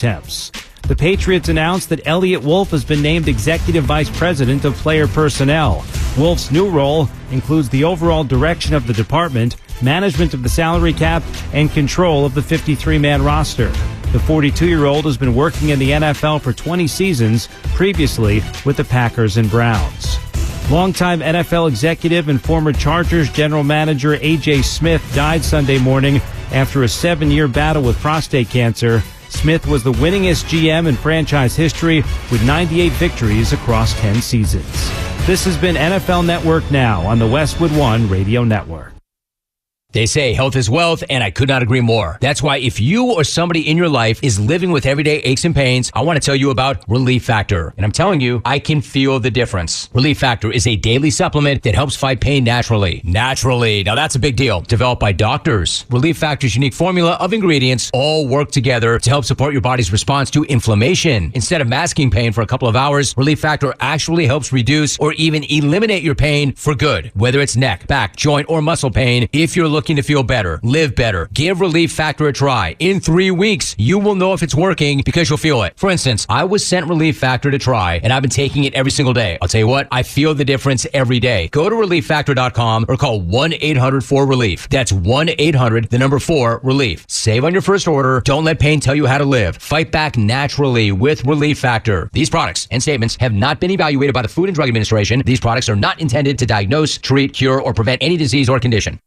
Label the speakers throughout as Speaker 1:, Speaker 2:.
Speaker 1: attempts. The Patriots announced that Elliott Wolf has been named Executive Vice President of Player Personnel. Wolf's new role includes the overall direction of the department, management of the salary cap, and control of the 53-man roster. The 42-year-old has been working in the NFL for 20 seasons, previously with the Packers and Browns. Longtime NFL executive and former Chargers general manager A.J. Smith died Sunday morning after a 7-year battle with prostate cancer. Smith was the winningest GM in franchise history with 98 victories across 10 seasons. This has been NFL Network Now on the Westwood One Radio Network.
Speaker 2: They say health is wealth, and I could not agree more. That's why if you or somebody in your life is living with everyday aches and pains, I want to tell you about Relief Factor. And I'm telling you, I can feel the difference. Relief Factor is a daily supplement that helps fight pain naturally. Naturally. Now that's a big deal. Developed by doctors. Relief Factor's unique formula of ingredients all work together to help support your body's response to inflammation. Instead of masking pain for a couple of hours, Relief Factor actually helps reduce or even eliminate your pain for good. Whether it's neck, back, joint, or muscle pain, if you're looking to feel better, live better, give Relief Factor a try. In 3 weeks, you will know if it's working because you'll feel it. For instance, I was sent Relief Factor to try, and I've been taking it every single day. I'll tell you what, I feel the difference every day. Go to ReliefFactor.com or call 1-800-4RELIEF. That's 1-800-4-RELIEF. Save on your first order. Don't let pain tell you how to live. Fight back naturally with Relief Factor. These products and statements have not been evaluated by the Food and Drug Administration. These products are not intended to diagnose, treat, cure, or prevent any disease or condition.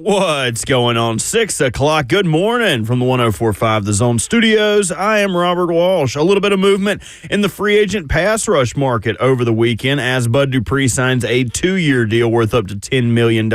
Speaker 3: What's going on? 6 o'clock. Good morning from the 104.5 The Zone Studios. I am Robert Walsh. A little bit of movement in the free agent pass rush market over the weekend as Bud Dupree signs a 2-year deal worth up to $10 million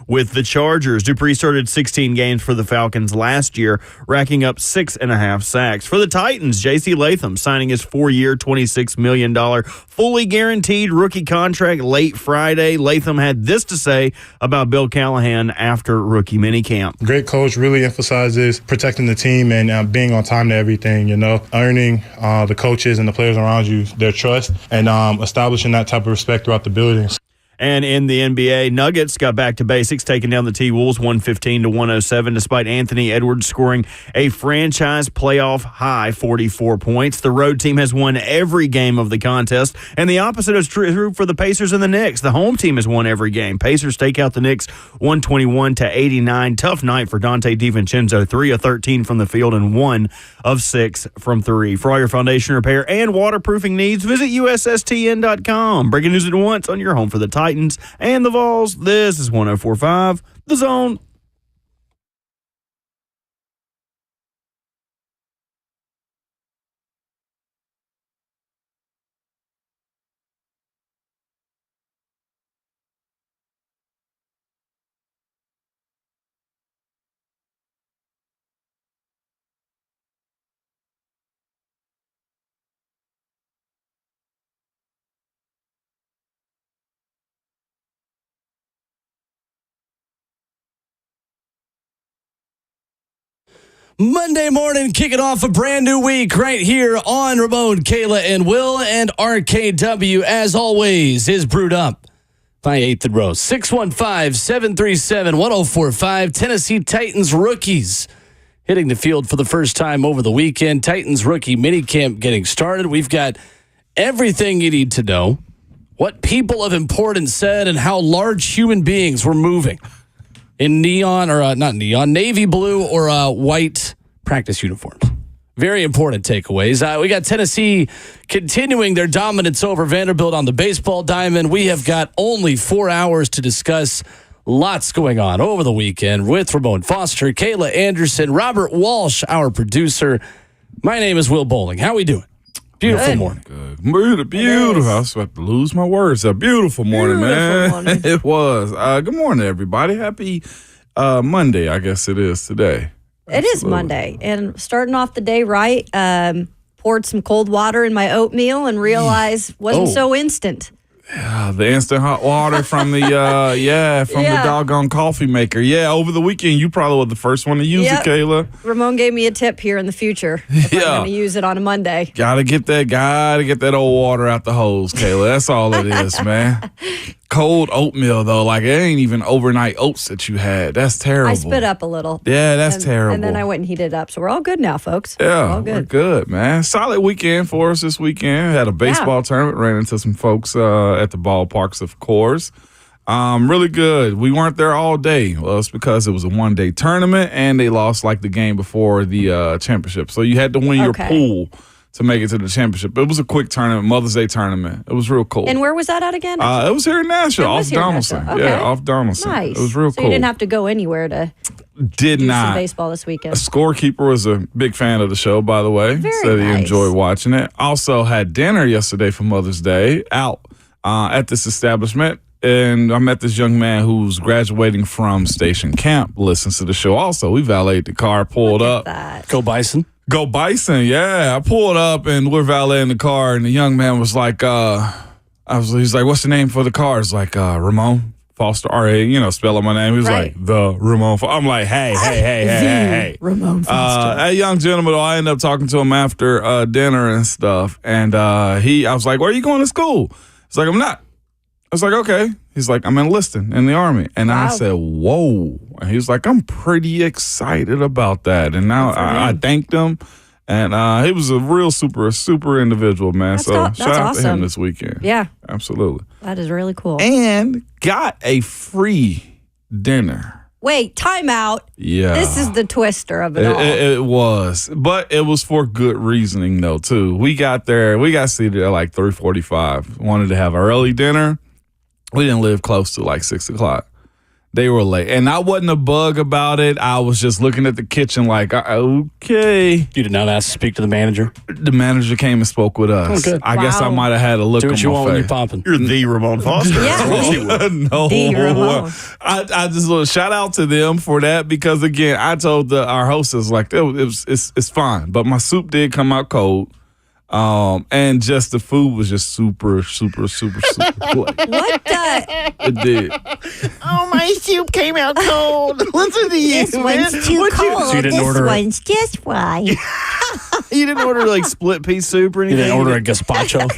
Speaker 3: with the Chargers. Dupree started 16 games for the Falcons last year, racking up 6.5 sacks. For the Titans, J.C. Latham signing his 4-year, $26 million fully guaranteed rookie contract late Friday. Latham had this to say about Bill Callahan after rookie minicamp.
Speaker 4: Great coach, really emphasizes protecting the team and being on time to everything, earning the coaches and the players around you their trust and establishing that type of respect throughout the building.
Speaker 3: And in the NBA, Nuggets got back to basics, taking down the T-Wolves 115-107, despite Anthony Edwards scoring a franchise playoff high 44 points. The road team has won every game of the contest, and the opposite is true for the Pacers and the Knicks. The home team has won every game. Pacers take out the Knicks 121-89. Tough night for Dante DiVincenzo, 3 of 13 from the field and 1 of 6 from 3. For all your foundation repair and waterproofing needs, visit USSTN.com. Breaking news at once on your home for the Titans and the Vols. This is 104.5 The Zone.
Speaker 5: Monday morning, kicking off a brand new week right here on Ramon, Kayla, and Will, and RKW, as always, is brewed up by 8th and Rose. 615-737-1045. Tennessee Titans rookies hitting the field for the first time over the weekend. Titans rookie minicamp getting started. We've got everything you need to know. What people of importance said and how large human beings were moving in navy blue or white practice uniforms. Very important takeaways. We got Tennessee continuing their dominance over Vanderbilt on the baseball diamond. We have got only 4 hours to discuss lots going on over the weekend with Ramon Foster, Kayla Anderson, Robert Walsh, our producer. My name is Will Bowling. How we doing? Beautiful morning.
Speaker 6: Good. Beautiful. I was about to lose my words. A beautiful morning, man. It was. Good morning, everybody. Happy Monday, I guess it is today.
Speaker 7: It is Monday. And starting off the day right, poured some cold water in my oatmeal and realized wasn't so instant.
Speaker 6: The instant hot water from the the doggone coffee maker. Yeah, over the weekend you probably were the first one to use it, Kayla.
Speaker 7: Ramon gave me a tip here in the future. I'm going to use it on a Monday.
Speaker 6: Gotta get that old water out the hose, Kayla. That's all it is, man. Cold oatmeal though, like it ain't even overnight oats that you had. That's terrible.
Speaker 7: I spit up a little.
Speaker 6: Yeah, that's terrible.
Speaker 7: And then I went and heated it up. So we're all good now, folks.
Speaker 6: Yeah,
Speaker 7: all good.
Speaker 6: We're good, man. Solid weekend for us this weekend. Had a baseball tournament. Ran into some folks at the ballparks, of course. Really good. We weren't there all day. Well, it's because it was a one-day tournament and they lost like the game before the championship. So you had to win your pool to make it to the championship. It was a quick tournament, Mother's Day tournament. It was real cool.
Speaker 7: And where was that at again?
Speaker 6: It was here in Nashville, off Donaldson.
Speaker 7: Okay.
Speaker 6: Yeah, off Donaldson.
Speaker 7: Nice.
Speaker 6: It was real
Speaker 7: so
Speaker 6: cool.
Speaker 7: You didn't have to go anywhere to
Speaker 6: do
Speaker 7: some baseball this weekend.
Speaker 6: A scorekeeper was a big fan of the show, by the way. Said he enjoyed watching it. Also had dinner yesterday for Mother's Day out at this establishment. And I met this young man who's graduating from Station Camp, listens to the show also. We valeted the car, pulled up.
Speaker 5: Go Bison.
Speaker 6: Go Bison, yeah. I pulled up and we're valeting the car, and the young man was like, he's like, what's the name for the car? It's like Ramon Foster, R.A., spelling my name. He was like, the Ramon Foster. I'm like, hey.
Speaker 7: Ramon Foster.
Speaker 6: That young gentleman, I ended up talking to him after dinner and stuff, and I was like, where are you going to school? He's like, I'm not. I was like, okay. He's like, I'm enlisting in the Army. And I said, whoa. And he was like, I'm pretty excited about that. And now I thanked him. And he was a real super individual, man. Shout out to him this weekend.
Speaker 7: Yeah.
Speaker 6: Absolutely.
Speaker 7: That is really cool.
Speaker 6: And got a free dinner.
Speaker 7: Wait, time out.
Speaker 6: Yeah.
Speaker 7: This is the twister of it all.
Speaker 6: It was. But it was for good reasoning, though, too. We got seated at like 3:45. Wanted to have an early dinner. We didn't live close to like 6 o'clock. They were late. And I wasn't a bug about it. I was just looking at the kitchen like, okay.
Speaker 5: You did not ask to speak to the manager?
Speaker 6: The manager came and spoke with us.
Speaker 5: Oh, good.
Speaker 6: I guess I might have had a look on my face.
Speaker 5: Do what you want when you're popping.
Speaker 3: You're the Ramon Foster.
Speaker 6: No.
Speaker 7: The Ramon.
Speaker 6: I just shout out to them for that because, again, I told our hostess, like, it's fine. But my soup did come out cold. And just the food was just super cool.
Speaker 7: What the?
Speaker 6: It did.
Speaker 3: Oh, my soup came out cold. Listen to you,
Speaker 8: This one's too cold.
Speaker 5: So you didn't
Speaker 8: this
Speaker 5: order
Speaker 8: one's just fine.
Speaker 3: You didn't order like split pea soup or
Speaker 5: You
Speaker 3: anything?
Speaker 5: didn't order a gazpacho?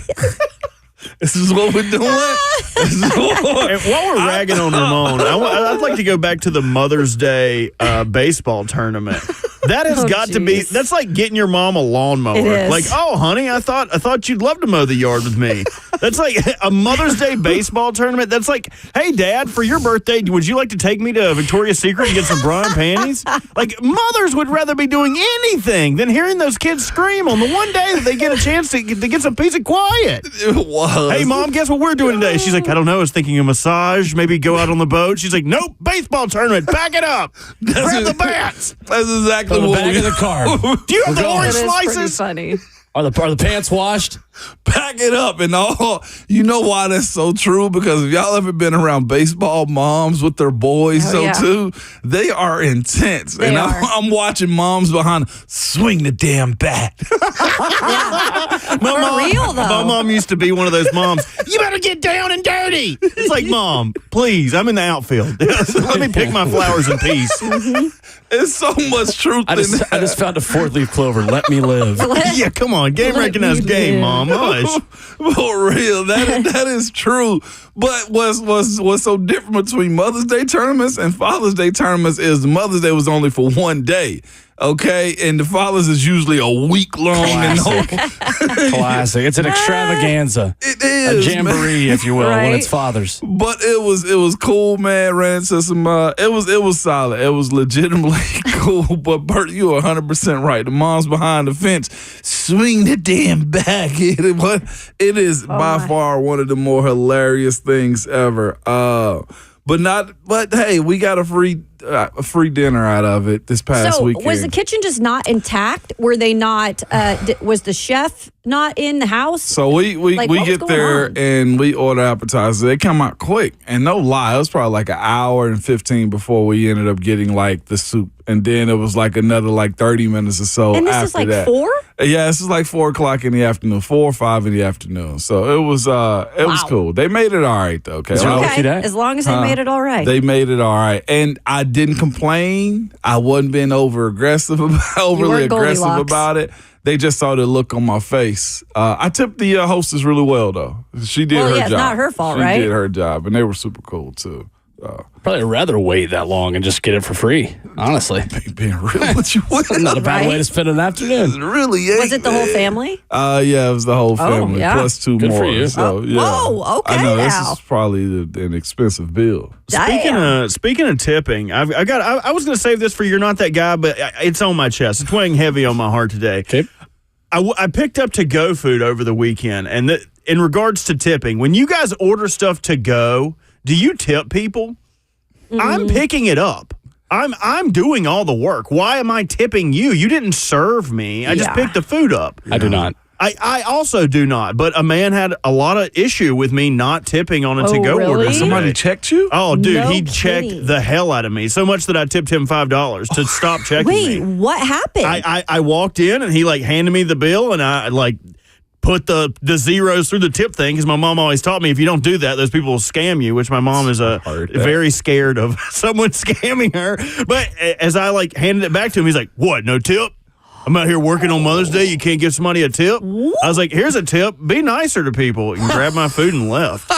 Speaker 6: This is what we're doing.
Speaker 3: And while we're ragging on Ramon, I'd like to go back to the Mother's Day baseball tournament. That has got to be, that's like getting your mom a lawnmower.
Speaker 7: It is.
Speaker 3: Like, oh, honey, I thought you'd love to mow the yard with me. That's like a Mother's Day baseball tournament. That's like, hey, Dad, for your birthday, would you like to take me to Victoria's Secret and get some bra and panties? Like, mothers would rather be doing anything than hearing those kids scream on the one day that they get a chance to get some peace and quiet.
Speaker 6: It was.
Speaker 3: Hey, Mom, guess what we're doing today? She's like, I don't know. I was thinking a massage, maybe go out on the boat. She's like, nope, baseball tournament. Pack it up. Grab the bats.
Speaker 6: That's exactly
Speaker 5: On the
Speaker 6: what
Speaker 5: back
Speaker 6: we
Speaker 5: of the car.
Speaker 3: Do you have the orange
Speaker 7: That is pretty
Speaker 3: slices?
Speaker 7: funny.
Speaker 5: Are the pants washed?
Speaker 6: Pack it up and all. You know why that's so true? Because if y'all ever been around baseball moms with their boys, too, they are intense.
Speaker 7: They are.
Speaker 6: I'm watching moms behind swing the damn bat.
Speaker 3: My mom used to be one of those moms. You better get down and dirty. It's like, Mom, please, I'm in the outfield. Let me pick my flowers in peace.
Speaker 6: It's so much truth
Speaker 5: I
Speaker 6: in that.
Speaker 5: just found a 4-leaf clover. Let me live.
Speaker 3: Yeah, come on. Game recognized game, Mom. Hush.
Speaker 6: For real, that is true. But what's so different between Mother's Day tournaments and Father's Day tournaments is Mother's Day was only for one day. Okay, and the Father's is usually a week long.
Speaker 5: Classic. It's an extravaganza.
Speaker 6: It is
Speaker 5: a jamboree,
Speaker 6: man.
Speaker 5: if you will, when it's Father's.
Speaker 6: But it was cool, man. Ran into some. It was solid. It was legitimately cool. But Bert, you are 100% right. The moms behind the fence swing the damn bat. It is by far one of the more hilarious things ever. But hey, we got a free dinner out of it this past weekend.
Speaker 7: Was the kitchen just not intact? Were they not? Was the chef not in the house?
Speaker 6: So we get there and we order appetizers. They come out quick, and no lie, it was probably like an hour and 15 before we ended up getting like the soup, and then it was like another like 30 minutes or so.
Speaker 7: And this
Speaker 6: after
Speaker 7: is like
Speaker 6: that.
Speaker 7: 4?
Speaker 6: Yeah, this is like 4 o'clock in the afternoon, 4 or 5 in the afternoon. So it was was cool. They made it all right though. Okay,
Speaker 7: As long as they made it all right.
Speaker 6: They made it all right, and I didn't complain. I wasn't being overly aggressive about it. They just saw the look on my face. I tipped the hostess really well though. She did her job.
Speaker 7: It's not her fault, right?
Speaker 6: She did her job, and they were super cool too.
Speaker 5: Probably rather wait that long and just get it for free, honestly.
Speaker 6: Being real with you.
Speaker 5: Not a bad way to spend an afternoon.
Speaker 6: It really is.
Speaker 7: Was it the whole family?
Speaker 6: Yeah, it was the whole family.
Speaker 7: Yeah.
Speaker 6: Plus 2
Speaker 5: Good
Speaker 6: more.
Speaker 5: for you.
Speaker 6: So, yeah.
Speaker 7: Oh, okay
Speaker 6: I know,
Speaker 7: now.
Speaker 6: this is probably an expensive bill.
Speaker 3: Speaking of tipping, I was going to save this for You're Not That Guy, but it's on my chest. It's weighing heavy on my heart today.
Speaker 5: Okay.
Speaker 3: I picked up to-go food over the weekend, and in regards to tipping, when you guys order stuff to go, do you tip people? I'm picking it up. I'm doing all the work. Why am I tipping you? You didn't serve me. I just picked the food up.
Speaker 5: I do not.
Speaker 3: I also do not, but a man had a lot of issue with me not tipping on a to-go
Speaker 7: really?
Speaker 3: order.
Speaker 6: Somebody checked you?
Speaker 3: Oh, dude,
Speaker 7: No
Speaker 3: he checked
Speaker 7: kidding.
Speaker 3: the hell out of me, so much that I tipped him $5 to stop checking
Speaker 7: Wait,
Speaker 3: me.
Speaker 7: what happened?
Speaker 3: I walked in, and he, handed me the bill, and I, put the zeros through the tip thing, because my mom always taught me if you don't do that, those people will scam you, which my mom is very scared of someone scamming her. But as I, handed it back to him, he's like, what, no tip? I'm out here working on Mother's Day. You can't give somebody a tip? What? I was like, here's a tip. Be nicer to people. And grabbed my food and left.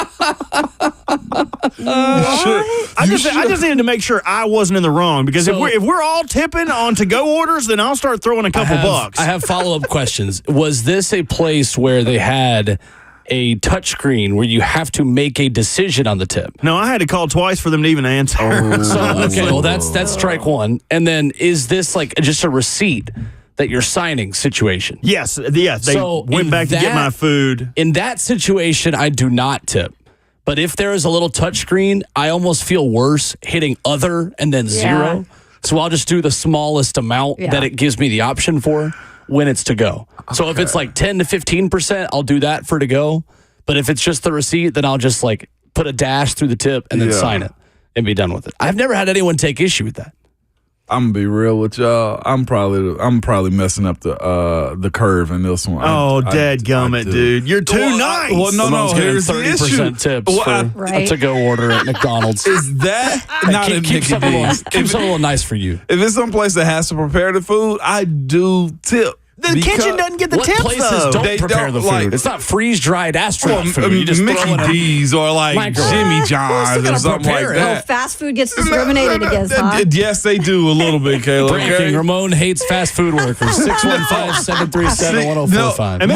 Speaker 3: I just needed to make sure I wasn't in the wrong, because if we're all tipping on to-go orders, then I'll start throwing a couple bucks.
Speaker 5: I have follow-up questions. Was this a place where they had a touchscreen where you have to make a decision on the tip?
Speaker 3: No, I had to call twice for them to even answer.
Speaker 5: Well, that's strike one. And then is this just a receipt that you're signing situation?
Speaker 3: Yes. They went back to get my food.
Speaker 5: In that situation, I do not tip. But if there is a little touchscreen, I almost feel worse hitting other and then zero. So I'll just do the smallest amount that it gives me the option for when it's to go. Okay. So if it's 10 to 15%, I'll do that for to go. But if it's just the receipt, then I'll just put a dash through the tip and then sign it and be done with it. I've never had anyone take issue with that.
Speaker 6: I'm gonna be real with y'all. I'm probably messing up the curve in this one.
Speaker 3: Oh, dadgummit, dude! You're too nice.
Speaker 6: No. Here's the issue.
Speaker 5: 30% tips for a to-go order at McDonald's.
Speaker 6: Is that not a
Speaker 5: keep something a little nice for you?
Speaker 6: If it's someplace that has to prepare the food, I do tip.
Speaker 3: The kitchen doesn't get the
Speaker 5: what
Speaker 3: tips,
Speaker 5: places
Speaker 3: though.
Speaker 5: don't prepare the food? It's not freeze-dried astronaut food. You just
Speaker 6: Mickey
Speaker 5: throw it in
Speaker 6: D's or Jimmy John's or something like that.
Speaker 7: Fast food gets discriminated against, huh?
Speaker 6: Yes, they do a little bit, Kayla.
Speaker 5: Breaking. Ramon hates fast food workers. 615-737-1045.
Speaker 3: And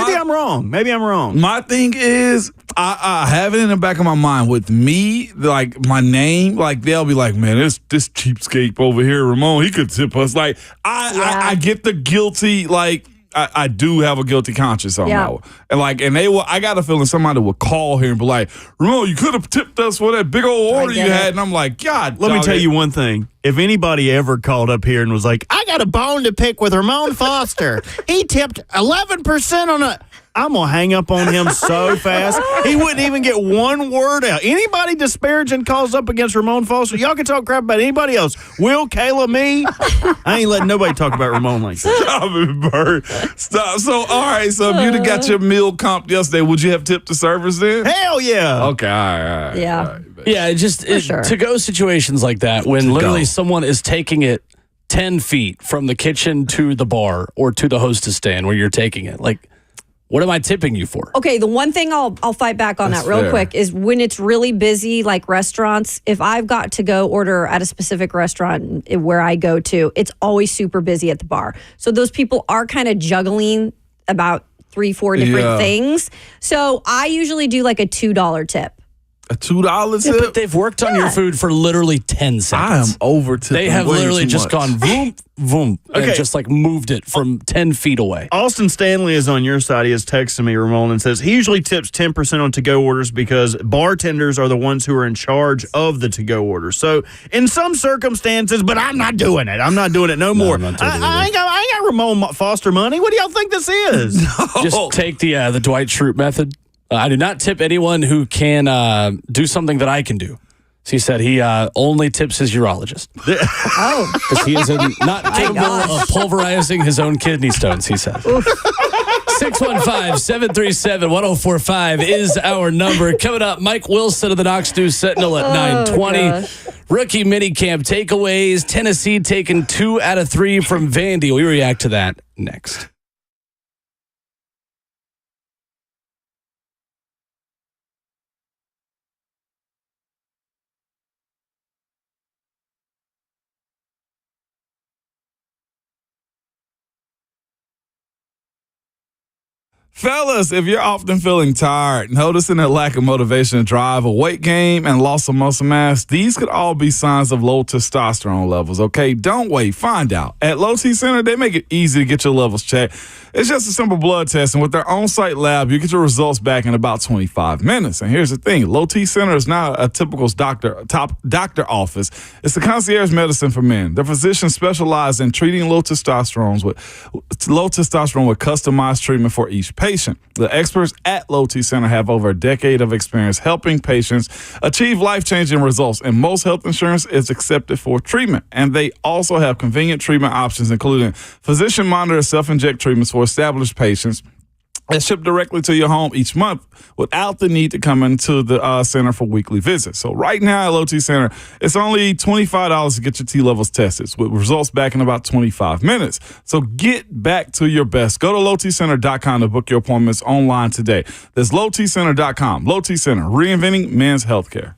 Speaker 3: maybe I'm wrong.
Speaker 6: My thing is, I have it in the back of my mind with me, my name, they'll be like, man, this cheapskate over here, Ramon, he could tip us. I get the guilty, I do have a guilty conscience on
Speaker 7: Yeah.
Speaker 6: that one. And I got a feeling somebody would call here and be like, Ramon, you could have tipped us for that big old order you
Speaker 7: get it.
Speaker 6: had. And I'm like, God,
Speaker 3: Let me
Speaker 6: dog,
Speaker 3: tell you one thing. If anybody ever called up here and was like, I got a bone to pick with Ramon Foster. He tipped 11% on a... I'm going to hang up on him so fast. He wouldn't even get one word out. Anybody disparaging calls up against Ramon Foster, y'all can talk crap about anybody else. Will, Kayla, me. I ain't letting nobody talk about Ramon like that.
Speaker 6: Stop it, Bird. Stop. So, all right. So, if you'd have got your meal comped yesterday, would you have tipped the servers then?
Speaker 3: Hell yeah.
Speaker 6: Okay. All right.
Speaker 7: Yeah.
Speaker 6: All right.
Speaker 5: Yeah,
Speaker 7: sure.
Speaker 5: to-go situations like that when literally someone is taking it 10 feet from the kitchen to the bar or to the hostess stand where you're taking it. Like, what am I tipping you for?
Speaker 7: Okay, the one thing I'll fight back on
Speaker 6: That's
Speaker 7: that real
Speaker 6: fair.
Speaker 7: quick is when it's really busy, like restaurants. If I've got to go order at a specific restaurant where I go to, it's always super busy at the bar. So those people are kind of juggling about 3-4 different
Speaker 6: Yeah.
Speaker 7: things. So I usually do like a $2 tip.
Speaker 6: A $2
Speaker 5: Yeah,
Speaker 6: tip?
Speaker 5: but they've worked on your food for literally 10
Speaker 6: I am
Speaker 5: seconds.
Speaker 6: over tipping.
Speaker 5: They have
Speaker 6: way
Speaker 5: literally
Speaker 6: too
Speaker 5: just
Speaker 6: much.
Speaker 5: gone boom, boom, and
Speaker 3: Okay.
Speaker 5: just like moved it from 10 feet away.
Speaker 3: Austin Stanley is on your side. He has texted me, Ramon, and says he usually tips 10% on to-go orders because bartenders are the ones who are in charge of the to-go orders. So in some circumstances, but I'm not doing it. I'm not doing it no more.
Speaker 5: I'm not doing it
Speaker 3: I ain't got Ramon Foster money. What do y'all think this is?
Speaker 5: Just take the Dwight Schrute method. I do not tip anyone who can do something that I can do. So he said he only tips his urologist
Speaker 7: Oh,
Speaker 5: because he is not capable
Speaker 7: gosh.
Speaker 5: of pulverizing his own kidney stones, he says. 615-737-1045 is our number. Coming up, Mike Wilson of the Knox News Sentinel at 9:20.
Speaker 7: gosh.
Speaker 5: Rookie minicamp takeaways. Tennessee taking 2 out of 3 from Vandy. We react to that next.
Speaker 6: Fellas, if you're often feeling tired, noticing a lack of motivation to drive, a weight gain, and loss of muscle mass, these could all be signs of low testosterone levels, okay? Don't wait. Find out. At Low T Center, they make it easy to get your levels checked. It's just a simple blood test, and with their on-site lab, you get your results back in about 25 minutes. And here's the thing. Low T Center is not a typical doctor office. It's the concierge medicine for men. The physicians specialize in treating low testosterone with customized treatment for each patient. The experts at Low T Center have over a decade of experience helping patients achieve life-changing results, and most health insurance is accepted for treatment. And they also have convenient treatment options, including physician-monitored self-inject treatments for established patients that ship directly to your home each month without the need to come into the center for weekly visits. So right now at Low T Center, it's only $25 to get your T levels tested with results back in about 25 minutes. So get back to your best. Go to lowtcenter.com to book your appointments online today. That's lowtcenter.com. Low T Center, reinventing men's healthcare.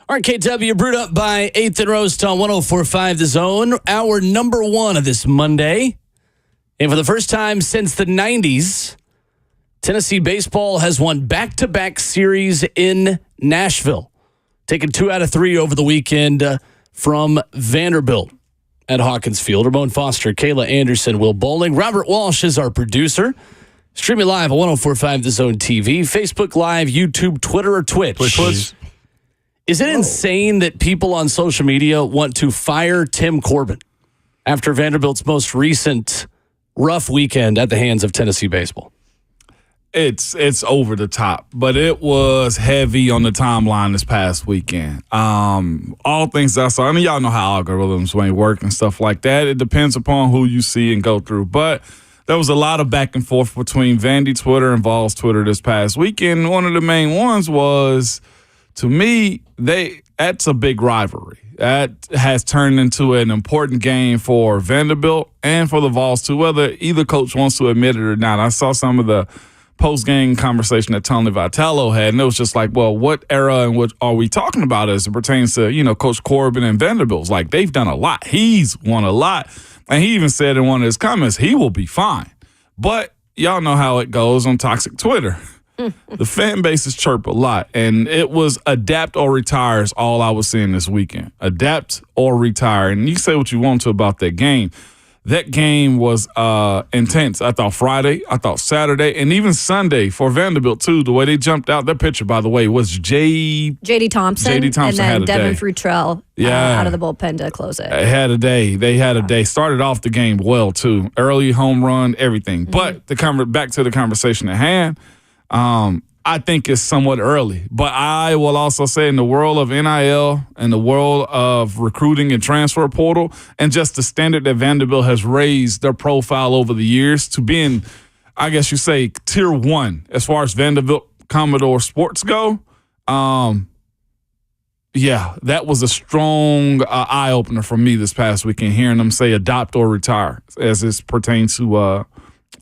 Speaker 5: RKW brewed up by 8th and Roast on 104.5 The Zone. Our number one of this Monday. And for the first time since the 90s, Tennessee baseball has won back-to-back series in Nashville. Taking 2 out of 3 over the weekend from Vanderbilt at Hawkins Field. Ramon Foster, Kayla Anderson, Will Bowling. Robert Walsh is our producer. Streaming live on 104.5 The Zone TV, Facebook Live, YouTube, Twitter, or Twitch. Is it insane that people on social media want to fire Tim Corbin after Vanderbilt's most recent rough weekend at the hands of Tennessee baseball?
Speaker 6: It's over the top, but it was heavy on the timeline this past weekend. All things I saw, I mean, y'all know how algorithms work and stuff like that. It depends upon who you see and go through, but there was a lot of back and forth between Vandy Twitter and Vols Twitter this past weekend. One of the main ones was, to me, that's a big rivalry. That has turned into an important game for Vanderbilt and for the Vols too, whether either coach wants to admit it or not. I saw some of the post-game conversation that Tony Vitello had, and it was just like, well, what era and what are we talking about as it pertains to, Coach Corbin and Vanderbilt? Like, they've done a lot. He's won a lot. And he even said in one of his comments, he will be fine. But y'all know how it goes on toxic Twitter. The fan bases chirp a lot, and it was adapt or retire is all I was seeing this weekend. Adapt or retire. And you say what you want to about that game. That game was intense. I thought Friday, I thought Saturday, and even Sunday for Vanderbilt, too. The way they jumped out, their pitcher, by the way, was
Speaker 7: J.D. Thompson.
Speaker 6: J.D. Thompson
Speaker 7: and
Speaker 6: had a
Speaker 7: then Devin
Speaker 6: day.
Speaker 7: Frutrell out of the bullpen to close it.
Speaker 6: They had a day. Started off the game well, too. Early home run, everything. But back to the conversation at hand, I think it's somewhat early. But I will also say in the world of NIL and the world of recruiting and transfer portal and just the standard that Vanderbilt has raised their profile over the years to being, I guess you say, tier 1 as far as Vanderbilt Commodore sports go, that was a strong eye-opener for me this past weekend, hearing them say adopt or retire as it pertains to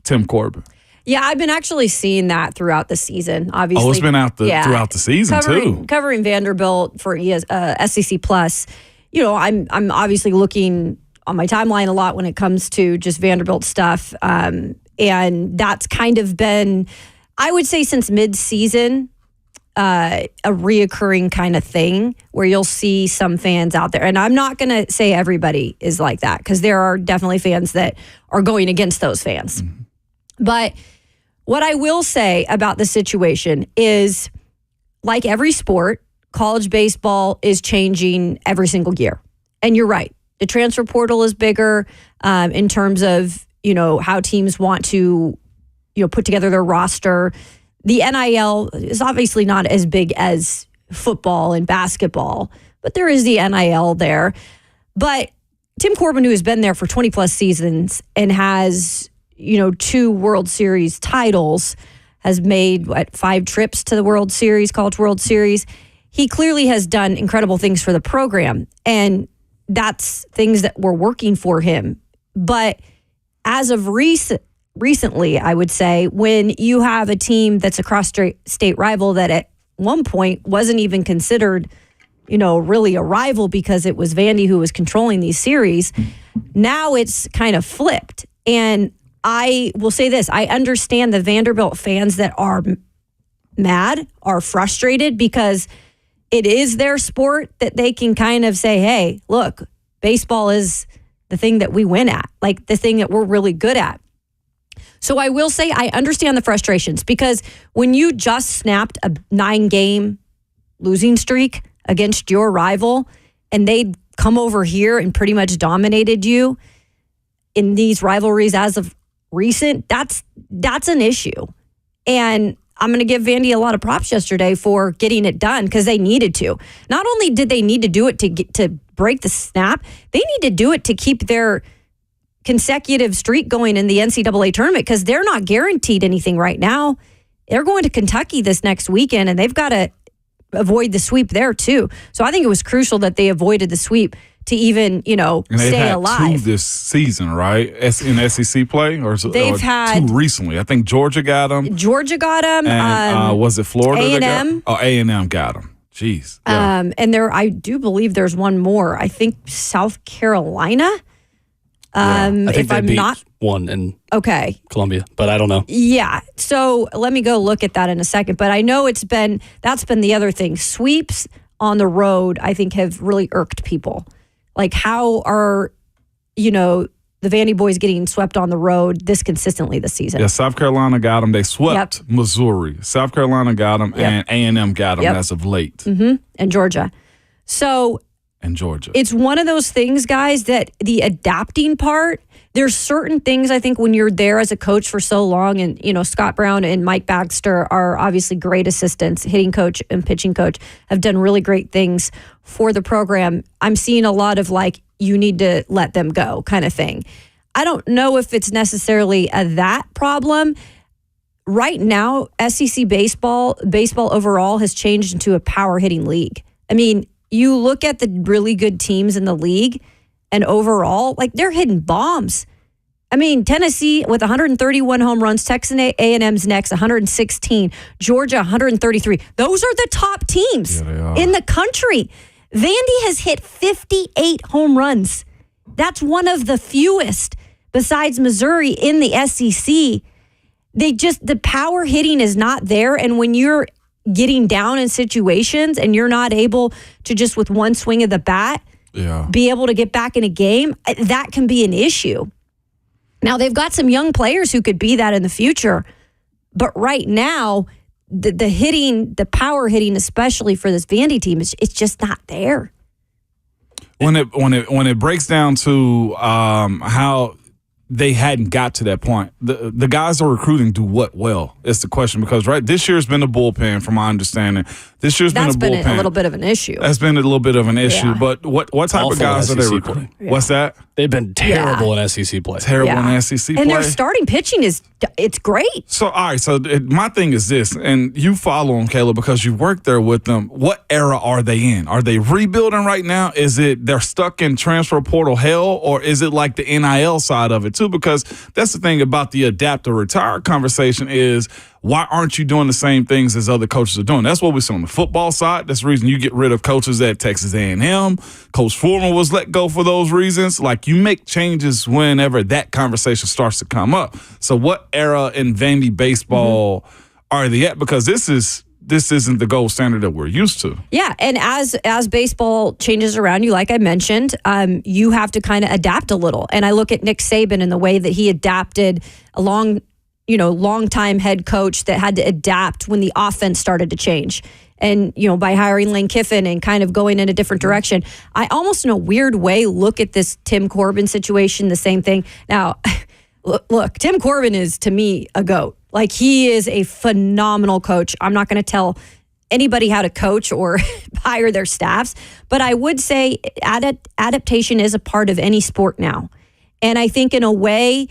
Speaker 6: Tim Corbin.
Speaker 7: Yeah, I've been actually seeing that throughout the season. Obviously,
Speaker 6: it's been throughout the season too.
Speaker 7: Covering Vanderbilt for SEC Plus. I'm obviously looking on my timeline a lot when it comes to just Vanderbilt stuff, and that's kind of been, I would say, since mid-season, a reoccurring kind of thing where you'll see some fans out there, and I'm not going to say everybody is like that because there are definitely fans that are going against those fans, but. What I will say about the situation is, like every sport, college baseball is changing every single year. And you're right. The transfer portal is bigger in terms of, how teams want to, put together their roster. The NIL is obviously not as big as football and basketball, but there is the NIL there. But Tim Corbin, who has been there for 20 plus seasons and has 2 World Series titles, has made 5 trips to the World Series, College World Series. He clearly has done incredible things for the program, and that's things that were working for him. But as of recently, I would say, when you have a team that's a cross-state rival that at one point wasn't even considered, really a rival because it was Vandy who was controlling these series, now it's kind of flipped. And I will say this, I understand the Vanderbilt fans that are mad, are frustrated because it is their sport that they can kind of say, hey, look, baseball is the thing that we win at, like the thing that we're really good at. So I will say I understand the frustrations because when you just snapped a 9-game losing streak against your rival and they'd come over here and pretty much dominated you in these rivalries as of recent, that's an issue. And I'm going to give Vandy a lot of props yesterday for getting it done because they needed to. Not only did they need to do it to break the snap, they need to do it to keep their consecutive streak going in the NCAA tournament because they're not guaranteed anything right now. They're going to Kentucky this next weekend, and they've got to avoid the sweep there too. So I think it was crucial that they avoided the sweep to even, stay alive.
Speaker 6: They've had 2 this season, right? In SEC play?
Speaker 7: They've had
Speaker 6: 2 recently. I think Georgia got them.
Speaker 7: And
Speaker 6: was it Florida?
Speaker 7: A&M.
Speaker 6: A&M got them. Jeez. Yeah.
Speaker 7: And I do believe there's one more. I think South Carolina.
Speaker 5: I think
Speaker 7: if
Speaker 5: they
Speaker 7: I'm
Speaker 5: beat
Speaker 7: not
Speaker 5: one in
Speaker 7: okay.
Speaker 5: Columbia, but I don't know.
Speaker 7: Yeah. So let me go look at that in a second. But I know that's been the other thing. Sweeps on the road, I think, have really irked people. Like, how are, the Vandy boys getting swept on the road this consistently this season?
Speaker 6: Yeah, South Carolina got them. They swept Missouri. South Carolina got them, and A&M got them as of late.
Speaker 7: Mm-hmm. And Georgia. So.
Speaker 6: And Georgia.
Speaker 7: It's one of those things, guys, that the adapting part, there's certain things I think when you're there as a coach for so long, and, Scott Brown and Mike Baxter are obviously great assistants, hitting coach and pitching coach, have done really great things for the program. I'm seeing a lot of you need to let them go kind of thing. I don't know if it's necessarily that problem. Right now, SEC baseball overall has changed into a power hitting league. I mean, you look at the really good teams in the league, and overall, they're hitting bombs. I mean, Tennessee with 131 home runs, Texas A&M's next, 116, Georgia 133. Those are the top teams in the country. Vandy has hit 58 home runs. That's one of the fewest besides Missouri in the SEC. The power hitting is not there, and when you're getting down in situations and you're not able to just with one swing of the bat be able to get back in a game, that can be an issue. Now, they've got some young players who could be that in the future, but right now, the hitting, the power hitting, especially for this Vandy team, it's just not there.
Speaker 6: When it breaks down to how they hadn't got to that point, the guys are recruiting do what well is the question, because this year's been a bullpen from my understanding. This year's
Speaker 7: That's
Speaker 6: been a bullpen.
Speaker 7: been a little bit of an issue.
Speaker 6: That's been a little bit of an issue.
Speaker 7: Yeah.
Speaker 6: But what type of guys are they recruiting? What's that?
Speaker 5: They've been terrible in SEC play.
Speaker 6: Terrible in SEC play.
Speaker 7: And their starting pitching it's great.
Speaker 6: So, all right. So, my thing is this, and you follow them, Kayla, because you worked there with them. What era are they in? Are they rebuilding right now? Is it they're stuck in transfer portal hell, or is it like the NIL side of it too? Because that's the thing about the adapt or retire conversation is, why aren't you doing the same things as other coaches are doing? That's what we see on the football side. That's the reason you get rid of coaches at Texas A&M. Coach Foreman was let go for those reasons. You make changes whenever that conversation starts to come up. So what era in Vandy baseball are they at? Because this isn't the gold standard that we're used to.
Speaker 7: Yeah, and as baseball changes around you, like I mentioned, you have to kind of adapt a little. And I look at Nick Saban and the way that he adapted long-time head coach that had to adapt when the offense started to change. And, by hiring Lane Kiffin and kind of going in a different direction. I almost in a weird way look at this Tim Corbin situation, the same thing. Now, look, Tim Corbin is, to me, a GOAT. He is a phenomenal coach. I'm not going to tell anybody how to coach or hire their staffs, but I would say adaptation is a part of any sport now. And I think in a way,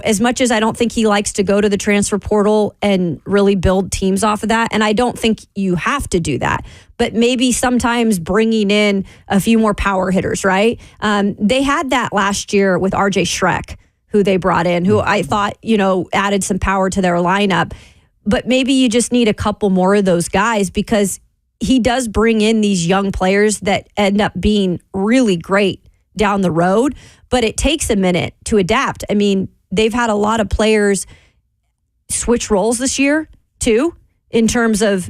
Speaker 7: as much as I don't think he likes to go to the transfer portal and really build teams off of that, and I don't think you have to do that, but maybe sometimes bringing in a few more power hitters, right? They had that last year with RJ Schreck, who they brought in, who I thought, added some power to their lineup. But maybe you just need a couple more of those guys, because he does bring in these young players that end up being really great down the road, but it takes a minute to adapt. I mean, they've had a lot of players switch roles this year too, in terms of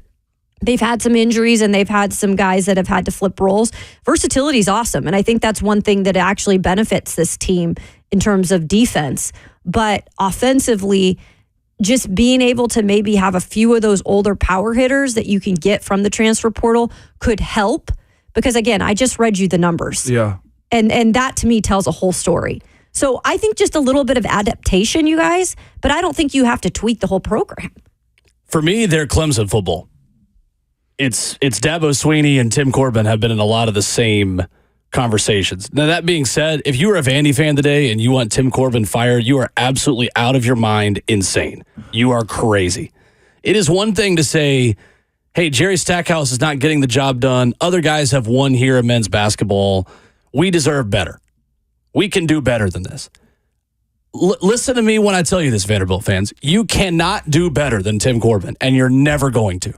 Speaker 7: they've had some injuries and they've had some guys that have had to flip roles. Versatility is awesome. And I think that's one thing that actually benefits this team in terms of defense. But offensively, just being able to maybe have a few of those older power hitters that you can get from the transfer portal could help. Because again, I just read you the numbers.
Speaker 6: Yeah.
Speaker 7: And that to me tells a whole story. So I think just a little bit of adaptation, you guys, but I don't think you have to tweak the whole program.
Speaker 5: For me, they're Clemson football. It's Dabo Swinney and Tim Corbin have been in a lot of the same conversations. Now, that being said, if you are a Vandy fan today and you want Tim Corbin fired, you are absolutely out of your mind insane. You are crazy. It is one thing to say, hey, Jerry Stackhouse is not getting the job done. Other guys have won here in men's basketball. We deserve better. We can do better than this. Listen to me when I tell you this, Vanderbilt fans. You cannot do better than Tim Corbin, and you're never going to.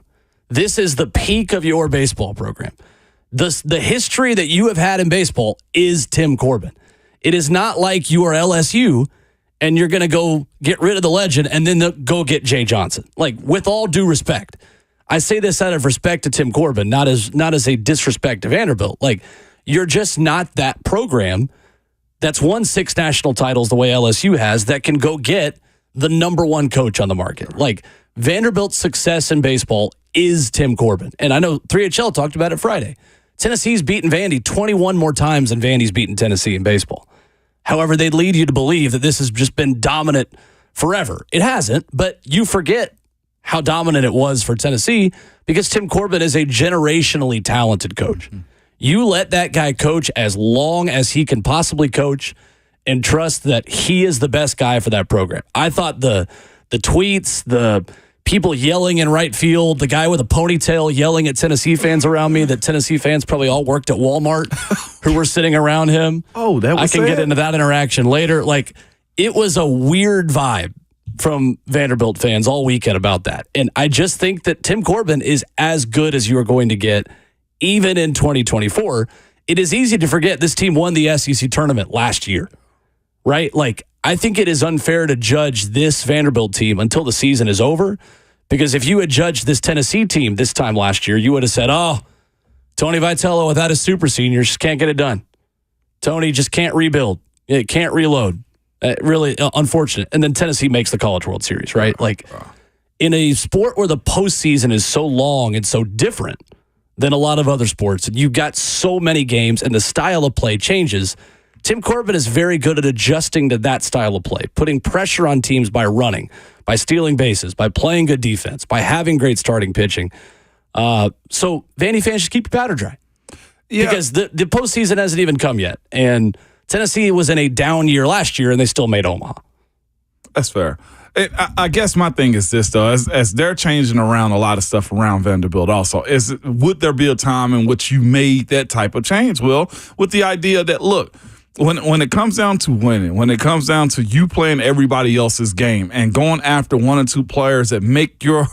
Speaker 5: this is the peak of your baseball program. The history that you have had in baseball is Tim Corbin. It is not like you are LSU and you're going to go get rid of the legend and then go get Jay Johnson. Like, with all due respect, I say this out of respect to Tim Corbin, not as a disrespect to Vanderbilt. Like, you're just not that program that's won 6 national titles the way LSU has that can go get the number one coach on the market. Like, Vanderbilt's success in baseball is Tim Corbin. And I know 3HL talked about it Friday. Tennessee's beaten Vandy 21 more times than Vandy's beaten Tennessee in baseball. However, they'd lead you to believe that this has just been dominant forever. It hasn't, but you forget how dominant it was for Tennessee because Tim Corbin is a generationally talented coach. You let that guy coach as long as he can possibly coach and trust that he is the best guy for that program. I thought the tweets, the people yelling in right field, the guy with a ponytail yelling at Tennessee fans around me, that Tennessee fans probably all worked at Walmart who were sitting around him.
Speaker 6: Oh, that was
Speaker 5: I can get into that interaction later. Like, it was a weird vibe from Vanderbilt fans all weekend about that. And I just think that Tim Corbin is as good as you are going to get even in 2024. It is easy to forget this team won the SEC tournament last year, right? Like, I think it is unfair to judge this Vanderbilt team until the season is over, because if you had judged this Tennessee team this time last year, you would have said, oh, Tony Vitello without his super seniors just can't get it done. Tony just can't rebuild. It can't reload. Really unfortunate. And then Tennessee makes the College World Series, right? Like, in a sport where the postseason is so long and so different than a lot of other sports, and you've got so many games and the style of play changes, Tim Corbin is very good at adjusting to that style of play, putting pressure on teams by running, by stealing bases, by playing good defense, by having great starting pitching. So Vandy fans, just keep your powder dry. Yeah. Because the postseason hasn't even come yet. And Tennessee was in a down year last year, and they still made Omaha.
Speaker 6: That's fair. I guess my thing is this, though, as they're changing around a lot of stuff around Vanderbilt also, would there be a time in which you made that type of change? Well, with the idea that, look, when it comes down to winning, when it comes down to you playing everybody else's game and going after one or two players that make your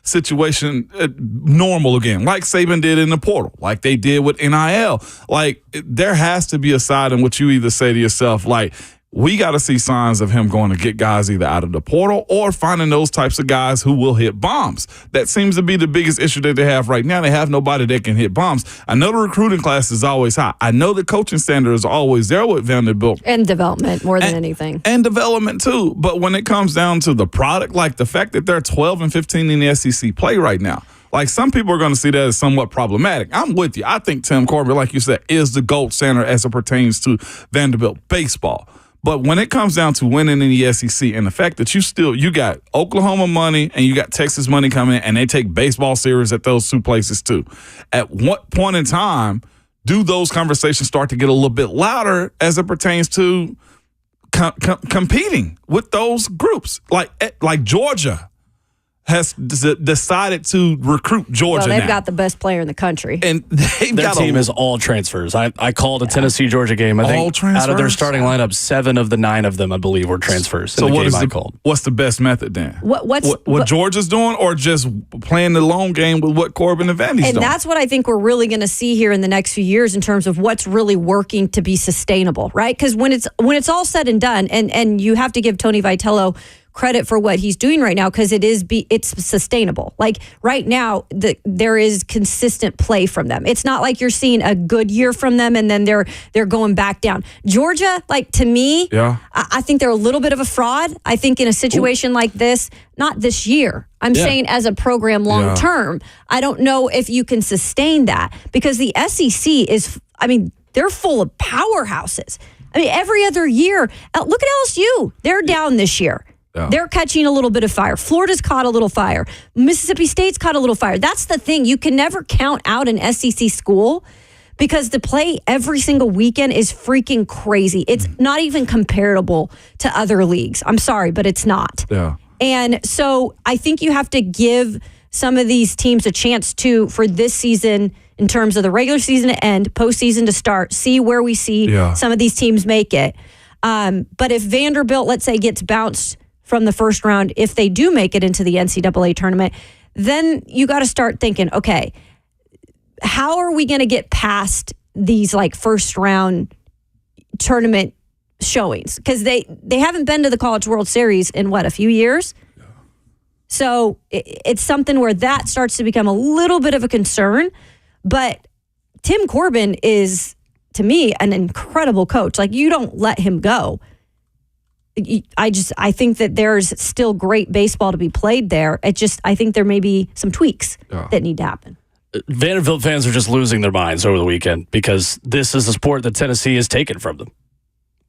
Speaker 6: situation normal again, like Saban did in the portal, like they did with NIL, like there has to be a side in which you either say to yourself, like, we got to see signs of him going to get guys either out of the portal or finding those types of guys who will hit bombs. That seems to be the biggest issue that they have right now. They have nobody that can hit bombs. I know the recruiting class is always high. I know the coaching standard is always there with Vanderbilt.
Speaker 7: And development more than anything.
Speaker 6: And development too. But when it comes down to the product, like the fact that they're 12 and 15 in the SEC play right now, like, some people are going to see that as somewhat problematic. I'm with you. I think Tim Corbin, like you said, is the gold standard as it pertains to Vanderbilt baseball. But when it comes down to winning in the SEC and the fact that you got Oklahoma money and you got Texas money coming in and they take baseball series at those two places too, at what point in time do those conversations start to get a little bit louder as it pertains to competing with those groups? Like Georgia has decided to recruit Georgia.
Speaker 7: Well, they've
Speaker 6: now.
Speaker 7: got the best player in the country.
Speaker 6: And
Speaker 5: their team is all transfers. I called a Tennessee-Georgia game. I think out of their starting lineup, 7 of the 9 of them, I believe, were transfers.
Speaker 6: So what's the best method then? What Georgia's doing, or just playing the long game with what Corbin and Vandy's doing?
Speaker 7: And that's what I think we're really going to see here in the next few years in terms of what's really working to be sustainable, right? Because when it's all said and done, and you have to give Tony Vitello credit for what he's doing right now, because it's sustainable. Like right now, there is consistent play from them. It's not like you're seeing a good year from them and then they're going back down. Georgia, like, to me, I think they're a little bit of a fraud. I think in a situation like this, not this year, I'm saying as a program long term, I don't know if you can sustain that, because the SEC is, they're full of powerhouses. Every other year, look at LSU. They're down this year. Yeah. They're catching a little bit of fire. Florida's caught a little fire. Mississippi State's caught a little fire. That's the thing. You can never count out an SEC school, because the play every single weekend is freaking crazy. It's not even comparable to other leagues. I'm sorry, but it's not. Yeah. And so I think you have to give some of these teams a chance for this season, in terms of the regular season to end, postseason to start, see where we see some of these teams make it. But if Vanderbilt, let's say, gets bounced from the first round, if they do make it into the NCAA tournament, then you got to start thinking, okay, how are we going to get past these like first round tournament showings? Because they haven't been to the College World Series in a few years? Yeah. So it's something where that starts to become a little bit of a concern. But Tim Corbin is, to me, an incredible coach. Like, you don't let him go. I think that there's still great baseball to be played there. I think there may be some tweaks that need to happen.
Speaker 5: Vanderbilt fans are just losing their minds over the weekend because this is a sport that Tennessee has taken from them.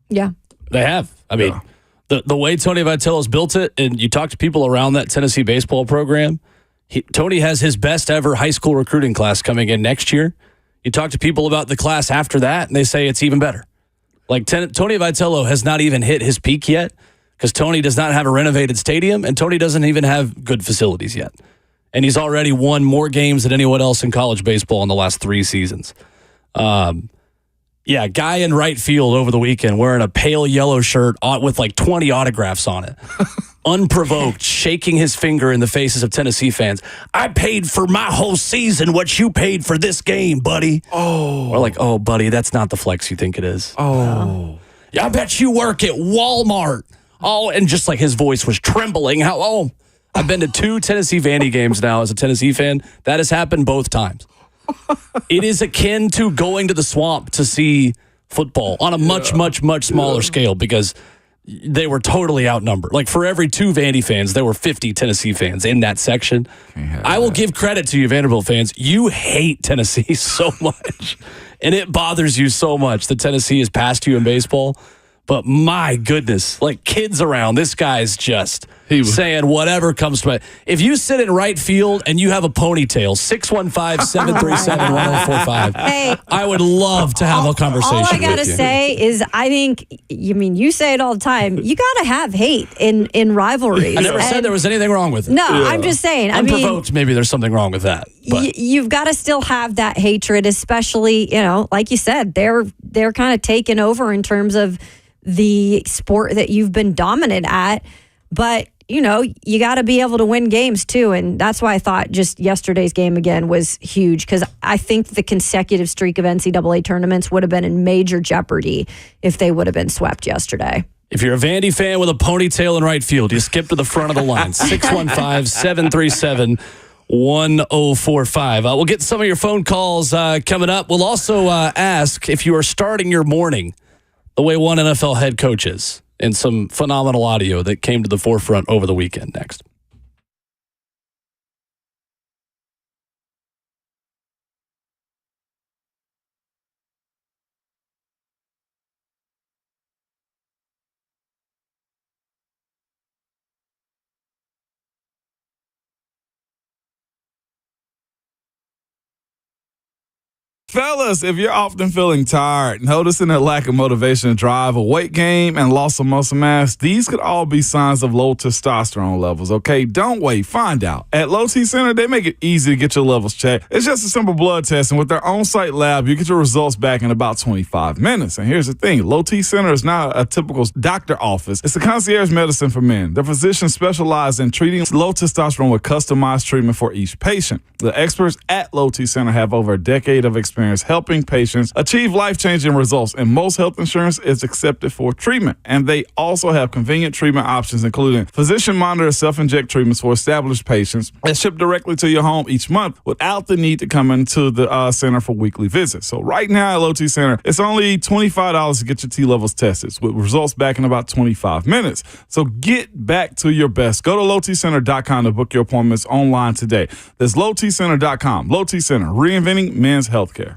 Speaker 7: Yeah.
Speaker 5: They have. I mean, the way Tony Vitello's built it, and you talk to people around that Tennessee baseball program, Tony has his best ever high school recruiting class coming in next year. You talk to people about the class after that, and they say it's even better. Like, Tony Vitello has not even hit his peak yet because Tony does not have a renovated stadium, and Tony doesn't even have good facilities yet. And he's already won more games than anyone else in college baseball in the last 3 seasons. Guy in right field over the weekend wearing a pale yellow shirt with like 20 autographs on it. Unprovoked, shaking his finger in the faces of Tennessee fans. I paid for my whole season what you paid for this game, buddy. Oh. We're like, oh, buddy, that's not the flex you think it is.
Speaker 6: Oh.
Speaker 5: I bet you work at Walmart. Oh, and just like his voice was trembling. I've been to 2 Tennessee Vandy games now as a Tennessee fan. That has happened both times. It is akin to going to the swamp to see football on a much, much, much smaller scale because they were totally outnumbered. Like, for every 2 Vandy fans, there were 50 Tennessee fans in that section. I will give credit to you, Vanderbilt fans. You hate Tennessee so much, and it bothers you so much that Tennessee has passed you in baseball. But my goodness, like, kids around, this guy's just saying whatever comes to mind. If you sit in right field and you have a ponytail, 615-737-1045,
Speaker 7: Hey,
Speaker 5: I would love to have a conversation with you.
Speaker 7: All I got to say is I think, you say it all the time, you got to have hate in rivalries.
Speaker 5: I never said there was anything wrong with it.
Speaker 7: No, I'm just saying.
Speaker 5: Unprovoked, maybe there's something wrong with that. But
Speaker 7: you've got to still have that hatred, especially, like you said, they're kind of taking over in terms of the sport that you've been dominant at. But, you got to be able to win games too. And that's why I thought just yesterday's game again was huge, because I think the consecutive streak of NCAA tournaments would have been in major jeopardy if they would have been swept yesterday.
Speaker 5: If you're a Vandy fan with a ponytail in right field, you skip to the front of the line. 615-737-1045. We'll get some of your phone calls coming up. We'll also ask if you are starting your morning the way one NFL head coach is, and some phenomenal audio that came to the forefront over the weekend next.
Speaker 6: Fellas, if you're often feeling tired, noticing a lack of motivation to drive, a weight gain, and loss of muscle mass, these could all be signs of low testosterone levels, okay? Don't wait. Find out. At Low T Center, they make it easy to get your levels checked. It's just a simple blood test, and with their on-site lab, you get your results back in about 25 minutes. And here's the thing. Low T Center is not a typical doctor office. It's a concierge medicine for men. The physicians specialize in treating low testosterone with customized treatment for each patient. The experts at Low T Center have over a decade of experience helping patients achieve life-changing results, and most health insurance is accepted for treatment. And they also have convenient treatment options, including physician-monitored self-inject treatments for established patients that ship directly to your home each month without the need to come into the center for weekly visits. So right now at Low T Center, it's only $25 to get your T levels tested with results back in about 25 minutes. So get back to your best. Go to lowtcenter.com to book your appointments online today. That's lowtcenter.com. Low T Center, reinventing men's healthcare.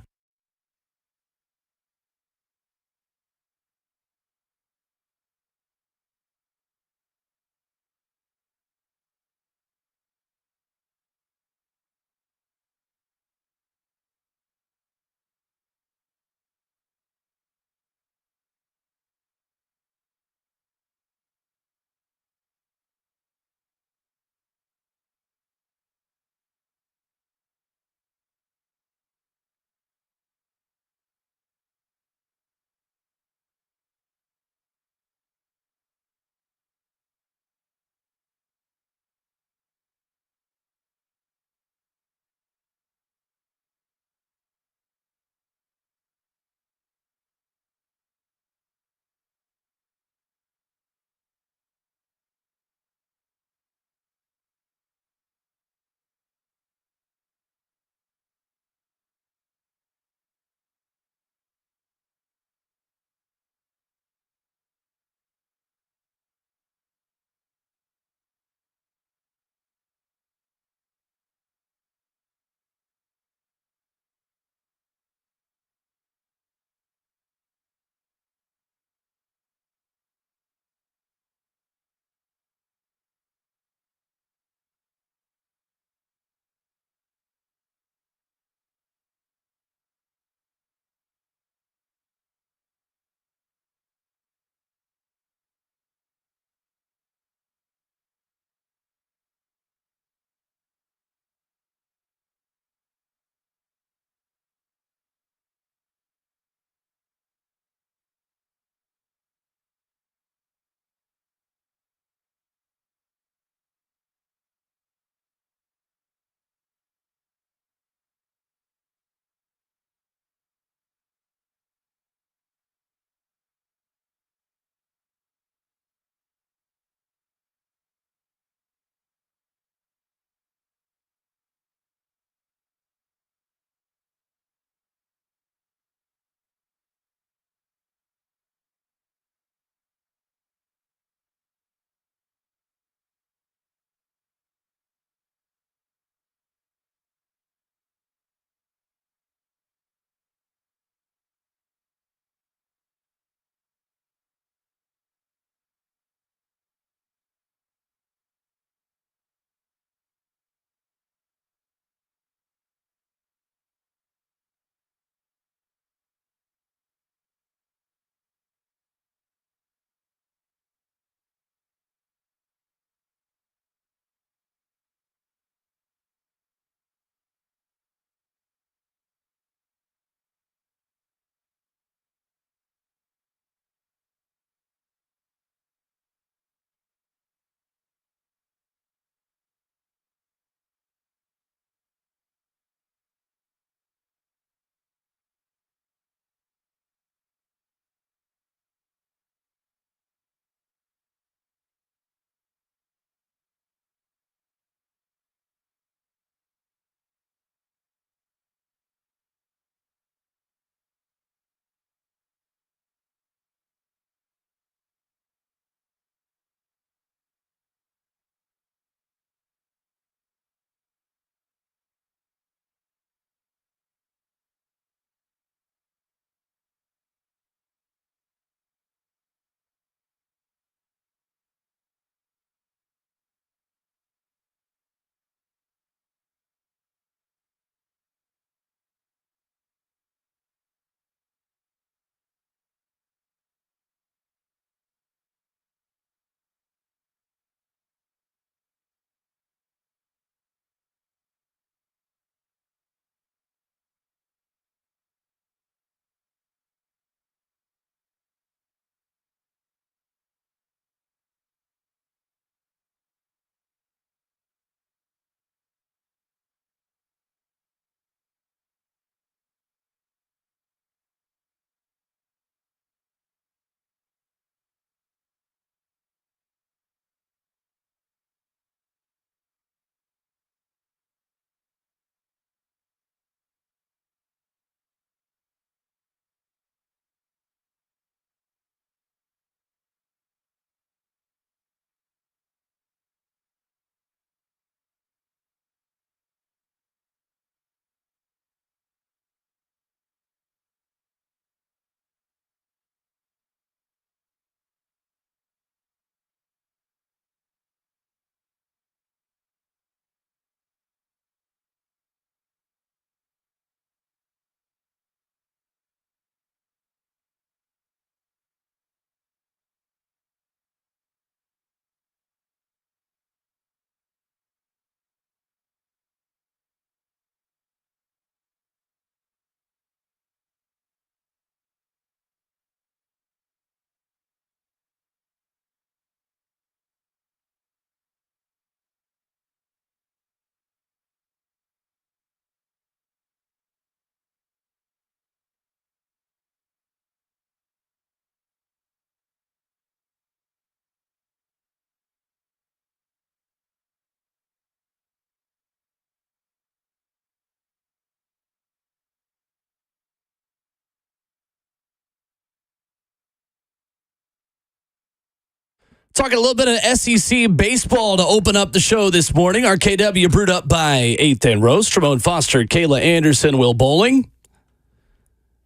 Speaker 5: Talking a little bit of SEC baseball to open up the show this morning. RKW brewed up by 8th and Rose, Tremone Foster, Kayla Anderson, Will Bowling.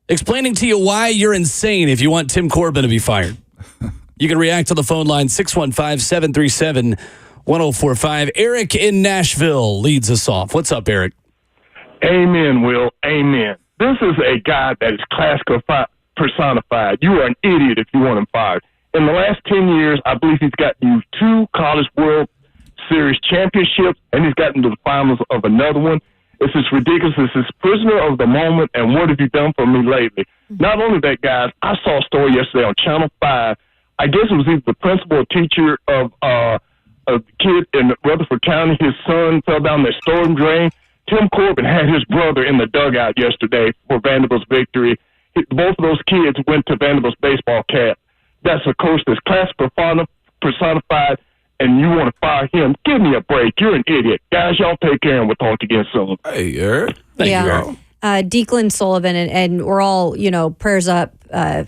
Speaker 5: Explaining to you why you're insane if you want Tim Corbin to be fired. You can react to the phone line 615-737-1045. Eric in Nashville leads us off. What's up, Eric?
Speaker 9: Amen, Will. Amen. This is a guy that is class personified. You are an idiot if you want him fired. In the last 10 years, I believe he's gotten you 2 College World Series championships, and he's gotten to the finals of another one. It's just ridiculous. This is prisoner of the moment, and what have you done for me lately? Not only that, guys, I saw a story yesterday on Channel 5. I guess it was either the principal or teacher of a kid in Rutherford County. His son fell down the storm drain. Tim Corbin had his brother in the dugout yesterday for Vanderbilt's victory. Both of those kids went to Vanderbilt's baseball camp. That's, of course, this class personified, and you want to fire him. Give me a break. You're an idiot. Guys, y'all take care, and we'll talk again soon.
Speaker 6: Hey, Eric.
Speaker 5: Thank you, Eric.
Speaker 7: Declan Sullivan, and we're all, prayers up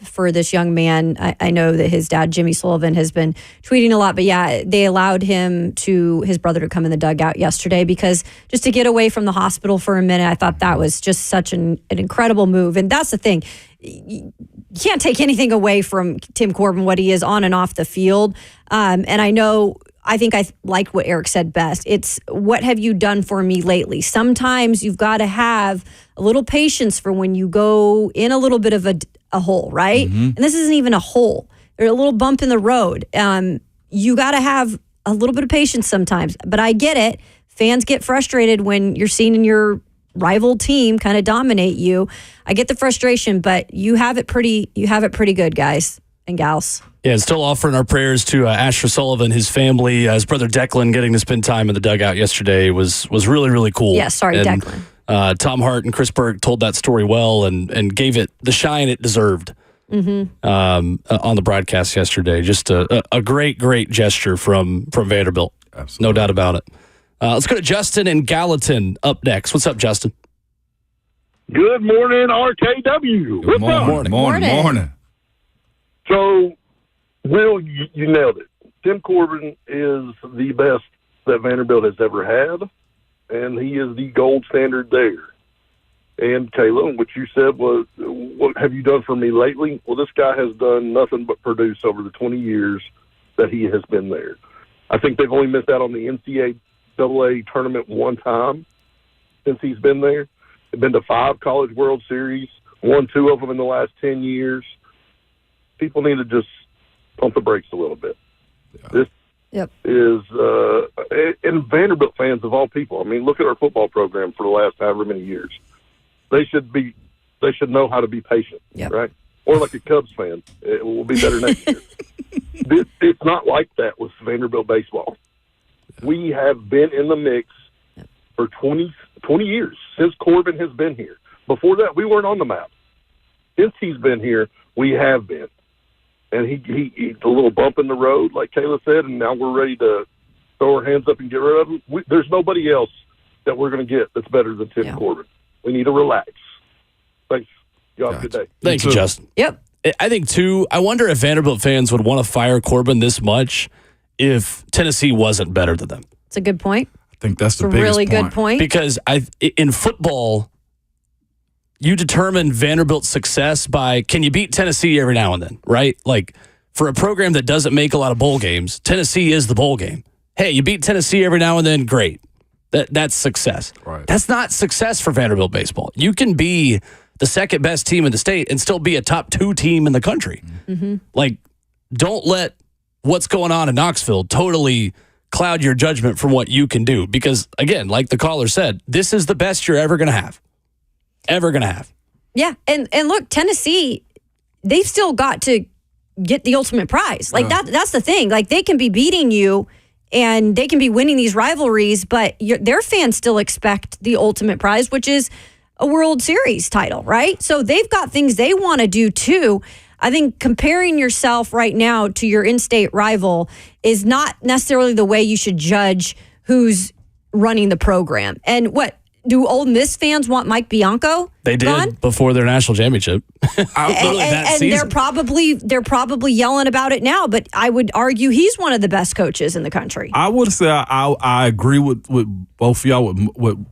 Speaker 7: for this young man. I know that his dad, Jimmy Sullivan, has been tweeting a lot, but yeah, they allowed his brother to come in the dugout yesterday because just to get away from the hospital for a minute, I thought that was just such an incredible move. And that's the thing. You can't take anything away from Tim Corbin, what he is on and off the field. And I think I like what Eric said best. It's what have you done for me lately? Sometimes you've got to have a little patience for when you go in a little bit of a hole, right? Mm-hmm. And this isn't even a hole. There's a little bump in the road. You got to have a little bit of patience sometimes. But I get it. Fans get frustrated when you're seeing your rival team kind of dominate you. I get the frustration, but you have it pretty good, guys and gals.
Speaker 5: Yeah, still offering our prayers to Asher Sullivan, his family, his brother Declan getting to spend time in the dugout yesterday was really, really cool.
Speaker 7: Yeah, sorry, and,
Speaker 5: Declan. Tom Hart and Chris Berg told that story well and gave it the shine it deserved on the broadcast yesterday. Just a great, great gesture from Vanderbilt. Absolutely. No doubt about it. Let's go to Justin in Gallatin up next. What's up, Justin?
Speaker 9: Good morning, RKW.
Speaker 6: Good morning.
Speaker 9: So, Will, you nailed it. Tim Corbin is the best that Vanderbilt has ever had, and he is the gold standard there. And, Kayla, what you said was, what have you done for me lately? Well, this guy has done nothing but produce over the 20 years that he has been there. I think they've only missed out on the NCAA tournament one time since he's been there. They've been to 5 College World Series, won 2 of them in the last 10 years. People need to just pump the brakes a little bit. Yeah. This is, and Vanderbilt fans of all people. I mean, look at our football program for the last however many years. They should know how to be patient, right? Or like a Cubs fan, it will be better next year. It's not like that with Vanderbilt baseball. We have been in the mix for 20 years since Corbin has been here. Before that, we weren't on the map. Since he's been here, we have been. And he's a little bump in the road, like Kayla said, and now we're ready to throw our hands up and get rid of him. There's nobody else that we're going to get that's better than Tim Corbin. We need to relax. Thanks. You have a good day.
Speaker 5: Thank you, Justin.
Speaker 7: Yep.
Speaker 5: I think, too, I wonder if Vanderbilt fans would want to fire Corbin this much if Tennessee wasn't better than them.
Speaker 7: It's a good point.
Speaker 6: I think that's the
Speaker 7: biggest point. Really good point.
Speaker 5: Because in football, you determine Vanderbilt's success by, can you beat Tennessee every now and then, right? Like, for a program that doesn't make a lot of bowl games, Tennessee is the bowl game. Hey, you beat Tennessee every now and then, great. That's success.
Speaker 6: Right.
Speaker 5: That's not success for Vanderbilt baseball. You can be the second best team in the state and still be a top 2 team in the country. Mm-hmm. Like, don't let what's going on in Knoxville totally cloud your judgment from what you can do. Because, again, like the caller said, this is the best you're ever going to have.
Speaker 7: Yeah, and look, Tennessee, they've still got to get the ultimate prize. Like that's the thing. Like they can be beating you and they can be winning these rivalries, but their fans still expect the ultimate prize, which is a World Series title, right? So they've got things they want to do too. I think comparing yourself right now to your in-state rival is not necessarily the way you should judge who's running the program. And what Do Ole Miss fans want Mike Bianco?
Speaker 5: They did
Speaker 7: gone?
Speaker 5: before their national champmpionship.
Speaker 7: And they're probably yelling about it now. But I would argue he's one of the best coaches in the country.
Speaker 6: I would say I agree with both of y'all with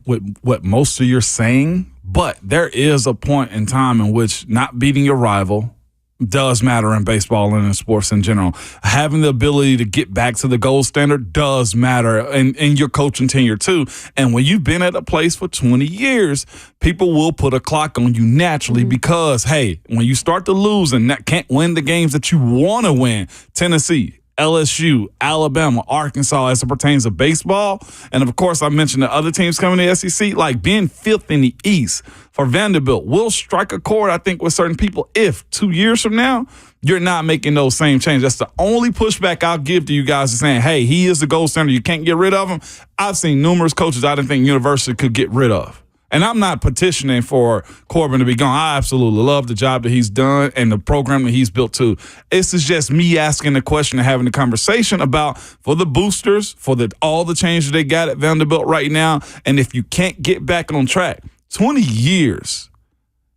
Speaker 6: what most of you're saying, but there is a point in time in which not beating your rival does matter in baseball and in sports in general. Having the ability to get back to the gold standard does matter in your coaching tenure too. And when you've been at a place for 20 years, people will put a clock on you naturally because, hey, when you start to lose and can't win the games that you want to win, Tennessee, LSU, Alabama, Arkansas, as it pertains to baseball. And, of course, I mentioned the other teams coming to the SEC, like being fifth in the East for Vanderbilt will strike a chord, I think, with certain people if 2 years from now you're not making those same changes. That's the only pushback I'll give to you guys is saying, hey, he is the gold standard. You can't get rid of him. I've seen numerous coaches I didn't think University could get rid of. And I'm not petitioning for Corbin to be gone. I absolutely love the job that he's done and the program that he's built too. This is just me asking the question and having a conversation about for the boosters, for all the changes they got at Vanderbilt right now. And if you can't get back on track, 20 years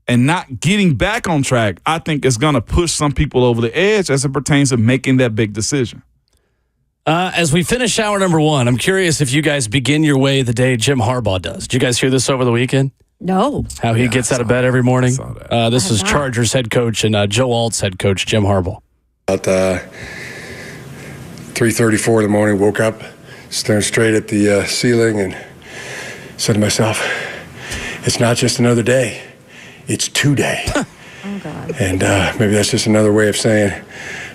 Speaker 6: and not getting back on track, I think is going to push some people over the edge as it pertains to making that big decision.
Speaker 5: As we finish hour number one, I'm curious if you guys begin your way the day Jim Harbaugh does. Did you guys hear this over the weekend?
Speaker 7: No.
Speaker 5: How he gets out of bed every morning? This is
Speaker 7: not.
Speaker 5: Chargers head coach and Joe Alt's head coach, Jim Harbaugh.
Speaker 10: About 3:34 in the morning, woke up, staring straight at the ceiling and said to myself, it's not just another day, it's today.
Speaker 7: Oh, God.
Speaker 10: And maybe that's just another way of saying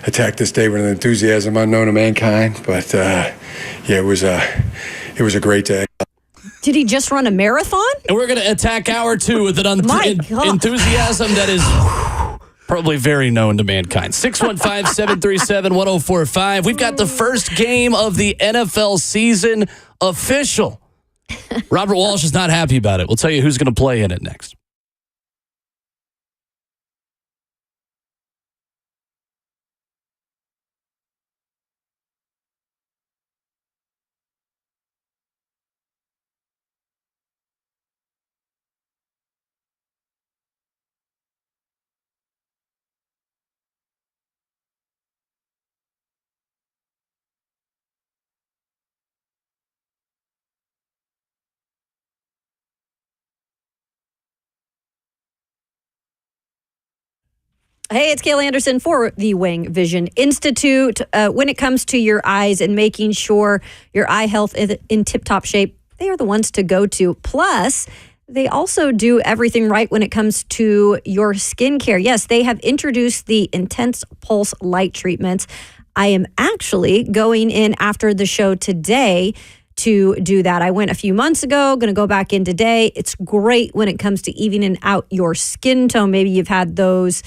Speaker 10: attack this day with an enthusiasm unknown to mankind. But it was a great day.
Speaker 7: Did he just run a marathon?
Speaker 5: And we're going to attack hour two with an enthusiasm that is probably very known to mankind. 615-737-1045. We've got the first game of the NFL season official. Robert Walsh is not happy about it. We'll tell you who's going to play in it next.
Speaker 7: Hey, it's Kayla Anderson for the Wang Vision Institute. When it comes to your eyes and making sure your eye health is in tip-top shape, they are the ones to go to. Plus, they also do everything right when it comes to your skincare. Yes, they have introduced the Intense Pulse Light treatments. I am actually going in after the show today to do that. I went a few months ago, going to go back in today. It's great when it comes to evening out your skin tone. Maybe you've had those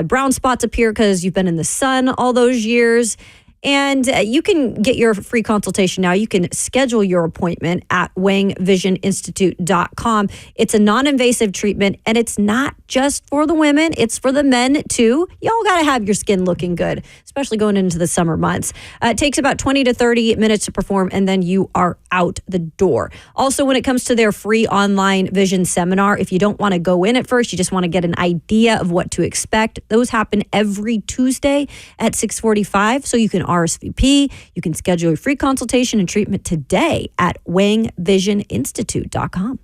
Speaker 7: brown spots appear because you've been in the sun all those years. And you can get your free consultation now. You can schedule your appointment at wangvisioninstitute.com. It's a non-invasive treatment, and it's not just for the women. It's for the men, too. Y'all got to have your skin looking good, especially going into the summer months. It takes about 20 to 30 minutes to perform, and then you are out the door. Also, when it comes to their free online vision seminar, if you don't want to go in at first, you just want to get an idea of what to expect, those happen every Tuesday at 6:45, so you can RSVP. You can schedule your free consultation and treatment today at wangvisioninstitute.com.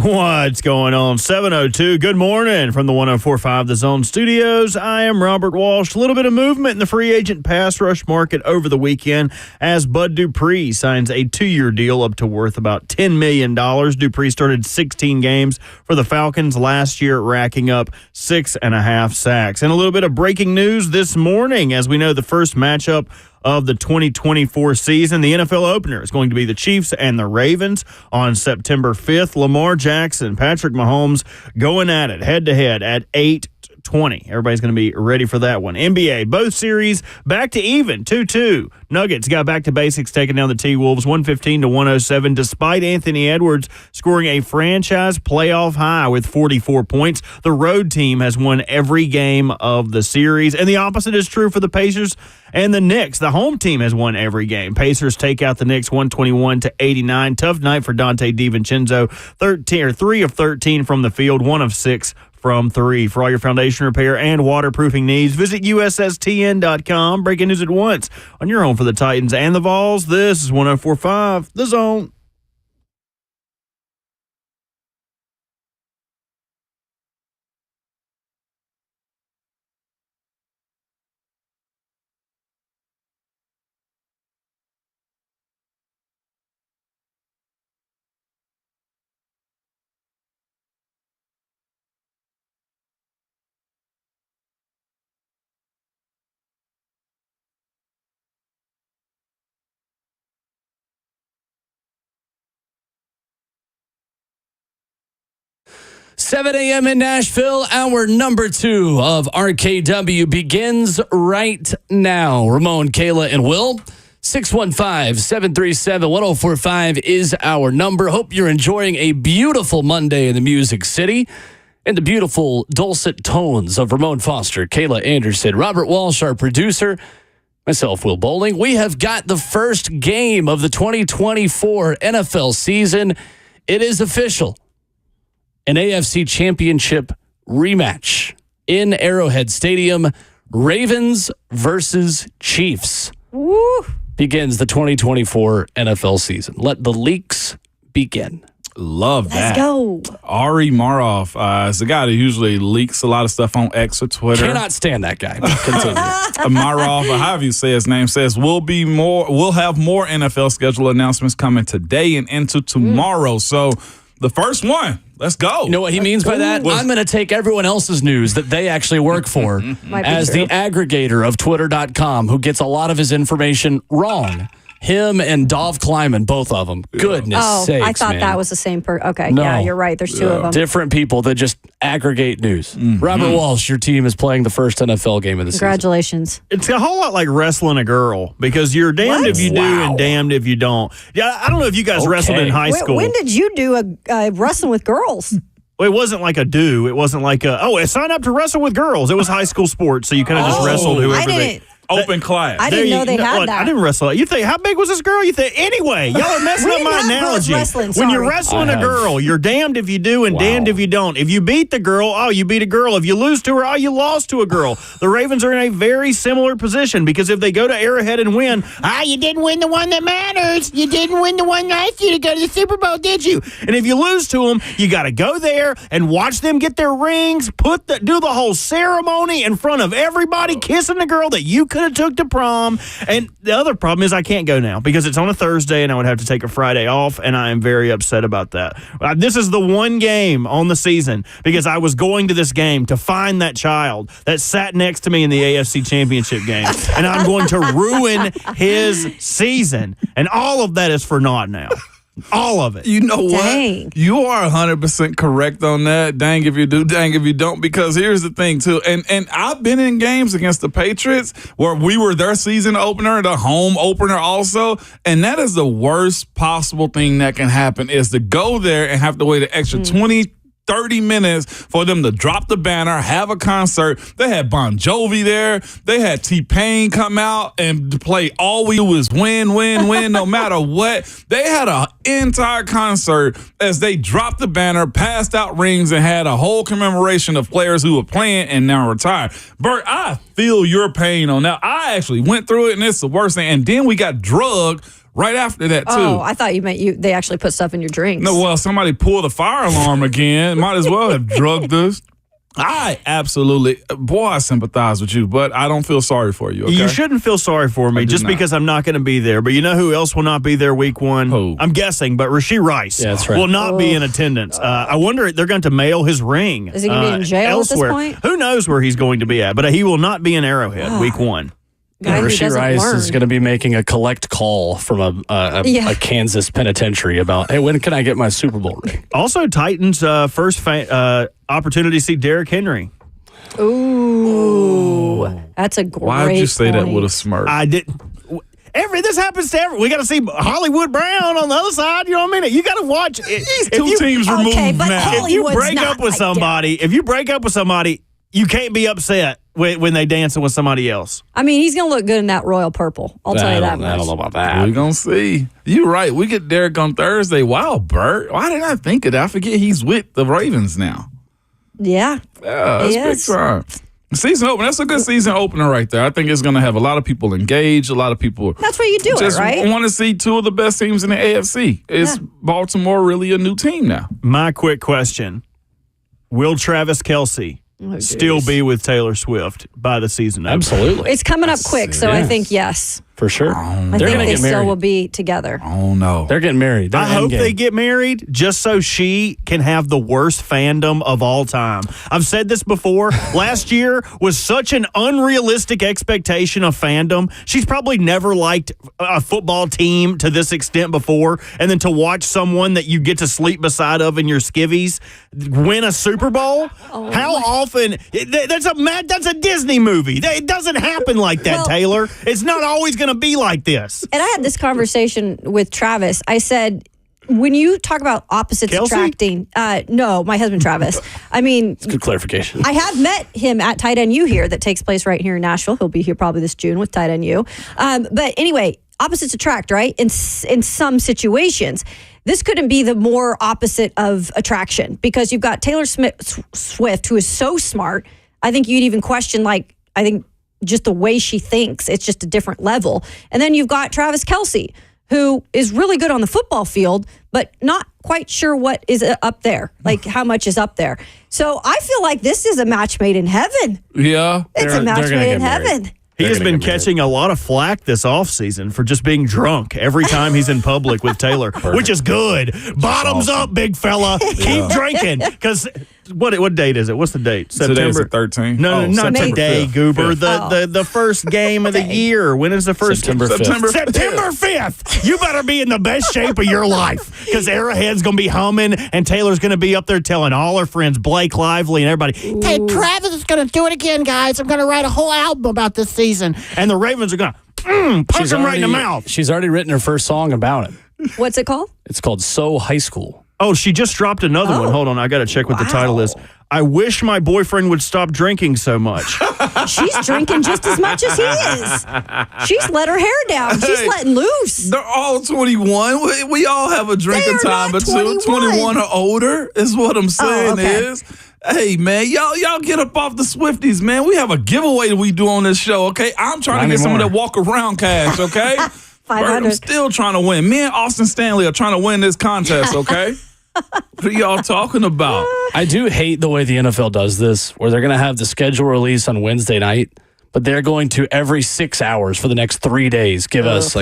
Speaker 3: What's going on? 7:02. Good morning from the 104.5 The Zone Studios. I am Robert Walsh. A little bit of movement in the free agent pass rush market over the weekend as Bud Dupree signs a 2-year deal up to worth about $10 million. Dupree started 16 games for the Falcons last year, racking up 6.5 sacks. And a little bit of breaking news this morning. As we know, the first matchup of the 2024 season, the NFL opener is going to be the Chiefs and the Ravens on September 5th. Lamar Jackson, Patrick Mahomes going at it head-to-head at 8:20. Everybody's going to be ready for that one. NBA, both series back to even, 2-2. Nuggets got back to basics, taking down the T-Wolves 115-107, despite Anthony Edwards scoring a franchise playoff high with 44 points. The road team has won every game of the series, and the opposite is true for the Pacers and the Knicks. The home team has won every game. Pacers take out the Knicks 121-89. Tough night for Dante DiVincenzo, 3 of 13 from the field, 1 of 6 from 3. For all your foundation repair and waterproofing needs, visit USSTN.com. Breaking news at once on your home for the Titans and the Vols. This is 104.5 The Zone.
Speaker 5: $7 a.m. in Nashville. Hour number 2 of RKW begins right now. Ramon, Kayla, and Will. 615-737-1045 is our number. Hope you're enjoying a beautiful Monday in the Music City and the beautiful dulcet tones of Ramon Foster, Kayla Anderson, Robert Walsh, our producer, myself, Will Bowling. We have got the first game of the 2024 NFL season. It is official. An AFC Championship rematch in Arrowhead Stadium. Ravens versus Chiefs.
Speaker 7: Woo.
Speaker 5: Begins the 2024 NFL season. Let the leaks begin.
Speaker 6: Love that.
Speaker 7: Let's go.
Speaker 6: Ari Maroff is the guy that usually leaks a lot of stuff on X or Twitter.
Speaker 5: Cannot stand that guy. Continue.
Speaker 6: Maroff, or however you say his name, says we'll have more NFL schedule announcements coming today and into tomorrow. So the first one. Let's go.
Speaker 5: You know what he means by that? I'm going to take everyone else's news that they actually work for as the aggregator of Twitter.com, who gets a lot of his information wrong. Him and Dov Kleiman, both of them. Yeah. Goodness sakes,
Speaker 7: I thought
Speaker 5: man.
Speaker 7: that was the same person. Okay,
Speaker 5: No.
Speaker 7: yeah, you're right. There's two of them.
Speaker 5: Different people that just aggregate news. Robert Walsh, your team is playing the first NFL game of the
Speaker 7: Congratulations.
Speaker 3: It's a whole lot like wrestling a girl because you're damned if you do and damned if you don't. Yeah, I don't know if you guys wrestled in high school.
Speaker 7: When did you do a wrestling with girls?
Speaker 3: Well, it wasn't like a do. It wasn't like sign up to wrestle with girls. It was high school sports, so you kind of just wrestled whoever they...
Speaker 6: Open class.
Speaker 7: I didn't know they had that.
Speaker 3: I didn't wrestle. You think, how big was this girl? You think, anyway, y'all are messing up my analogy. When you're wrestling a girl, you're damned if you do and damned if you don't. If you beat the girl, you beat a girl. If you lose to her, you lost to a girl. The Ravens are in a very similar position because if they go to Arrowhead and win, you didn't win the one that matters. You didn't win the one last year to go to the Super Bowl, did you? And if you lose to them, you got to go there and watch them get their rings, do the whole ceremony in front of everybody, kissing the girl that you could have took to prom. And the other problem is I can't go now because it's on a Thursday and I would have to take a Friday off, and I am very upset about that. This is the one game on the season because I was going to this game to find that child that sat next to me in the AFC Championship game, and I'm going to ruin his season. And all of that is for naught now. All of it.
Speaker 6: You know
Speaker 7: Dang.
Speaker 6: what? You are 100% correct on that. Dang if you do, dang if you don't. Because here's the thing, too. And I've been in games against the Patriots where we were their season opener, the home opener also. And that is the worst possible thing that can happen is to go there and have to wait an extra 30 minutes for them to drop the banner, have a concert. They had Bon Jovi there. They had T-Pain come out and play All We Do Is Win, Win, Win, no matter what. They had an entire concert as they dropped the banner, passed out rings, and had a whole commemoration of players who were playing and now retired. Bert, I feel your pain on that. I actually went through it, and it's the worst thing. And then we got drugged right after that, too.
Speaker 7: Oh, I thought you meant they actually put stuff in your drinks.
Speaker 6: No, well, somebody pulled the fire alarm again. Might as well have drugged us. I sympathize with you, but I don't feel sorry for you. Okay?
Speaker 3: You shouldn't feel sorry for me just because I'm not going to be there. But you know who else will not be there week 1?
Speaker 6: Who?
Speaker 3: I'm guessing, but Rasheed Rice
Speaker 5: that's right.
Speaker 3: will not be in attendance. I wonder if they're going to mail his ring.
Speaker 7: Is he going to be in jail
Speaker 3: elsewhere.
Speaker 7: at this point?
Speaker 3: Who knows where he's going to be at? But he will not be in Arrowhead week 1.
Speaker 5: Rasheed Rice is going to be making a collect call from a Kansas penitentiary about, hey, when can I get my Super Bowl ring?
Speaker 3: Also, Titans' first opportunity to see Derrick Henry.
Speaker 7: Ooh. That's a great
Speaker 6: Why did you say that
Speaker 7: point.
Speaker 6: with a smirk?
Speaker 3: I didn't. This happens to everyone. We got to see Hollywood Brown on the other side. You know what I mean? You got to watch.
Speaker 6: These two teams removed
Speaker 7: but
Speaker 6: now.
Speaker 3: If you
Speaker 7: Hollywood's
Speaker 3: break
Speaker 7: not
Speaker 3: up with
Speaker 7: like
Speaker 3: somebody, you can't be upset when they dancing with somebody else.
Speaker 7: I mean, he's going to look good in that royal purple. I'll tell you that much.
Speaker 5: I don't know about that.
Speaker 6: We're going to see. You're right. We get Derrick on Thursday. Wow, Bert. Why did I think of that? I forget he's with the Ravens now.
Speaker 7: Yeah.
Speaker 6: Yeah, that's big time. Season opener. That's a good season opener right there. I think it's going to have a lot of people engaged. A lot of people.
Speaker 7: That's where you do it, right?
Speaker 6: I want to see two of the best teams in the AFC. Is Baltimore really a new team now?
Speaker 3: My quick question: will Travis Kelce still be with Taylor Swift by the season opener?
Speaker 5: Absolutely.
Speaker 7: It's coming up quick, so I think yes.
Speaker 5: For sure.
Speaker 7: I
Speaker 5: They're
Speaker 7: think
Speaker 5: going to
Speaker 7: they
Speaker 5: get
Speaker 7: still
Speaker 5: married.
Speaker 7: will be together.
Speaker 6: Oh, no.
Speaker 5: They're getting married.
Speaker 3: I hope they get married just so she can have the worst fandom of all time. I've said this before. Last year was such an unrealistic expectation of fandom. She's probably never liked a football team to this extent before. And then to watch someone that you get to sleep beside of in your skivvies win a Super Bowl? How often? That's a Disney movie. It doesn't happen like that, Taylor. It's not always going to be like this.
Speaker 7: And I had this conversation with Travis. I said, when you talk about opposites
Speaker 3: Kelce?
Speaker 7: attracting, no, my husband Travis. I mean,
Speaker 5: It's good clarification.
Speaker 7: I have met him at Tight End U here that takes place right here in Nashville. He'll be here probably this June with Tight End U. But anyway, opposites attract, right? In some situations. This couldn't be the more opposite of attraction because you've got Taylor Swift, who is so smart. I think you'd even question, just the way she thinks. It's just a different level. And then you've got Travis Kelce, who is really good on the football field, but not quite sure what is up there, how much is up there. So I feel like this is a match made in heaven.
Speaker 6: Yeah.
Speaker 7: It's a match made in heaven.
Speaker 3: He has been catching a lot of flack this offseason for just being drunk every time he's in public with Taylor, which is good. Bottoms up, big fella. Keep drinking. Because what date is it? What's the date?
Speaker 6: Today is the 13th.
Speaker 3: No, not
Speaker 6: September
Speaker 3: today,
Speaker 6: 5th.
Speaker 3: Goober. The first game of the year. When is the first
Speaker 5: September 5th.
Speaker 3: September 5th. You better be in the best shape of your life because Arrowhead's going to be humming and Taylor's going to be up there telling all her friends, Blake Lively and everybody,
Speaker 8: Hey, Travis is going to do it again, guys. I'm going to write a whole album about this season.
Speaker 3: and the Ravens are going to punch him right in the mouth.
Speaker 5: She's already written her first song about it.
Speaker 7: What's it called?
Speaker 5: It's called So High School.
Speaker 3: Oh, she just dropped another one. Hold on. I got to check what the title is. I wish my boyfriend would stop drinking so much.
Speaker 7: She's drinking just as much as he is. She's let her hair down. She's letting loose.
Speaker 6: They're all 21. We all have a drinking
Speaker 7: They are
Speaker 6: time,
Speaker 7: not
Speaker 6: but
Speaker 7: 21
Speaker 6: or older is what I'm saying
Speaker 7: okay.
Speaker 6: is. Hey, man, y'all get up off the Swifties, man. We have a giveaway that we do on this show, okay? I'm trying to get some of that walk around cash, okay? Bert, I'm still trying to win. Me and Austin Stanley are trying to win this contest, okay? What are y'all talking about?
Speaker 5: I do hate the way the NFL does this, where they're going to have the schedule release on Wednesday night, but they're going to every 6 hours for the next 3 days give us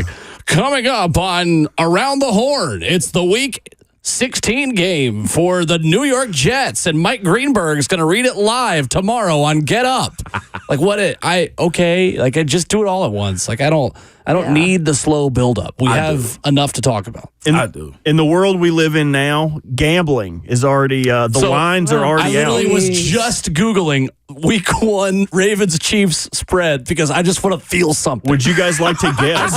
Speaker 5: coming up on Around the Horn. It's the week 16 game for the New York Jets, and Mike Greenberg's going to read it live tomorrow on Get Up. I just do it all at once. I don't need the slow buildup. We have enough to talk about.
Speaker 6: I do.
Speaker 3: In the world we live in now, gambling is already, lines are already out.
Speaker 5: I literally was just Googling week 1 Ravens Chiefs spread because I just want to feel something.
Speaker 3: Would you guys like to guess?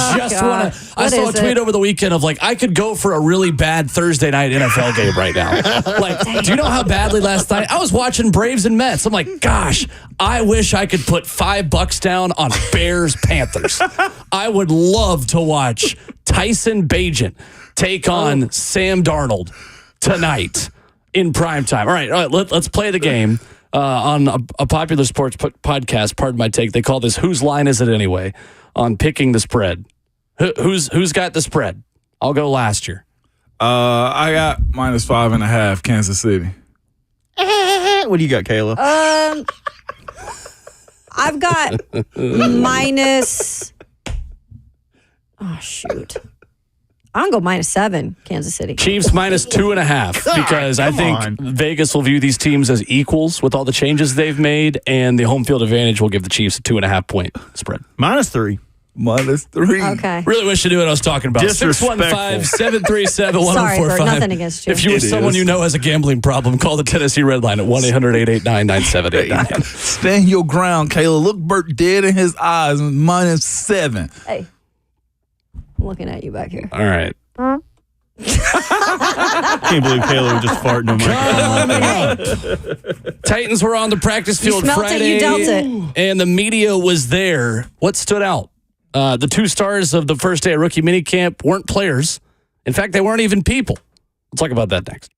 Speaker 5: I saw a tweet over the weekend of I could go for a really bad Thursday night NFL game right now. Do you know how badly last night I was watching Braves and Mets? I'm like, gosh, I wish I could put $5 down on Bears Panthers. I would love to watch Tyson Bagent take on Sam Darnold tonight in prime time. All right, let's play the game. On a popular sports podcast, pardon my take, they call this Whose Line Is It Anyway? On picking the spread. Who's got the spread? I'll go last year.
Speaker 6: I got -5.5 Kansas City.
Speaker 3: What do you got, Kayla?
Speaker 7: I've got minus. Oh shoot! I'm gonna go -7 Kansas City.
Speaker 5: Chiefs -2.5 because I think Vegas will view these teams as equals with all the changes they've made, and the home field advantage will give the Chiefs a 2.5 point spread.
Speaker 3: -3.
Speaker 6: -3.
Speaker 7: Okay.
Speaker 5: Really wish you knew what I was talking about.
Speaker 3: Disrespectful.
Speaker 5: 615-737-1045.
Speaker 7: Sorry, Bert, nothing against you.
Speaker 5: If you or someone you know has a gambling problem, call the Tennessee Red Line at 1-800-889-9789.
Speaker 6: Stand your ground, Kayla. Look Bert dead in his eyes. -7.
Speaker 7: Hey, I'm looking at you back here.
Speaker 5: All right.
Speaker 3: Can't believe Kayla would just fart in the microphone.
Speaker 5: Titans were on the practice field
Speaker 7: smelt
Speaker 5: Friday.
Speaker 7: it, you dealt it.
Speaker 5: And the media was there. What stood out? The 2 stars of the first day of rookie minicamp weren't players. In fact, they weren't even people. We'll talk about that next.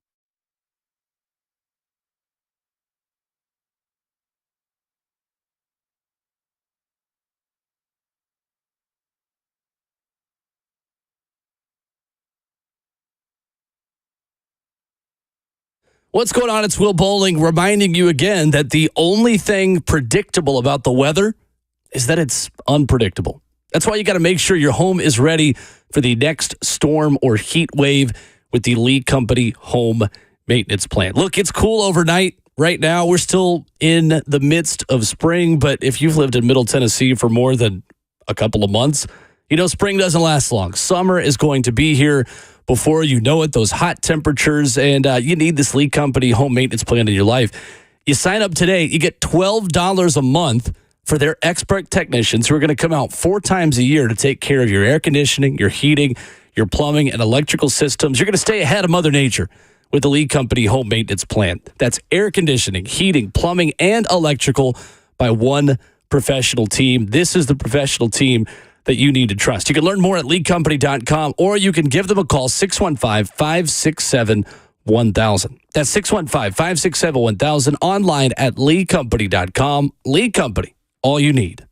Speaker 5: What's going on? It's Will Bowling reminding you again that the only thing predictable about the weather is that it's unpredictable. That's why you got to make sure your home is ready for the next storm or heat wave with the Lee Company home maintenance plan. Look, it's cool overnight. Right now, we're still in the midst of spring, but if you've lived in Middle Tennessee for more than a couple of months, you know spring doesn't last long. Summer is going to be here before you know it, those hot temperatures, and you need this Lee Company home maintenance plan in your life. You sign up today, you get $12 a month for their expert technicians who are going to come out 4 times a year to take care of your air conditioning, your heating, your plumbing, and electrical systems. You're going to stay ahead of Mother Nature with the Lee Company home maintenance plan. That's air conditioning, heating, plumbing, and electrical by one professional team. This is the professional team that you need to trust. You can learn more at leecompany.com, or you can give them a call, 615-567-1000. That's 615-567-1000, online at leecompany.com. Lee Company, all you need.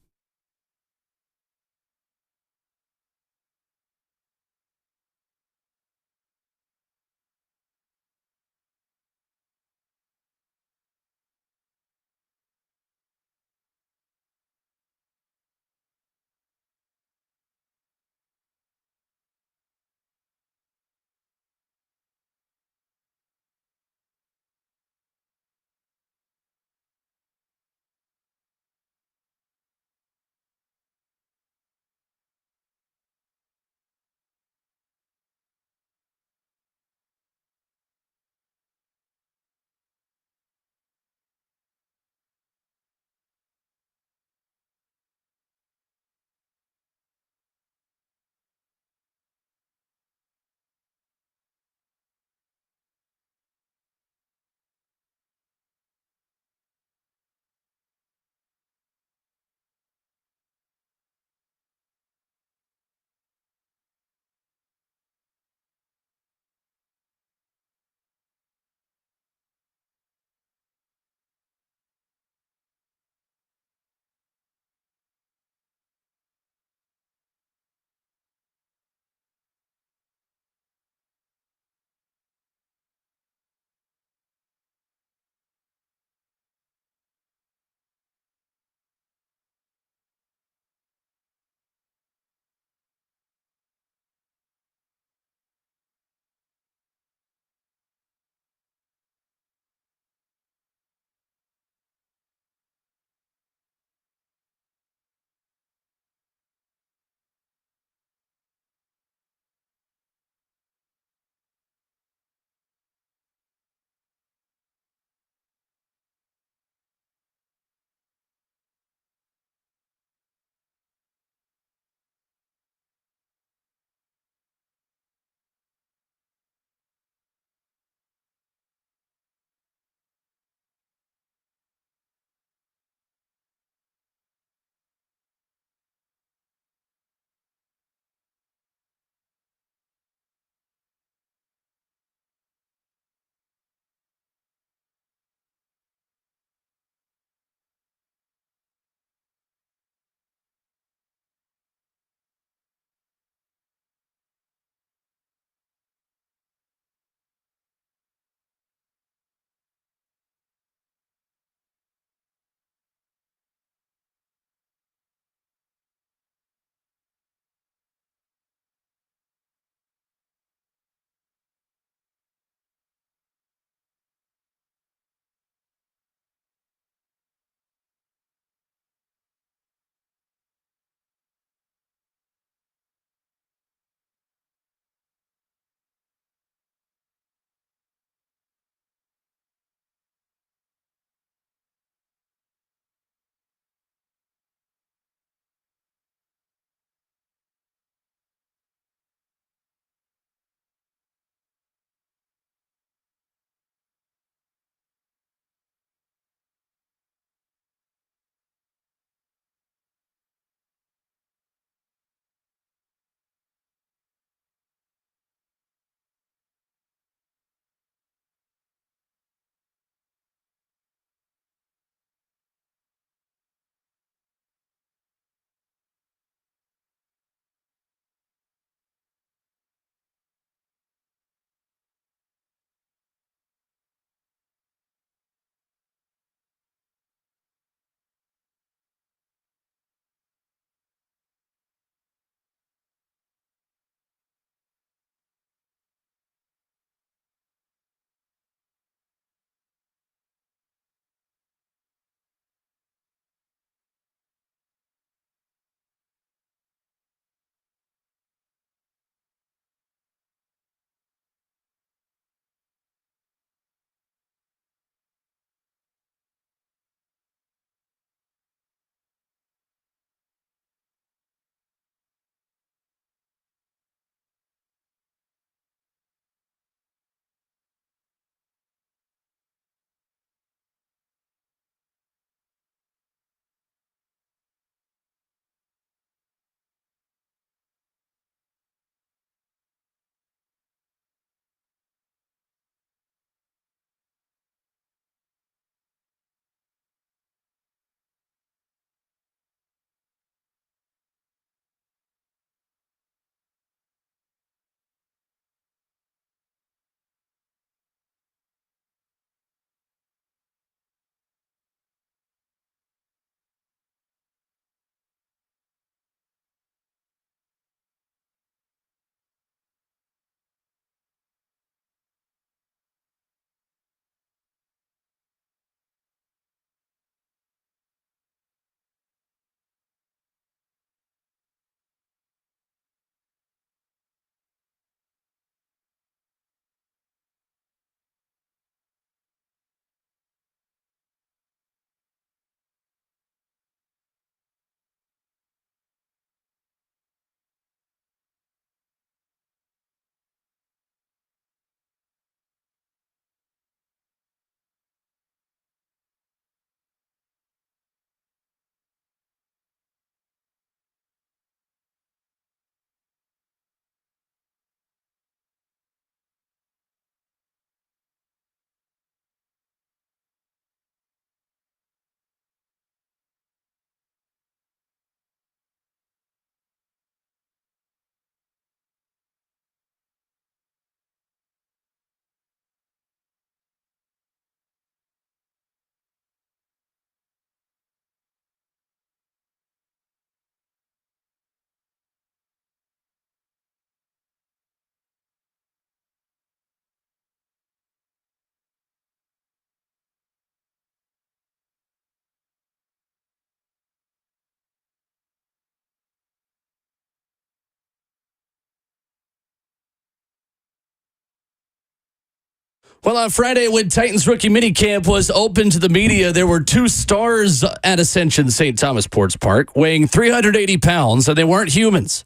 Speaker 5: Well, on Friday, when Titans rookie minicamp was open to the media, there were 2 stars at Ascension St. Thomas Sports Park weighing 380 pounds, and they weren't humans.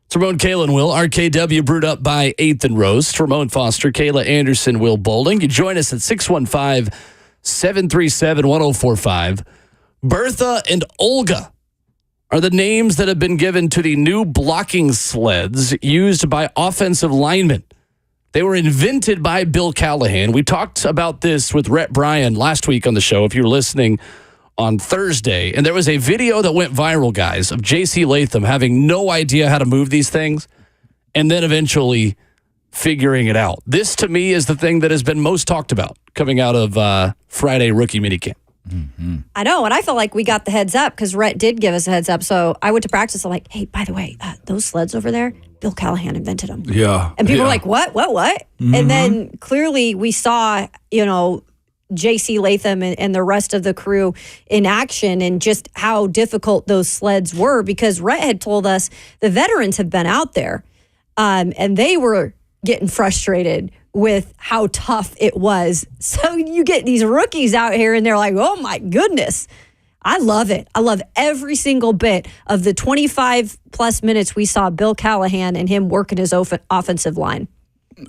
Speaker 5: It's Ramon, Kayla, and Will. RKW brewed up by 8th and Roast. Ramon Foster, Kayla Anderson, Will Boulding. You join us at 615-737-1045. Bertha and Olga are the names that have been given to the new blocking sleds used by offensive linemen. They were invented by Bill Callahan. We talked about this with Rhett Bryan last week on the show, if you're listening on Thursday. And there was a video that went viral, guys, of J.C. Latham having no idea how to move these things and then eventually figuring it out. This, to me, is the thing that has been most talked about coming out of Friday rookie minicamp.
Speaker 7: Mm-hmm. I know, and I feel like we got the heads up because Rhett did give us a heads up. So I went to practice. I'm like, hey, by the way, those sleds over there, Bill Callahan invented them.
Speaker 6: Yeah.
Speaker 7: And people were like, what? Mm-hmm. And then clearly we saw, J.C. Latham and the rest of the crew in action and just how difficult those sleds were, because Rhett had told us the veterans have been out there and they were getting frustrated with how tough it was. So you get these rookies out here and they're like, oh my goodness. I love it. I love every single bit of the 25 plus minutes we saw Bill Callahan and him working his offensive line.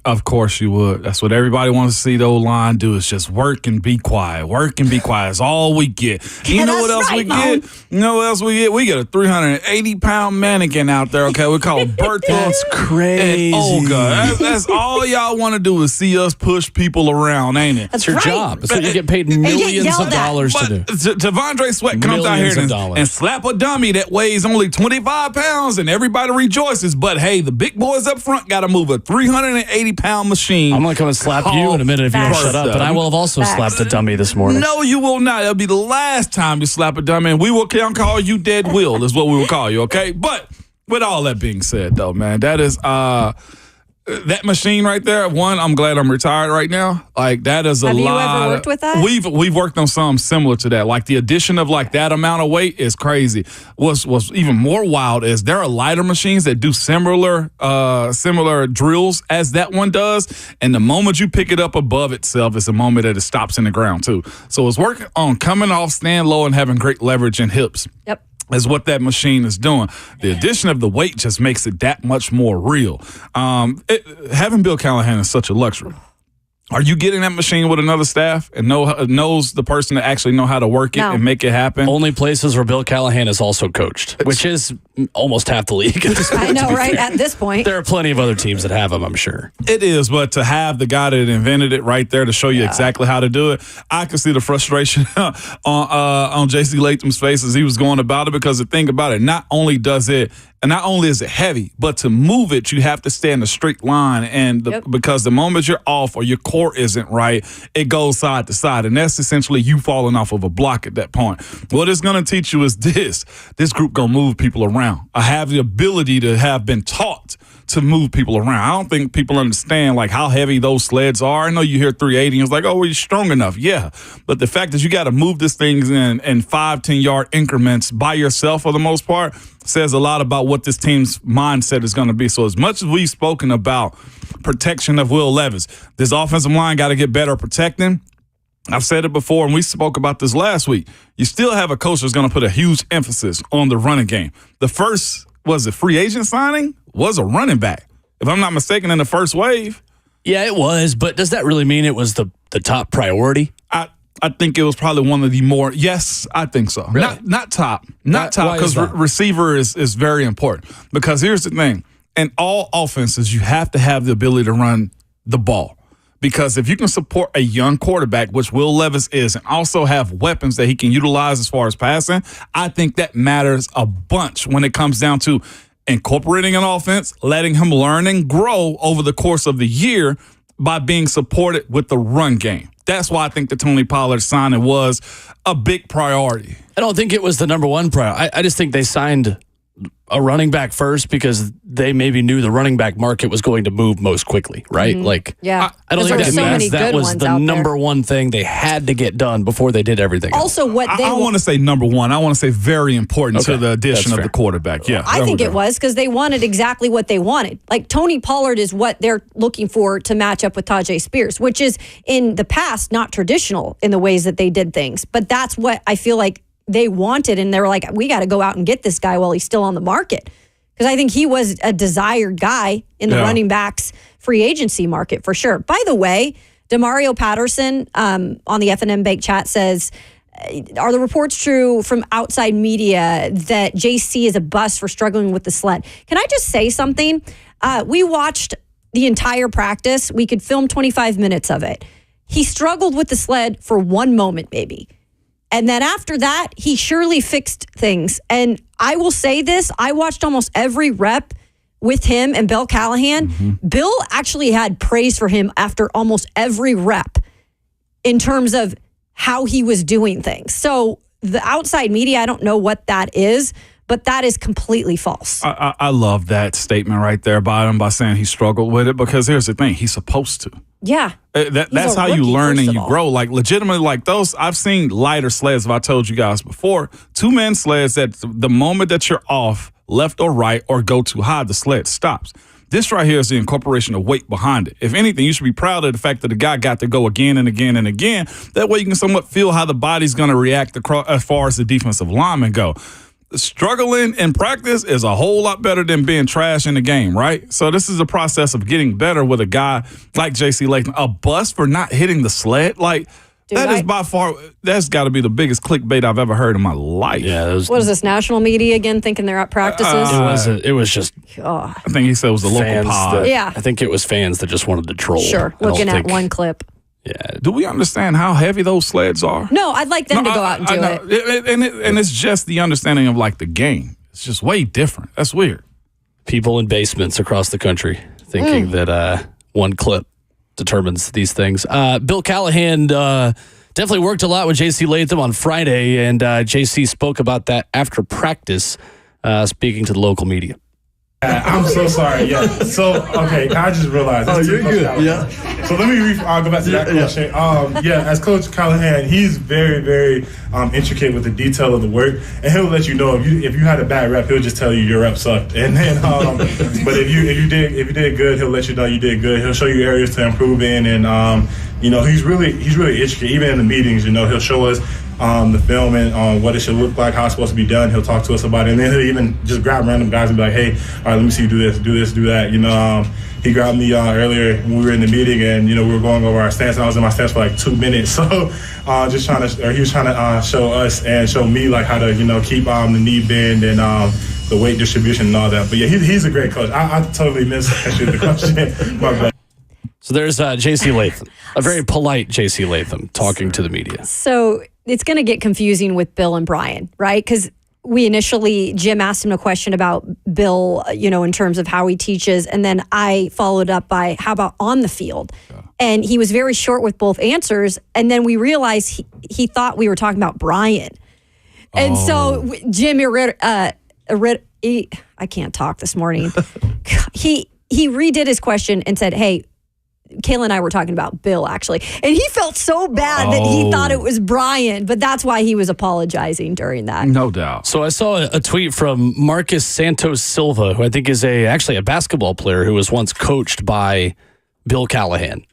Speaker 6: Of course you would. That's what everybody wants to see the O-line do, is just work and be quiet. Work and be quiet is all we get. You know what else we get? You know what else we get? We get a 380-pound mannequin out there, okay? We call it Bertha.
Speaker 5: That's crazy.
Speaker 6: And Olga. That's all y'all want to do is see us push people around, ain't it?
Speaker 5: That's your job. That's what you get paid millions of dollars to do.
Speaker 6: Devondre Sweat comes out here and slap a dummy that weighs only 25 pounds and everybody rejoices. But, hey, the big boys up front got to move a 380-pound machine.
Speaker 5: I'm going to come and slap you in a minute if you don't shut up, but I will have also slapped a dummy this morning.
Speaker 6: No, you will not. It'll be the last time you slap a dummy, and we will call you Dead Will is what we will call you, okay? But with all that being said, though, man, that is that machine right there. One, I'm glad I'm retired right now. Like, that is a lot.
Speaker 7: Have you ever worked with that?
Speaker 6: We've worked on something similar to that. Like, the addition of like that amount of weight is crazy. What's even more wild is there are lighter machines that do similar drills as that one does, and the moment you pick it up above itself is the moment that it stops in the ground too. So it's working on coming off, stand low, and having great leverage in hips.
Speaker 7: Yep.
Speaker 6: Is what that machine is doing. The addition of the weight just makes it that much more real. Having Bill Callahan is such a luxury. Are you getting that machine with another staff and knows the person that actually know how to work it and make it happen?
Speaker 5: Only places where Bill Callahan is also coached, which is almost half the league.
Speaker 7: I know, right? At this point.
Speaker 5: There are plenty of other teams that have them, I'm sure.
Speaker 6: It is, but to have the guy that invented it right there to show you exactly how to do it, I can see the frustration on J.C. Latham's face as he was going about it, because the thing about it, not only is it heavy, but to move it, you have to stay in a straight line. And because the moment you're off or your core isn't right, it goes side to side. And that's essentially you falling off of a block at that point. What it's going to teach you is this group going to move people around. I have the ability to have been taught to move people around. I don't think people understand like how heavy those sleds are. I know you hear 380 and it's like, oh, well, you're strong enough. Yeah. But the fact that you got to move this thing in 5-10 yard increments by yourself for the most part says a lot about what this team's mindset is going to be. So as much as we've spoken about protection of Will Levis, this offensive line got to get better at protecting. I've said it before, and we spoke about this last week. You still have a coach that's going to put a huge emphasis on the running game. The first, free agent signing was a running back, if I'm not mistaken, in the first wave.
Speaker 5: Yeah, it was, but does that really mean it was the top priority?
Speaker 6: I think it was probably one of the more. Yes, I think so.
Speaker 5: Really?
Speaker 6: Not top, because receiver is very important. Because here's the thing: in all offenses, you have to have the ability to run the ball. Because if you can support a young quarterback, which Will Levis is, and also have weapons that he can utilize as far as passing, I think that matters a bunch when it comes down to incorporating an offense, letting him learn and grow over the course of the year by being supported with the run game. That's why I think the Tony Pollard signing was a big priority.
Speaker 5: I don't think it was the number one priority. I just think they signed a running back first because they maybe knew the running back market was going to move most quickly, right? Like,
Speaker 7: Yeah.
Speaker 5: I don't think that was
Speaker 7: ones
Speaker 5: the
Speaker 7: out
Speaker 5: number
Speaker 7: there.
Speaker 5: one thing they had to get done before they did everything else.
Speaker 7: Also, what they
Speaker 6: I want to say number one. I want to say very important to
Speaker 5: Okay,
Speaker 6: the addition
Speaker 5: that's
Speaker 6: of the
Speaker 5: fair.
Speaker 6: quarterback. Yeah,
Speaker 7: I think it was because they wanted exactly what they wanted. Like Tony Pollard is what they're looking for to match up with Tajay Spears, which is in the past not traditional in the ways that they did things. But that's what I feel like they wanted, and they were like, we got to go out and get this guy while he's still on the market. Because I think he was a desired guy in the running backs free agency market for sure. By the way, Demario Patterson on the FNM Bank chat says, are the reports true from outside media that JC is a bust for struggling with the sled? Can I just say something? We watched the entire practice. We could film 25 minutes of it. He struggled with the sled for one moment, maybe. And then after that, he surely fixed things. And I will say this, I watched almost every rep with him and Bill Callahan.
Speaker 6: Mm-hmm.
Speaker 7: Bill actually had praise for him after almost every rep in terms of how he was doing things. So the outside media, I don't know what that is, but that is completely false.
Speaker 6: I love that statement right there by him by saying he struggled with it, because here's the thing, he's supposed to.
Speaker 7: Yeah.
Speaker 6: That's how you learn and you grow. Like legitimately, like those, I've seen lighter sleds, if I told you guys before, 2-man sleds that the moment that you're off, left or right, or go too high, the sled stops. This right here is the incorporation of weight behind it. If anything, you should be proud of the fact that the guy got to go again and again and again. That way you can somewhat feel how the body's going to react as far as the defensive linemen go. Struggling in practice is a whole lot better than being trash in the game, right? So this is a process of getting better with a guy like J.C. Latham. A bust for not hitting the sled? Like, dude, that is by far, that's got to be the biggest clickbait I've ever heard in my life.
Speaker 5: Yeah,
Speaker 7: what is this, national media again, thinking they're at practices?
Speaker 5: It was just,
Speaker 7: I
Speaker 6: think he said it was the local pod.
Speaker 7: Yeah.
Speaker 5: I think it was fans that just wanted to troll.
Speaker 7: Sure, looking at one clip.
Speaker 5: Yeah.
Speaker 6: Do we understand how heavy those sleds are?
Speaker 7: No, I'd like them to go out and do it.
Speaker 6: And it's just the understanding of like the game. It's just way different. That's weird.
Speaker 5: People in basements across the country thinking that one clip determines these things. Bill Callahan definitely worked a lot with J.C. Latham on Friday, and J.C. spoke about that after practice, speaking to the local media.
Speaker 4: I'm so sorry. Yeah. So, okay, I just realized.
Speaker 11: Oh, you're good. Yeah.
Speaker 4: So let me go back to that question. As Coach Callahan, he's very, very intricate with the detail of the work, and he'll let you know if you had a bad rep, he'll just tell you your rep sucked. And then, but if you did good, he'll let you know you did good. He'll show you areas to improve in, and he's really intricate. Even in the meetings, he'll show us the film and on what it should look like, how it's supposed to be done. He'll talk to us about it, and then he'll even just grab random guys and be like, "Hey, all right, let me see you do this, do that." He grabbed me earlier when we were in the meeting, and we were going over our stance, and I was in my stance for like 2 minutes. So he was trying to show us and show me like how to keep the knee bend and the weight distribution and all that. But yeah, he's a great coach. I totally missed the question. My bad.
Speaker 5: So there's J.C. Latham, a very polite J.C. Latham talking to the media.
Speaker 7: So it's going to get confusing with Bill and Brian, right? Because Jim asked him a question about Bill, in terms of how he teaches. And then I followed up by, how about on the field? Yeah. And he was very short with both answers. And then we realized he thought we were talking about Brian. And so Jim, I can't talk this morning. He redid his question and said, hey, Kayla and I were talking about Bill, actually. And he felt so bad that he thought it was Brian, but that's why he was apologizing during that.
Speaker 6: No doubt.
Speaker 5: So I saw a tweet from Marcus Santos Silva, who I think is actually a basketball player who was once coached by Bill Callahan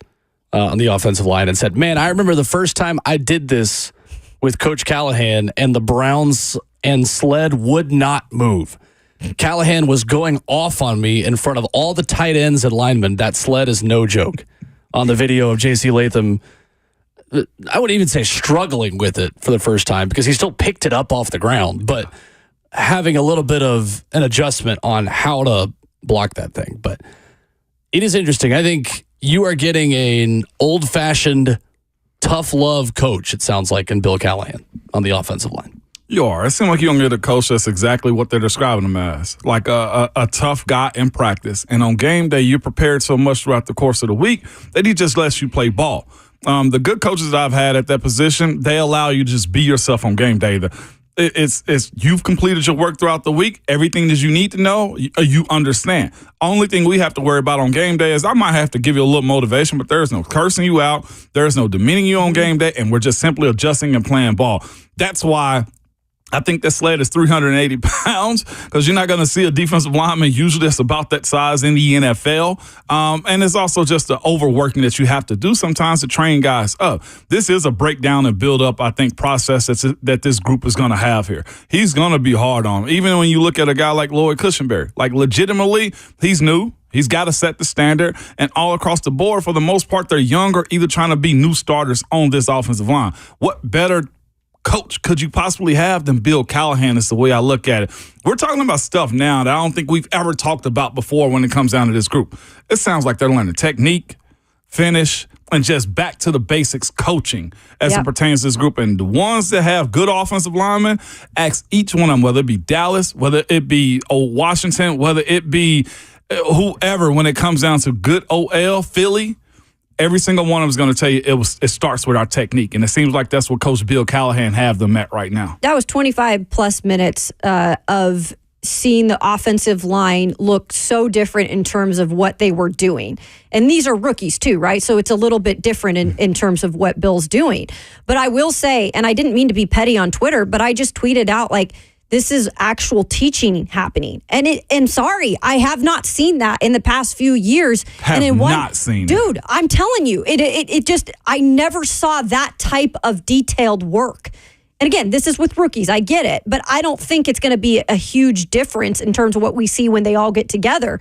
Speaker 5: on the offensive line, and said, man, I remember the first time I did this with Coach Callahan, and the Browns and sled would not move. Callahan was going off on me in front of all the tight ends and linemen. That sled is no joke. On the video of J.C. Latham, I wouldn't even say struggling with it for the first time, because he still picked it up off the ground, but having a little bit of an adjustment on how to block that thing. But it is interesting. I think you are getting an old-fashioned, tough love coach, it sounds like, in Bill Callahan on the offensive line.
Speaker 6: You are. It seems like you don't get a coach that's exactly what they're describing him as, like a tough guy in practice. And on game day, you're prepared so much throughout the course of the week that he just lets you play ball. The good coaches that I've had at that position, they allow you to just be yourself on game day. It's you've completed your work throughout the week. Everything that you need to know, you understand. Only thing we have to worry about on game day is I might have to give you a little motivation, but there's no cursing you out. There's no demeaning you on game day, and we're just simply adjusting and playing ball. That's why I think that sled is 380 pounds because you're not going to see a defensive lineman usually that's about that size in the NFL. And it's also just the overworking that you have to do sometimes to train guys up. This is a breakdown and build up, I think, process that this group is going to have here. He's going to be hard on him. Even when you look at a guy like Lloyd Cushenberry, like legitimately, he's new. He's got to set the standard. And all across the board, for the most part, they're younger, either trying to be new starters on this offensive line. What better coach could you possibly have than Bill Callahan is the way I look at it. We're talking about stuff now that I don't think we've ever talked about before when it comes down to this group. It sounds like they're learning technique, finish, and just back to the basics coaching as it pertains to this group. And the ones that have good offensive linemen, ask each one of them, whether it be Dallas, whether it be Washington, whether it be whoever, when it comes down to good OL, Philly, every single one of them is going to tell you it starts with our technique. And it seems like that's what Coach Bill Callahan have them at right now.
Speaker 7: That was 25-plus minutes of seeing the offensive line look so different in terms of what they were doing. And these are rookies too, right? So it's a little bit different in terms of what Bill's doing. But I will say, and I didn't mean to be petty on Twitter, but I just tweeted out, like, this is actual teaching happening. And sorry, I have not seen that in the past few years.
Speaker 6: Not seen it.
Speaker 7: Dude, I'm telling you, it just, I never saw that type of detailed work. And again, this is with rookies. I get it, but I don't think it's going to be a huge difference in terms of what we see when they all get together.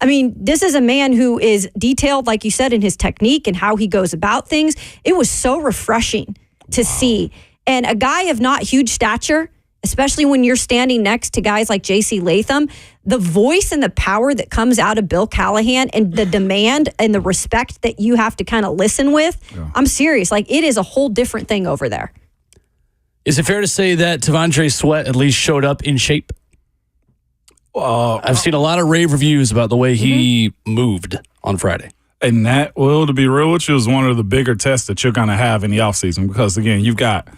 Speaker 7: I mean, this is a man who is detailed, like you said, in his technique and how he goes about things. It was so refreshing to see. And a guy of not huge stature, especially when you're standing next to guys like J.C. Latham, the voice and the power that comes out of Bill Callahan and the demand and the respect that you have to kind of listen with, I'm serious. Like, it is a whole different thing over there.
Speaker 5: Is it fair to say that T'Vondre Sweat at least showed up in shape? I've seen a lot of rave reviews about the way he moved on Friday.
Speaker 6: And that, well, to be real with you, is one of the bigger tests that you're going to have in the offseason because, again, you've got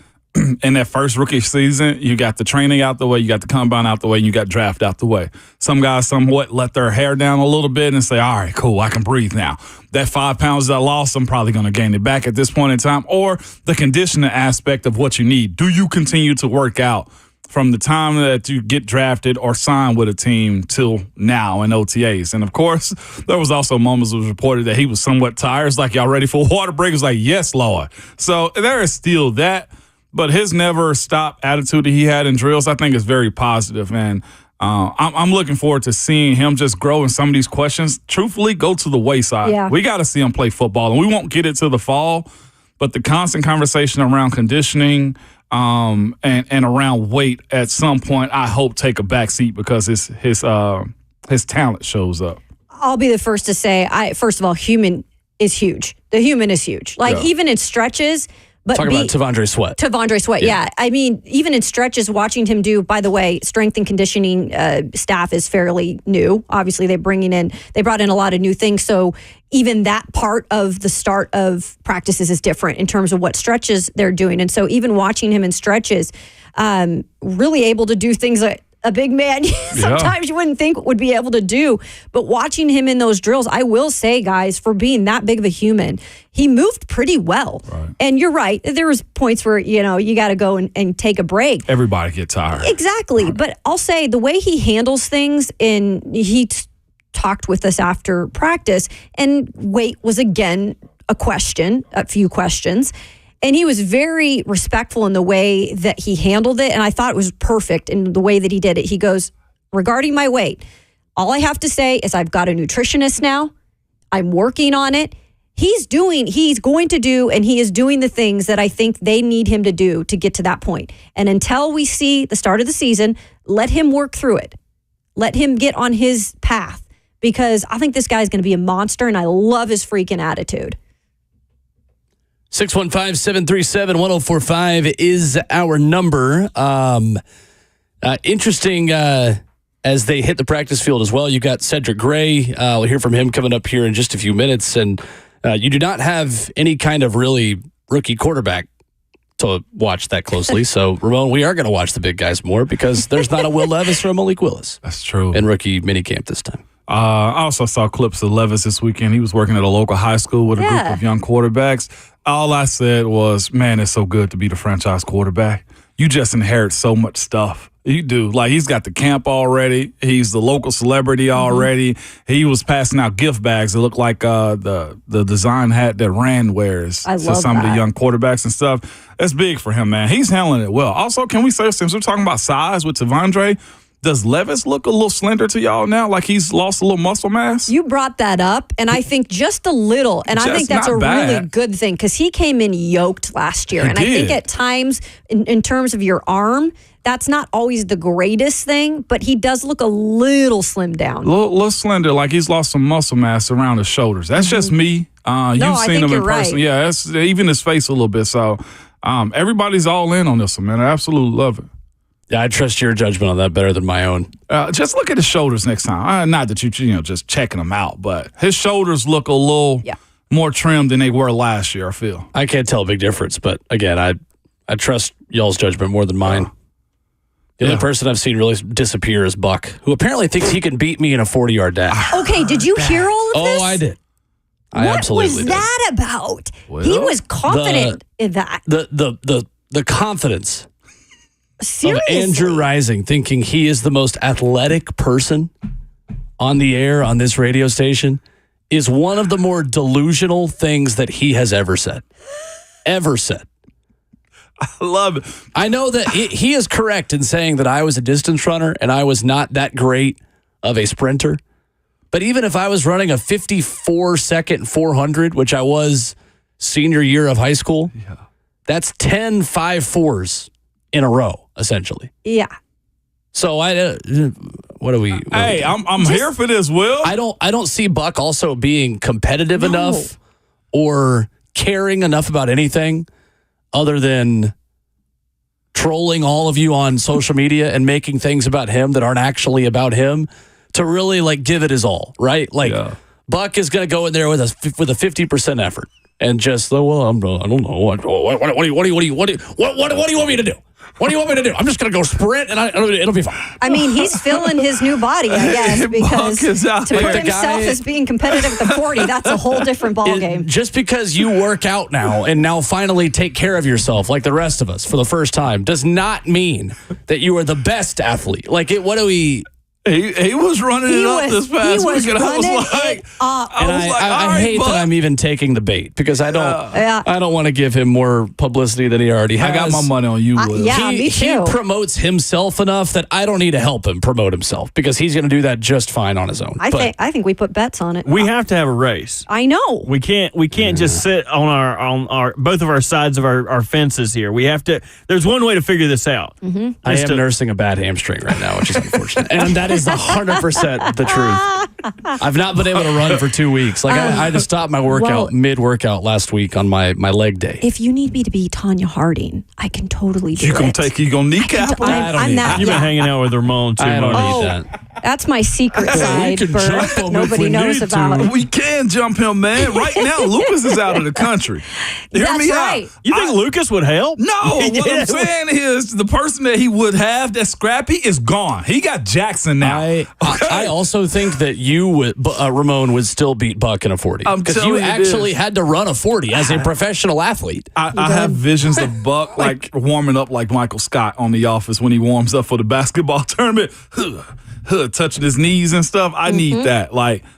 Speaker 6: in that first rookie season, you got the training out the way, you got the combine out the way, and you got draft out the way. Some guys somewhat let their hair down a little bit and say, all right, cool, I can breathe now. That 5 pounds that I lost, I'm probably going to gain it back at this point in time. Or the conditioning aspect of what you need. Do you continue to work out from the time that you get drafted or sign with a team till now in OTAs? And, of course, there was also moments it was reported that he was somewhat tired. It's like, y'all ready for a water break? It's like, yes, Lord. So there is still that. But his never stop attitude that he had in drills, I think, is very positive. And I'm looking forward to seeing him just grow in some of these questions. Truthfully, go to the wayside. Yeah. We got to see him play football. And we won't get it till the fall. But the constant conversation around conditioning and around weight at some point, I hope, take a backseat because his talent shows up.
Speaker 7: I'll be the first to say, first of all, human is huge. The human is huge. Like, even in stretches. But
Speaker 5: talking about T'Vondre Sweat.
Speaker 7: T'Vondre Sweat, yeah. I mean, even in stretches, watching him do, by the way, strength and conditioning staff is fairly new. Obviously, they brought in a lot of new things. So even that part of the start of practices is different in terms of what stretches they're doing. And so even watching him in stretches, really able to do things that a big man sometimes you wouldn't think would be able to do. But watching him in those drills, I will say, guys, for being that big of a human, he moved pretty well. Right. And you're right. There was points where, you got to go and take a break.
Speaker 6: Everybody gets tired.
Speaker 7: Exactly. But I'll say the way he handles things, and he talked with us after practice, and weight was, again, a few questions. And he was very respectful in the way that he handled it. And I thought it was perfect in the way that he did it. He goes, regarding my weight, all I have to say is I've got a nutritionist now. I'm working on it. He's going to do, and he is doing the things that I think they need him to do to get to that point. And until we see the start of the season, let him work through it. Let him get on his path, because I think this guy's going to be a monster, and I love his freaking attitude.
Speaker 5: 615-737-1045 is our number. Interesting as they hit the practice field as well. You got Cedric Gray. We'll hear from him coming up here in just a few minutes. And you do not have any kind of really rookie quarterback to watch that closely. So, Ramon, we are going to watch the big guys more because there's not a Will Levis or a Malik Willis.
Speaker 6: That's true.
Speaker 5: In rookie minicamp this time.
Speaker 6: I also saw clips of Levis this weekend. He was working at a local high school with a group of young quarterbacks. All I said was, man, it's so good to be the franchise quarterback. You just inherit so much stuff. You do. Like, he's got the camp already. He's the local celebrity already. He was passing out gift bags that look like the design hat that Rand wears to some of the young quarterbacks and stuff. That's big for him, man. He's handling it well. Also, can we say, since we're talking about size with Tavondre, does Levis look a little slender to y'all now? Like he's lost a little muscle mass?
Speaker 7: You brought that up, and I think just a little. And I think that's a really good thing because he came in yoked last year. I think at times, in terms of your arm, that's not always the greatest thing, but he does look a little slimmed down.
Speaker 6: A little slender, like he's lost some muscle mass around his shoulders. That's just me. You've seen him in person. Right. Yeah, that's even his face a little bit. So everybody's all in on this one, man. I absolutely love it.
Speaker 5: Yeah, I trust your judgment on that better than my own.
Speaker 6: Just look at his shoulders next time. Not that you just checking them out, but his shoulders look a little more trimmed than they were last year, I feel.
Speaker 5: I can't tell a big difference, but again, I trust y'all's judgment more than mine. The only person I've seen really disappear is Buck, who apparently thinks he can beat me in a 40-yard dash.
Speaker 7: Okay, did you hear all of this?
Speaker 5: Oh, I did. I absolutely did.
Speaker 7: What was that about? Well, he was confident in that.
Speaker 5: The confidence
Speaker 7: Seriously?
Speaker 5: of Andrew Rising thinking he is the most athletic person on the air on this radio station is one of the more delusional things that he has ever said. Ever said.
Speaker 6: I love it.
Speaker 5: I know that he is correct in saying that I was a distance runner and I was not that great of a sprinter. But even if I was running a 54-second 400, which I was senior year of high school, that's 10 5.4s in a row, essentially.
Speaker 7: Yeah.
Speaker 5: So what do we?
Speaker 6: Hey, I'm here for this, Will.
Speaker 5: I don't see Buck also being competitive enough or caring enough about anything other than trolling all of you on social media and making things about him that aren't actually about him to really like give it his all, right? Like Buck is going to go in there with a 50% effort and just I don't know what do you want me to do? What do you want me to do? I'm just going to go sprint and it'll be fine.
Speaker 7: I mean, he's filling his new body, I guess, because to put himself as being competitive at the 40, that's a whole different ballgame.
Speaker 5: Just because you work out now and now finally take care of yourself like the rest of us for the first time does not mean that you are the best athlete. Like, what do we...
Speaker 6: He was running it up this past weekend. I was like,
Speaker 5: I hate that I'm even taking the bait because I don't want to give him more publicity than he already has.
Speaker 6: I got my money on you, Will.
Speaker 7: Me too.
Speaker 5: He promotes himself enough that I don't need to help him promote himself because he's going to do that just fine on his own.
Speaker 7: I think we put bets on it.
Speaker 3: We have to have a race.
Speaker 7: I know.
Speaker 3: We can't just sit on our both of our sides of our fences here. We have to. There's one way to figure this out.
Speaker 5: Mm-hmm. I am nursing a bad hamstring right now, which is unfortunate, and that is 100% the truth. I've not been able to run for 2 weeks. Like I had to stop my workout mid-workout last week on my leg day.
Speaker 7: If you need me to be Tanya Harding, I can totally do it.
Speaker 6: You gonna kneecap?
Speaker 3: You've been hanging out with Ramon too much.
Speaker 5: I don't need that.
Speaker 7: That's my secret side. Nobody knows about.
Speaker 6: We can jump him, man. Right now, Lucas is out of the country.
Speaker 7: That's right.
Speaker 3: You think Lucas would help?
Speaker 6: No. What I'm saying is the person that he would have that's scrappy is gone. He got Jackson now.
Speaker 5: I also think that you would, Ramon would still beat Buck in a 40 because you actually had to run a 40 as a professional athlete.
Speaker 6: I have visions of Buck like warming up like Michael Scott on The Office when he warms up for the basketball tournament. Touching his knees and stuff. I need that.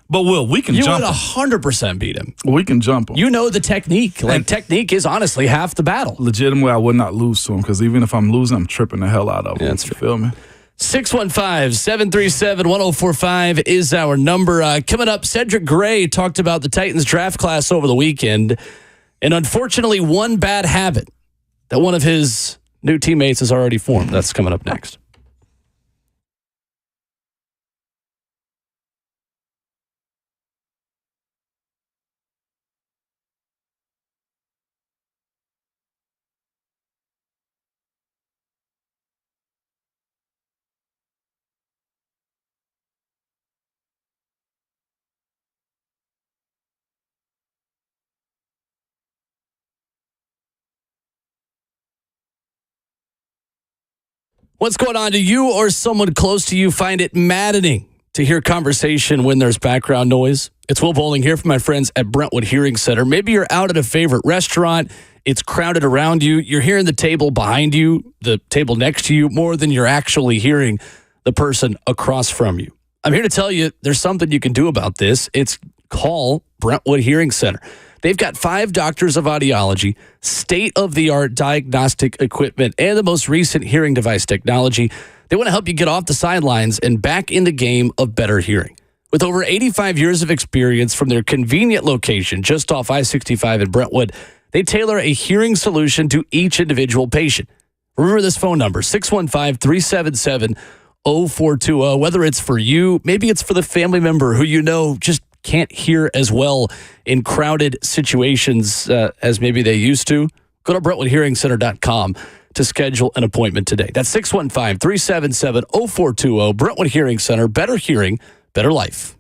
Speaker 6: But Will, we can jump him.
Speaker 5: You would 100% beat him.
Speaker 6: We can jump him.
Speaker 5: You know the technique. Technique is honestly half the battle.
Speaker 6: Legitimately, I would not lose to him because even if I'm losing, I'm tripping the hell out of him.
Speaker 5: Yeah, that's
Speaker 6: true. Feel me?
Speaker 5: 615-737-1045 is our number. Coming up, Cedric Gray talked about the Titans draft class over the weekend. And unfortunately, one bad habit that one of his new teammates has already formed. That's coming up next. What's going on? Do you or someone close to you find it maddening to hear conversation when there's background noise? It's Will Bowling here from my friends at Brentwood Hearing Center. Maybe you're out at a favorite restaurant. It's crowded around you. You're hearing the table behind you, the table next to you, more than you're actually hearing the person across from you. I'm here to tell you there's something you can do about this. It's call Brentwood Hearing Center. They've got 5 doctors of audiology, state-of-the-art diagnostic equipment, and the most recent hearing device technology. They want to help you get off the sidelines and back in the game of better hearing. With over 85 years of experience from their convenient location just off I-65 in Brentwood, they tailor a hearing solution to each individual patient. Remember this phone number, 615-377-0420. Whether it's for you, maybe it's for the family member who you know just can't hear as well in crowded situations as maybe they used to. Go to BrentwoodHearingCenter.com to schedule an appointment today. That's 615-377-0420. Brentwood Hearing Center. Better hearing, better life.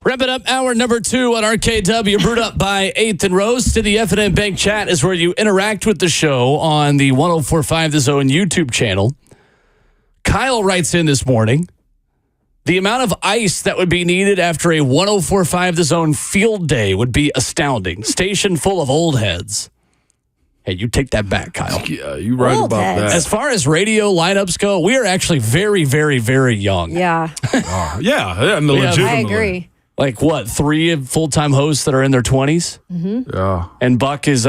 Speaker 5: Wrap it up. Hour number 2 on RKW, brewed up by 8th and Rose. To the F&M Bank chat is where you interact with the show on the 104.5 The Zone YouTube channel. Kyle writes in this morning, the amount of ice that would be needed after a 104.5 The Zone field day would be astounding. Station full of old heads. Hey, you take that back, Kyle.
Speaker 6: Yeah, you're right
Speaker 7: Old
Speaker 6: about
Speaker 7: heads.
Speaker 6: that.
Speaker 5: As far as radio lineups go, we are actually very, very, very young.
Speaker 7: Yeah,
Speaker 6: Yeah,
Speaker 5: We have-
Speaker 7: I agree.
Speaker 5: Like what, 3 full-time hosts that are in their 20s?
Speaker 6: Yeah.
Speaker 5: And Buck is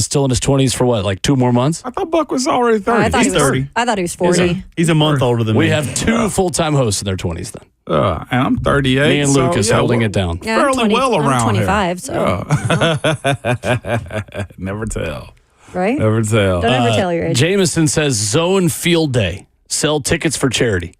Speaker 5: still in his 20s for what, like 2 more months?
Speaker 6: I thought Buck was already 30.
Speaker 7: I thought
Speaker 3: He's
Speaker 7: he was
Speaker 3: 30.
Speaker 7: I thought he was 40.
Speaker 3: He's a month older than me.
Speaker 5: We have 2 full-time hosts in their 20s then.
Speaker 6: And I'm 38.
Speaker 5: Me and Luke is holding
Speaker 6: we're
Speaker 5: it down.
Speaker 7: Yeah, I'm
Speaker 6: fairly well
Speaker 7: I'm
Speaker 6: around
Speaker 7: 25, so
Speaker 6: Never tell.
Speaker 7: right?
Speaker 6: Never tell.
Speaker 7: Don't ever tell your age.
Speaker 5: Jameson says Zone Field Day. Sell tickets for charity.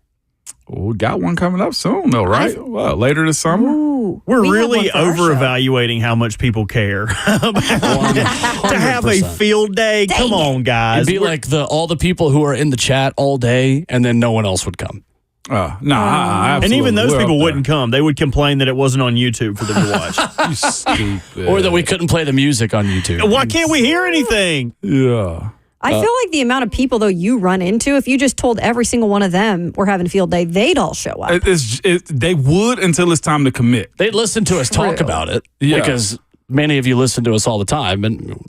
Speaker 6: We got one coming up soon, though, right? Well, later this summer.
Speaker 7: Ooh,
Speaker 3: We're
Speaker 7: we have
Speaker 3: really
Speaker 7: one for our show.
Speaker 3: over-evaluating how much people care. To have a
Speaker 5: 100%.
Speaker 3: field day, come on, guys.
Speaker 5: It'd be like all the people who are in the chat all day, and then no one else would come.
Speaker 3: and even those people wouldn't come. They would complain that it wasn't on YouTube for them to watch.
Speaker 6: You stupid.
Speaker 5: Or that we couldn't play the music on YouTube.
Speaker 3: Why can't we hear anything?
Speaker 6: Yeah.
Speaker 7: I feel like the amount of people, though, you run into, if you just told every single one of them we're having field day, they'd all show up.
Speaker 6: They would until it's time to commit.
Speaker 5: They'd listen to us talk
Speaker 7: True.
Speaker 5: about it
Speaker 6: Yeah.
Speaker 5: because many of you listen to us all the time, and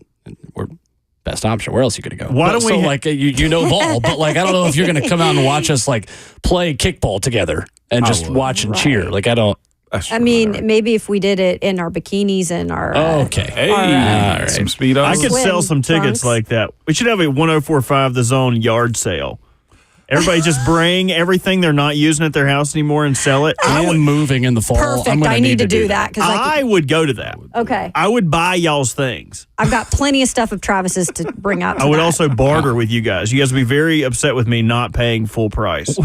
Speaker 5: we're best option. Where else you going to go?
Speaker 3: Why don't we
Speaker 5: you know ball, but like I don't know if you're going to come out and watch us like play kickball together and just watch and cheer. Like I don't.
Speaker 7: I mean, maybe if we did it in our bikinis and our
Speaker 5: Okay.
Speaker 6: Hey,
Speaker 5: All right.
Speaker 6: some speedos.
Speaker 3: I could
Speaker 7: Swim
Speaker 3: sell some tickets
Speaker 7: trunks.
Speaker 3: like that. We should have a 104.5 The Zone yard sale. Everybody just bring everything they're not using at their house anymore and sell it.
Speaker 5: I'm moving in the fall.
Speaker 7: perfect.
Speaker 5: I'm gonna
Speaker 7: I need to do that because
Speaker 3: I would go to that.
Speaker 7: okay,
Speaker 3: I would buy y'all's things.
Speaker 7: I've got plenty of stuff of Travis's to bring out. To
Speaker 3: I would
Speaker 7: that.
Speaker 3: also barter with you guys. You guys would be very upset with me not paying full price.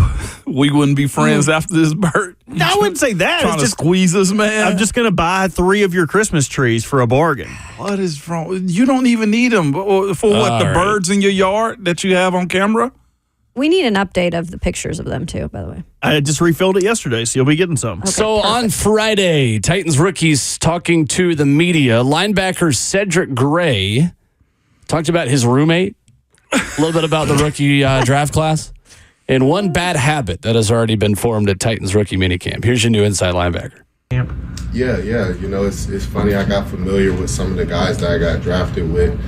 Speaker 6: We wouldn't be friends after this, Bert.
Speaker 3: I wouldn't say that.
Speaker 6: Trying
Speaker 3: It's
Speaker 6: to
Speaker 3: just
Speaker 6: squeeze us, man.
Speaker 3: I'm just going to buy 3 of your Christmas trees for a bargain.
Speaker 6: What is wrong? You don't even need them for what?
Speaker 5: All
Speaker 6: The
Speaker 5: right.
Speaker 6: birds in your yard that you have on camera?
Speaker 7: We need an update of the pictures of them too. By the way,
Speaker 3: I just refilled it yesterday, so you'll be getting some.
Speaker 5: So on Friday, Titans rookies talking to the media. Linebacker Cedric Gray talked about his roommate, a little bit about the rookie draft class, and one bad habit that has already been formed at Titans rookie minicamp. Here's your new inside linebacker.
Speaker 11: Yeah. You know, it's funny. I got familiar with some of the guys that I got drafted with.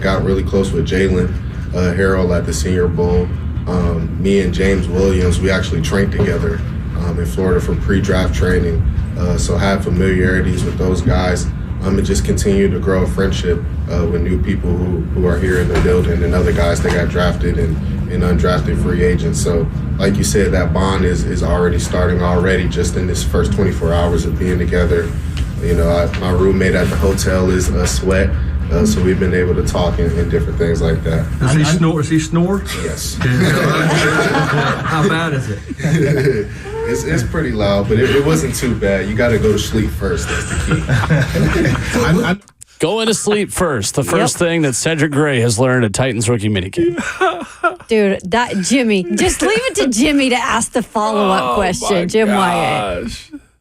Speaker 11: Got really close with Jalen Harrell at the Senior Bowl. Me and James Williams, we actually trained together in Florida for pre-draft training. So had familiarities with those guys. And just continue to grow a friendship with new people who are here in the building and other guys that got drafted and undrafted free agents. So like you said, that bond is already starting already just in this first 24 hours of being together. You know, my roommate at the hotel is Sweat. So we've been able to talk and different things like that.
Speaker 12: Does he snore? Does he snore?
Speaker 11: Yes.
Speaker 12: How bad is it?
Speaker 11: It's pretty loud, but it wasn't too bad. You got to go to sleep first. That's the key.
Speaker 5: Going to sleep first. The first thing that Cedric Gray has learned at Titans rookie minicamp.
Speaker 7: dude, that Jimmy, just leave it to Jimmy to ask the follow-up question. Jim Wyatt.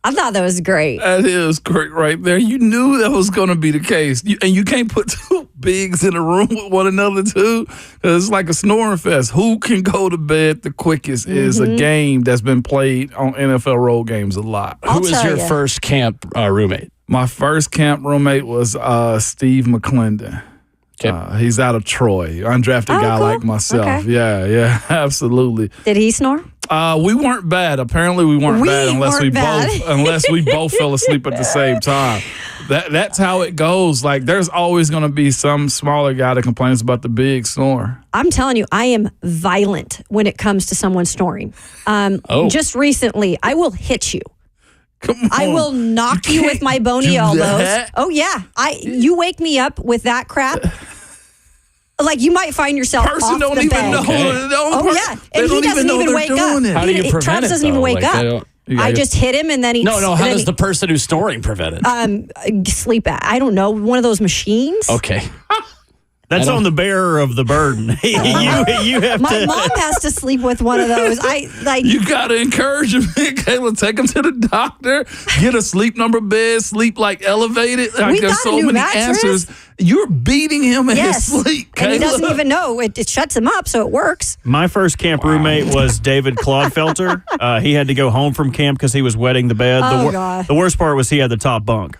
Speaker 7: I thought that was great.
Speaker 6: That is great right there. You knew that was going to be the case. And you can't put 2 bigs in a room with one another, too. It's like a snoring fest. Who can go to bed the quickest is a game that's been played on NFL road games a lot.
Speaker 7: I'll
Speaker 5: Who was
Speaker 7: tell
Speaker 5: your
Speaker 7: ya.
Speaker 5: first camp roommate?
Speaker 6: My first camp roommate was Steve McClendon.
Speaker 5: Okay.
Speaker 6: He's out of Troy. Undrafted guy
Speaker 7: cool.
Speaker 6: like myself.
Speaker 7: Okay.
Speaker 6: Yeah, absolutely.
Speaker 7: Did he snore?
Speaker 6: We weren't bad. Apparently, we weren't bad unless
Speaker 7: weren't bad.
Speaker 6: we both fell asleep at the same time. That's how it goes. Like there's always going to be some smaller guy that complains about the big snore.
Speaker 7: I'm telling you, I am violent when it comes to someone snoring. Just recently, I will hit you.
Speaker 6: Come on.
Speaker 7: I will knock you with my bony
Speaker 6: do
Speaker 7: elbows.
Speaker 6: that?
Speaker 7: Oh yeah, you wake me up with that crap. Like you might find yourself
Speaker 6: Person
Speaker 7: off
Speaker 6: don't
Speaker 7: the
Speaker 6: even
Speaker 7: bed.
Speaker 6: know.
Speaker 5: Okay.
Speaker 7: Oh yeah,
Speaker 6: They
Speaker 7: and he
Speaker 6: don't
Speaker 7: doesn't
Speaker 6: know
Speaker 7: even
Speaker 6: they're
Speaker 7: wake up.
Speaker 6: doing it.
Speaker 5: How do you prevent
Speaker 7: Travis
Speaker 5: it,
Speaker 7: doesn't even
Speaker 5: though?
Speaker 7: wake
Speaker 5: Like,
Speaker 7: up. I just hit him and then he.
Speaker 5: No. How
Speaker 7: then
Speaker 5: does
Speaker 7: he-
Speaker 5: the person who's snoring prevent it?
Speaker 7: sleep at? I don't know, one of those machines.
Speaker 5: Okay.
Speaker 3: That's on the bearer of the burden. you have
Speaker 7: My
Speaker 3: to.
Speaker 7: mom has to sleep with one of those.
Speaker 6: You got to encourage him, Kayla. Take him to the doctor. Get a sleep number bed. Sleep like elevated. Like,
Speaker 7: We
Speaker 6: there's
Speaker 7: got a
Speaker 6: so
Speaker 7: new
Speaker 6: many
Speaker 7: mattress.
Speaker 6: answers. You're beating him in his sleep, Kayla.
Speaker 7: And he doesn't even know. It shuts him up, so it works.
Speaker 3: My first camp roommate was David Clodfelter. He had to go home from camp because he was wetting the bed.
Speaker 7: God.
Speaker 3: The worst part was he had the top bunk.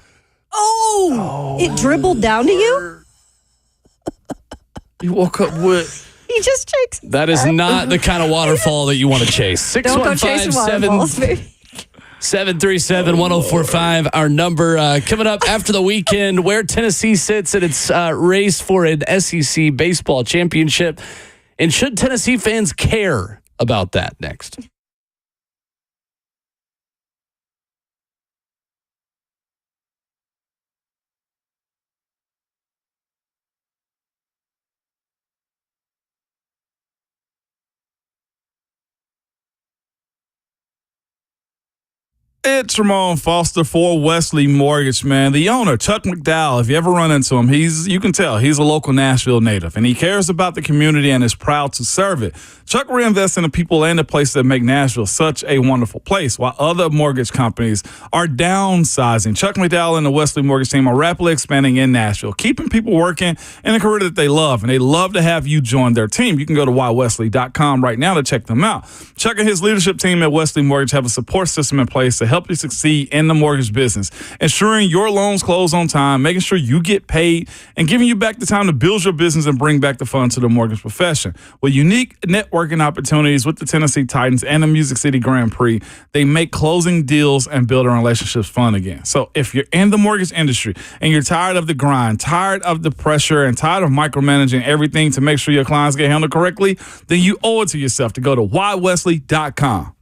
Speaker 7: Oh, it dribbled down to you?
Speaker 6: You woke up with.
Speaker 7: He just shakes.
Speaker 5: That is not the kind of waterfall that you want to chase.
Speaker 7: Don't go chasing waterfalls, baby.
Speaker 5: 737-1045, our number. Coming up after the weekend, where Tennessee sits in its race for an SEC baseball championship. And should Tennessee fans care about that next?
Speaker 6: It's Ramon Foster for Wesley Mortgage, man. The owner, Chuck McDowell, if you ever run into him, you can tell he's a local Nashville native, and he cares about the community and is proud to serve it. Chuck reinvests in the people and the places that make Nashville such a wonderful place, while other mortgage companies are downsizing. Chuck McDowell and the Wesley Mortgage team are rapidly expanding in Nashville, keeping people working in a career that they love, and they love to have you join their team. You can go to whywesley.com right now to check them out. Chuck and his leadership team at Wesley Mortgage have a support system in place to help you succeed in the mortgage business, ensuring your loans close on time, making sure you get paid, and giving you back the time to build your business and bring back the fun to the mortgage profession. With unique networking opportunities with the Tennessee Titans and the Music City Grand Prix, they make closing deals and building relationships fun again. So if you're in the mortgage industry and you're tired of the grind, tired of the pressure, and tired of micromanaging everything to make sure your clients get handled correctly, then you owe it to yourself to go to whywesley.com.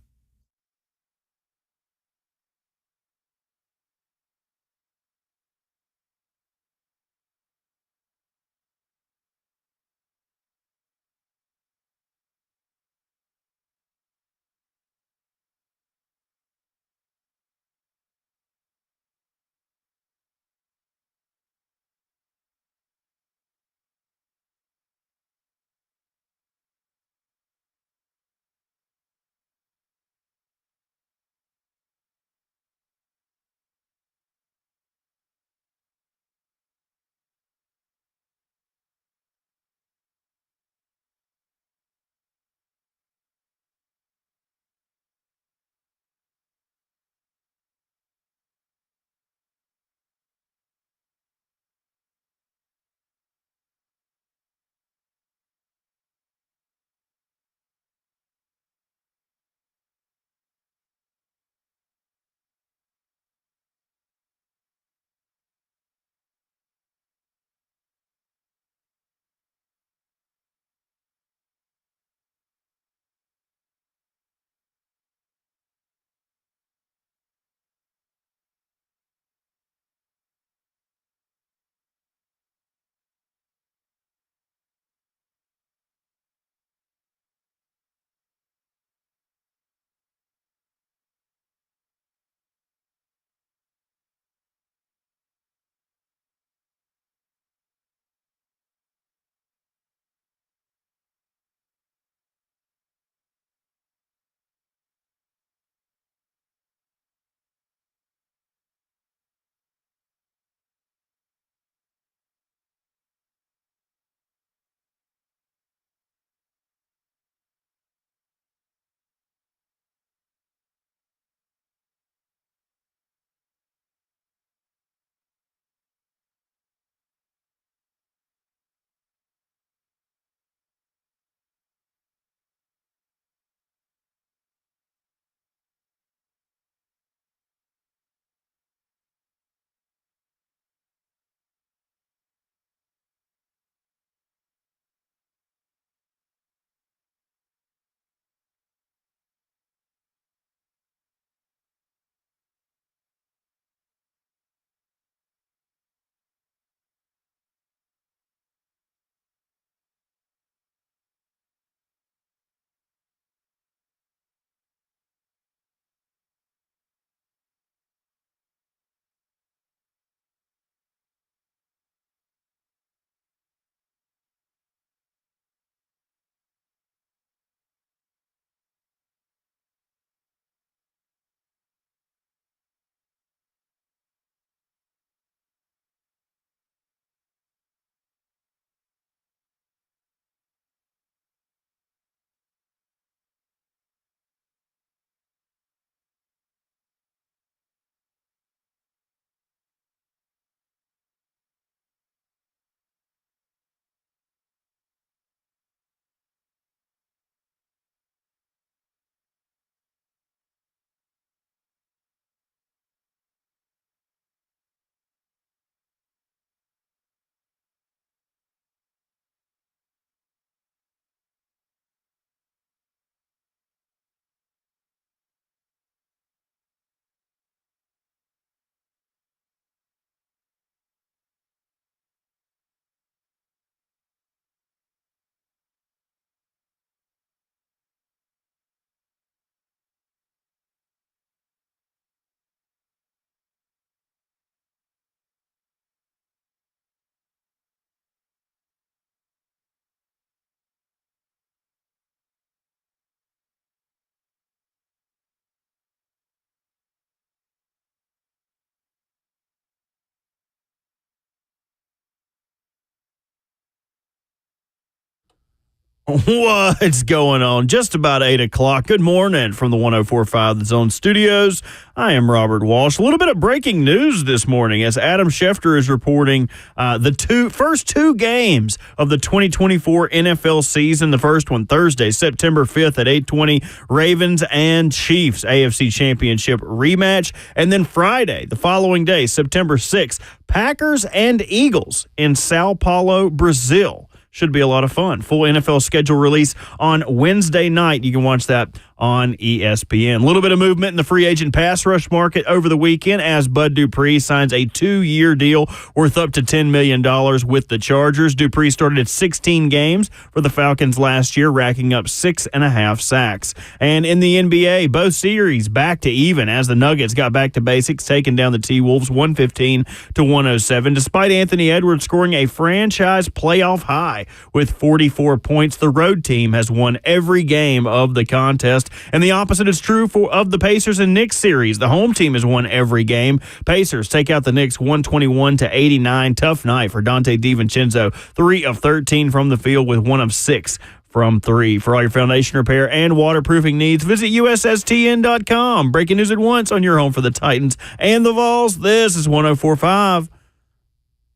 Speaker 3: What's going on? Just about 8 o'clock. Good morning from the 104.5 The Zone Studios. I am Robert Walsh. A little bit of breaking news this morning as Adam Schefter is reporting the first two games of the 2024 NFL season. The first one Thursday, September 5th at 8:20, Ravens and Chiefs AFC Championship rematch. And then Friday, the following day, September 6th, Packers and Eagles in Sao Paulo, Brazil. Should be a lot of fun. Full NFL schedule release on Wednesday night. You can watch that on ESPN. A little bit of movement in the free agent pass rush market over the weekend as Bud Dupree signs a 2-year deal worth up to $10 million with the Chargers. Dupree started at 16 games for the Falcons last year, racking up 6.5 sacks. And in the NBA, both series back to even as the Nuggets got back to basics, taking down the T-Wolves 115-107. Despite Anthony Edwards scoring a franchise playoff high with 44 points, the road team has won every game of the contest. And the opposite is true of the Pacers and Knicks series. The home team has won every game. Pacers take out the Knicks 121-89. Tough night for Dante DiVincenzo. 3 of 13 from the field with 1 of 6 from 3. For all your foundation repair and waterproofing needs, visit USSTN.com. Breaking news at once on your home for the Titans and the Vols. This is 104.5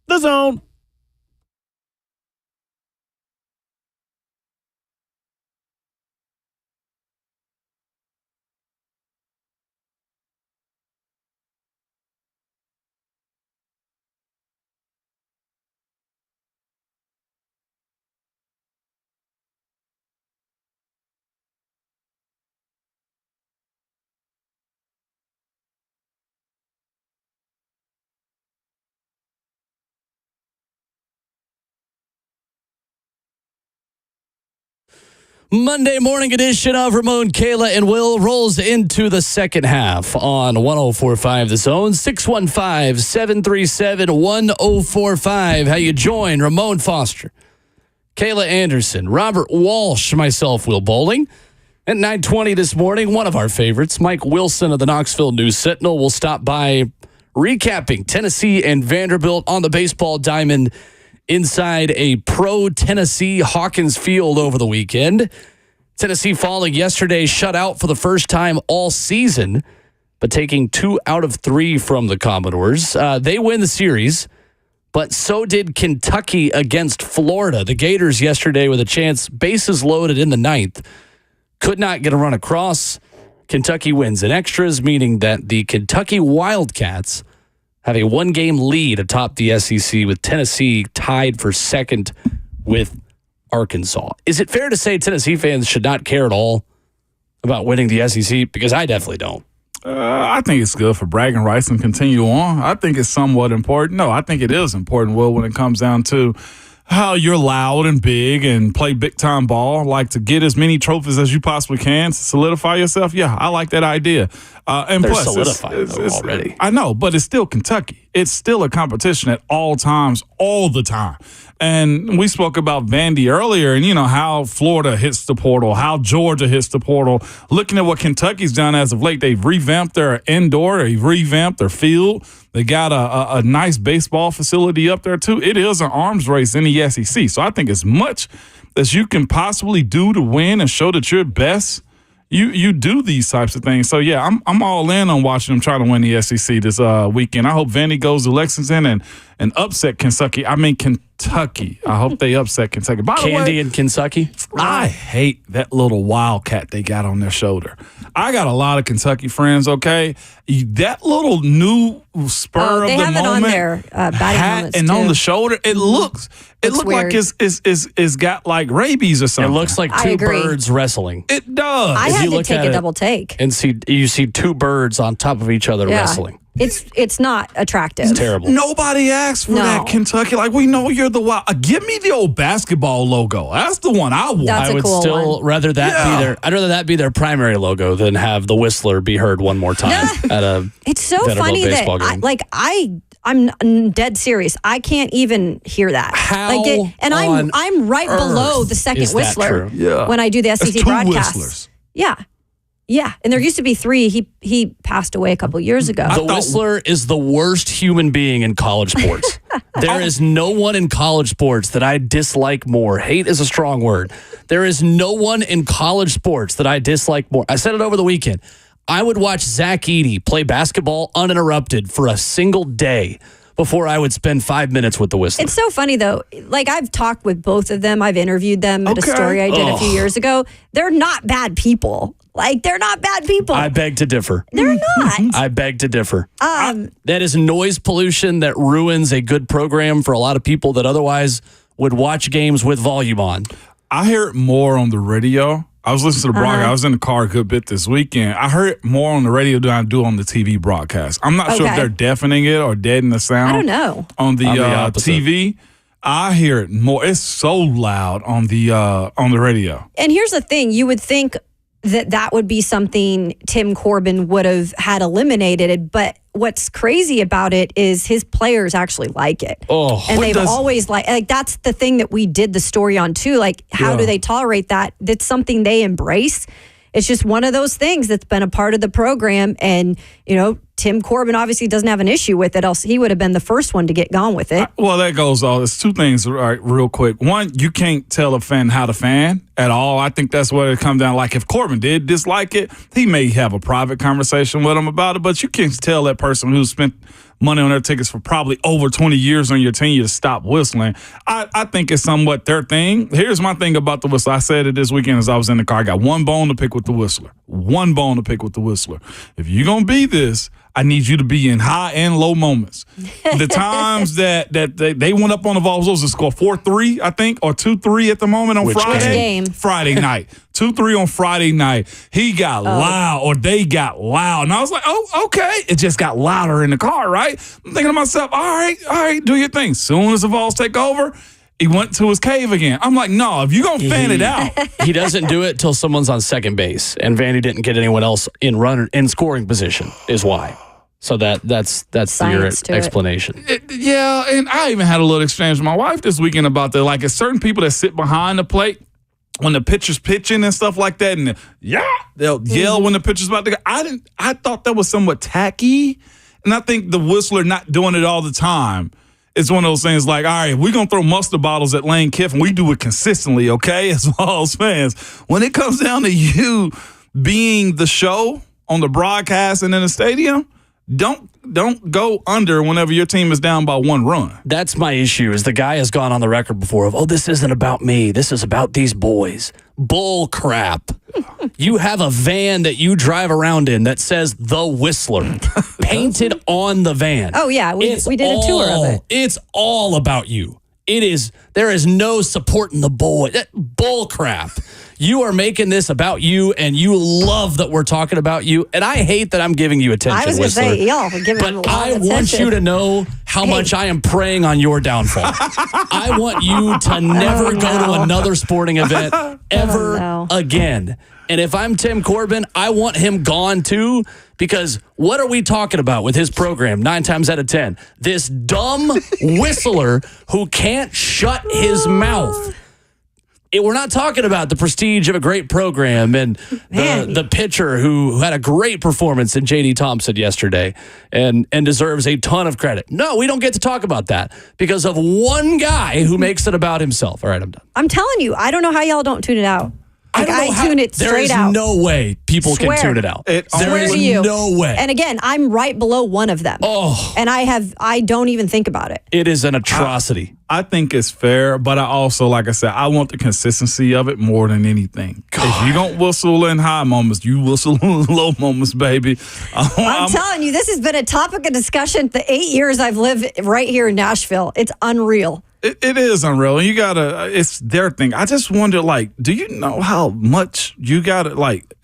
Speaker 3: The Zone.
Speaker 5: Monday morning edition of Ramon, Kayla, and Will rolls into the second half on 104.5 The Zone. 615-737-1045. How you join Ramon Foster, Kayla Anderson, Robert Walsh, myself, Will Bowling. At 9:20 this morning, one of our favorites, Mike Wilson of the Knoxville News Sentinel, will stop by recapping Tennessee and Vanderbilt on the baseball diamond inside a pro-Tennessee Hawkins Field over the weekend. Tennessee falling yesterday, shut out for the first time all season, but taking 2 out of 3 from the Commodores. They win the series, but so did Kentucky against Florida. The Gators yesterday with a chance, bases loaded in the 9th, could not get a run across. Kentucky wins in extras, meaning that the Kentucky Wildcats have a 1-game lead atop the SEC with Tennessee tied for second with Arkansas. Is it fair to say Tennessee fans should not care at all about winning the SEC? Because I definitely don't.
Speaker 6: I think it's good for bragging rights and continue on. I think it's somewhat important. No, I think it is important, Will, when it comes down to how you're loud and big and play big-time ball, like to get as many trophies as you possibly can to solidify yourself. Yeah, I like that idea. And
Speaker 5: They're
Speaker 6: plus,
Speaker 5: solidified already.
Speaker 6: I know, but it's still Kentucky. It's still a competition at all times, all the time. And we spoke about Vandy earlier and, you know, how Florida hits the portal, how Georgia hits the portal. Looking at what Kentucky's done as of late, they've revamped their indoor, they've revamped their field. They got a nice baseball facility up there, too. It is an arms race in the SEC. So I think as much as you can possibly do to win and show that you're best, you do these types of things. So, yeah, I'm all in on watching them try to win the SEC this weekend. I hope Vandy goes to Lexington and upset Kentucky. I mean, Kentucky. I hope they upset Kentucky. By the way,
Speaker 5: Candy in Kentucky?
Speaker 6: I hate that little wildcat they got on their shoulder. I got a lot of Kentucky friends, okay? That little new spur of the moment. They have it on
Speaker 7: their batting helmets,
Speaker 6: and
Speaker 7: too.
Speaker 6: on the shoulder, it looks like it's got like rabies or something.
Speaker 5: It looks like two birds wrestling.
Speaker 6: It does.
Speaker 7: I had to take a double take.
Speaker 5: And you see two birds on top of each other wrestling.
Speaker 7: It's not attractive.
Speaker 5: It's terrible.
Speaker 6: Nobody asked for that, Kentucky. Like, we know you're the wild. Give me the old basketball logo. That's the one I want.
Speaker 7: That's
Speaker 5: I would
Speaker 7: cool
Speaker 5: still
Speaker 7: one.
Speaker 5: rather that be their. I'd rather that be their primary logo than have the Whistler be heard one more time at a.
Speaker 7: It's so funny that I'm dead serious. I can't even hear that. I'm right below the second Whistler when I do the SEC broadcast.
Speaker 6: Whistlers.
Speaker 7: Yeah. Yeah, and there used to be 3. He passed away a couple years ago.
Speaker 5: The Whistler is the worst human being in college sports. There is no one in college sports that I dislike more. Hate is a strong word. There is no one in college sports that I dislike more. I said it over the weekend. I would watch Zach Edey play basketball uninterrupted for a single day before I would spend 5 minutes with the Whistler.
Speaker 7: It's so funny, though. Like, I've talked with both of them. I've interviewed them at a story I did a few years ago. They're not bad people. Like, they're not bad people.
Speaker 5: I beg to differ.
Speaker 7: They're not.
Speaker 5: I beg to differ. That is noise pollution that ruins a good program for a lot of people that otherwise would watch games with volume on.
Speaker 6: I hear it more on the radio. I was listening to the broadcast. I was in the car a good bit this weekend. I heard it more on the radio than I do on the TV broadcast. I'm not sure if they're deafening it or deadening the sound.
Speaker 7: I don't know.
Speaker 6: On the TV, I hear it more. It's so loud on the radio.
Speaker 7: And here's the thing. You would think that would be something Tim Corbin would have had eliminated, but what's crazy about it is his players actually like it. And they've always like that's the thing that we did the story on too. Like, how do they tolerate that? That's something they embrace. It's just one of those things that's been a part of the program. And, you know, Tim Corbin obviously doesn't have an issue with it, else he would have been the first one to get gone with it.
Speaker 6: Well, that goes all. It's 2 things, right, real quick. One, you can't tell a fan how to fan at all. I think that's what it comes down. Like, if Corbin did dislike it, he may have a private conversation with him about it, but you can't tell that person who spent money on their tickets for probably over 20 years on your team to stop whistling. I think it's somewhat their thing. Here's my thing about the Whistler. I said it this weekend as I was in the car. I got one bone to pick with the Whistler. One bone to pick with the Whistler. If you're going to be this, I need you to be in high and low moments. The times that they went up on the Vols to score 4-3, I think, or 2-3 at the moment on Friday.
Speaker 7: Game?
Speaker 6: Friday night. 2-3 on Friday night. He got loud, or they got loud. And I was like, oh, okay. It just got louder in the car, right? I'm thinking to myself, all right, do your thing. Soon as the Vols take over, he went to his cave again. I'm like, no, if you're going to fan it out.
Speaker 5: He doesn't do it till someone's on second base, and Vandy didn't get anyone else in scoring position is why. So that's your explanation.
Speaker 6: Yeah, and I even had a little exchange with my wife this weekend about that. Like, it's certain people that sit behind the plate when the pitcher's pitching and stuff like that, and they'll yell when the pitcher's about to go. I thought that was somewhat tacky, and I think the Whistler not doing it all the time. It's one of those things like, all right, we're going to throw mustard bottles at Lane Kiffin. We do it consistently, okay, as Vols fans. When it comes down to you being the show on the broadcast and in the stadium, don't go under whenever your team is down by 1 run.
Speaker 5: That's my issue, is the guy has gone on the record before of, this isn't about me. This is about these boys. Bull crap. You have a van that you drive around in that says The Whistler painted on the van.
Speaker 7: Oh, yeah. We did a tour of it.
Speaker 5: It's all about you. There is no supporting the boy. Bull crap. You are making this about you, and you love that we're talking about you. And I hate that I'm giving you attention,
Speaker 7: I was going to say, y'all are giving him a lot of attention.
Speaker 5: I want you to know how much I am preying on your downfall. I want you to never go to another sporting event ever again. And if I'm Tim Corbin, I want him gone too, because what are we talking about with his program 9 times out of 10? This dumb whistler who can't shut his mouth. We're not talking about the prestige of a great program and the pitcher who had a great performance in J.D. Thompson yesterday and deserves a ton of credit. No, we don't get to talk about that because of one guy who makes it about himself. All right, I'm done.
Speaker 7: I'm telling you, I don't know how y'all don't tune it out. Like, I tune it straight out.
Speaker 5: There is no way people can tune it out. There is no way.
Speaker 7: And again, I'm right below one of them. And I don't even think about it.
Speaker 5: It is an atrocity.
Speaker 6: I think it's fair, but I also, like I said, I want the consistency of it more than anything. God. If you don't whistle in high moments, you whistle in low moments, baby.
Speaker 7: I'm telling you, this has been a topic of discussion the 8 years I've lived right here in Nashville. It's unreal.
Speaker 6: It is unreal. And you it's their thing. I just wonder, do you know how much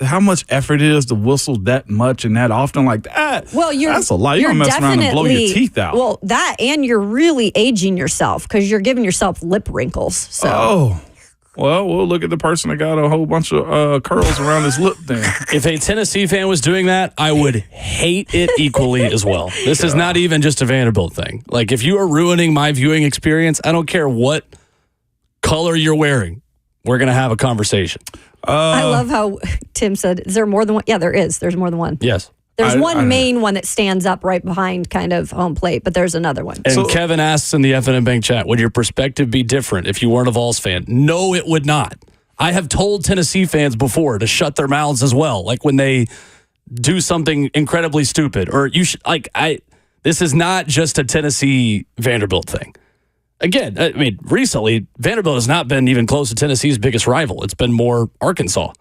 Speaker 6: how much effort it is to whistle that much and that often like that?
Speaker 7: Well,
Speaker 6: that's a lot. You're going to mess around and blow your teeth out.
Speaker 7: Well, that, and you're really aging yourself because you're giving yourself lip wrinkles. So.
Speaker 6: Well, we'll look at the person that got a whole bunch of curls around his lip then.
Speaker 5: If a Tennessee fan was doing that, I would hate it equally as well. This is not even just a Vanderbilt thing. Like, if you are ruining my viewing experience, I don't care what color you're wearing. We're going to have a conversation.
Speaker 7: I love how Tim said, is there more than one? Yeah, there is. There's more than one.
Speaker 5: Yes.
Speaker 7: There's one main one that stands up right behind kind of home plate, but there's another one.
Speaker 5: And Kevin asks in the FNM Bank chat, would your perspective be different if you weren't a Vols fan? No, it would not. I have told Tennessee fans before to shut their mouths as well. Like when they do something incredibly stupid, or this is not just a Tennessee Vanderbilt thing. Again, I mean, recently, Vanderbilt has not been even close to Tennessee's biggest rival. It's been more Arkansas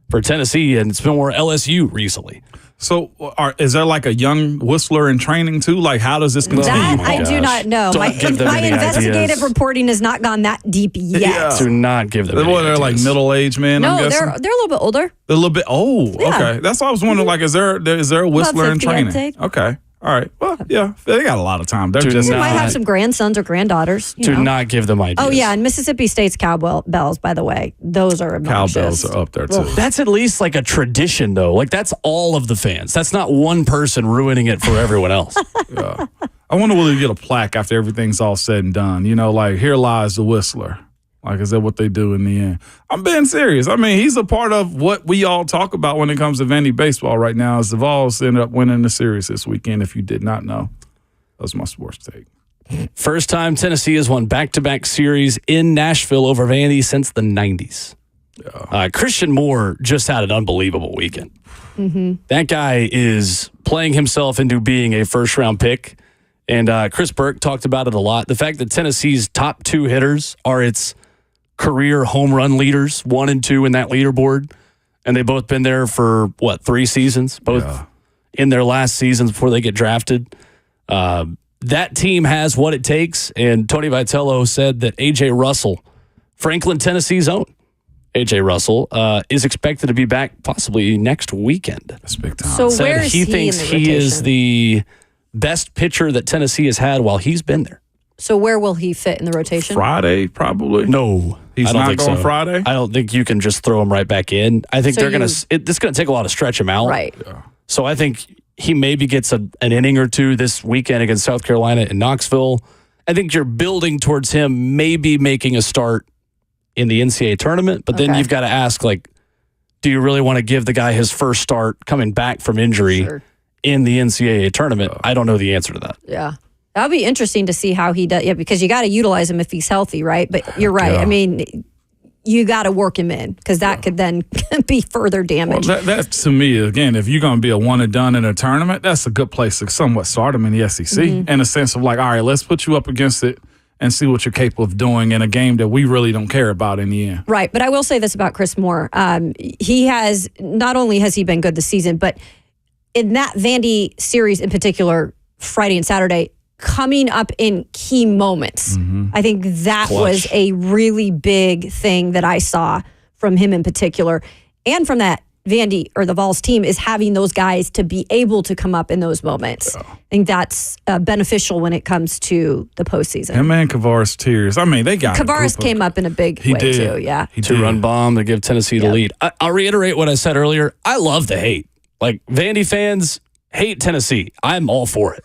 Speaker 5: for Tennessee, and it's been more LSU recently.
Speaker 6: So, is there like a young Whistler in training too? Like, how does this continue?
Speaker 7: That I do not know. My investigative reporting has not gone that deep yet.
Speaker 6: Yeah.
Speaker 5: Do not give them.
Speaker 6: They're like middle-aged men.
Speaker 7: No,
Speaker 6: I'm guessing?
Speaker 7: they're a little bit older.
Speaker 6: They're a little bit. Oh,
Speaker 7: Yeah.
Speaker 6: okay. That's why I was wondering. Like, is there a Whistler in
Speaker 7: 50, I'd
Speaker 6: training?
Speaker 7: say.
Speaker 6: Okay. All right. Well, yeah, they got a lot of time. They're
Speaker 5: Do
Speaker 6: just
Speaker 7: They might have some grandsons or granddaughters. You
Speaker 5: Do
Speaker 7: know.
Speaker 5: not give them ideas.
Speaker 7: Oh, yeah, and Mississippi State's cowbells, by the way, those are obnoxious.
Speaker 6: Cowbells are up there, too.
Speaker 5: That's at least like a tradition, though. Like, that's all of the fans. That's not one person ruining it for everyone else.
Speaker 6: Yeah. I wonder will you get a plaque after everything's all said and done? You know, like, here lies the Whistler. Like, is that what they do in the end? I'm being serious. I mean, he's a part of what we all talk about when it comes to Vandy baseball right now. Is the Vols ended up winning the series this weekend, if you did not know. That was my sports take.
Speaker 5: First time Tennessee has won back-to-back series in Nashville over Vandy since the 90s. Yeah. Christian Moore just had an unbelievable weekend. Mm-hmm. That guy is playing himself into being a first-round pick. And Chris Burke talked about it a lot. The fact that Tennessee's top two hitters are its career home run leaders, 1 and 2 in that leaderboard. And they've both been there for, 3 seasons? Both in their last seasons before they get drafted. That team has what it takes. And Tony Vitello said that A.J. Russell, Franklin, Tennessee's own A.J. Russell, is expected to be back possibly next weekend.
Speaker 6: That's big time.
Speaker 7: So where is he
Speaker 5: thinks
Speaker 7: in the
Speaker 5: he is
Speaker 7: rotation?
Speaker 5: the best pitcher that Tennessee has had while he's been there.
Speaker 7: So where will he fit in the rotation?
Speaker 6: Friday, probably.
Speaker 5: No.
Speaker 6: He's
Speaker 5: I don't
Speaker 6: not
Speaker 5: think
Speaker 6: going
Speaker 5: so.
Speaker 6: Friday?
Speaker 5: I don't think you can just throw him right back in. I think
Speaker 7: So
Speaker 5: they're going to it's going to take a lot to stretch him out.
Speaker 7: Right.
Speaker 6: Yeah.
Speaker 5: So I think he maybe gets an inning or two this weekend against South Carolina in Knoxville. I think you're building towards him maybe making a start in the NCAA tournament, but then you've got to ask, like, do you really want to give the guy his first start coming back from injury in the NCAA tournament? I don't know the answer to that.
Speaker 7: Yeah. That would be interesting to see how he does. Yeah, because you got to utilize him if he's healthy, right? But you're right.
Speaker 6: Yeah.
Speaker 7: I mean, you got to work him in because that could then be further damage.
Speaker 6: Well, that to me, again, if you're going to be a one and done in a tournament, that's a good place to somewhat start him in the SEC in a sense of like, all right, let's put you up against it and see what you're capable of doing in a game that we really don't care about in the end.
Speaker 7: Right. But I will say this about Chris Moore. He has, not only has he been good this season, but in that Vandy series in particular, Friday and Saturday, coming up in key moments. I think that was a really big thing that I saw from him in particular. And from that Vandy or the Vols team is having those guys to be able to come up in those moments. I think that's beneficial when it comes to the postseason.
Speaker 6: Him and Kavaris Tears. I mean, they got
Speaker 7: Kavaris came up in a big way too. Yeah.
Speaker 6: He
Speaker 5: 2-run bomb to give Tennessee the lead. I'll reiterate what I said earlier. I love the hate. Like, Vandy fans hate Tennessee. I'm all for it.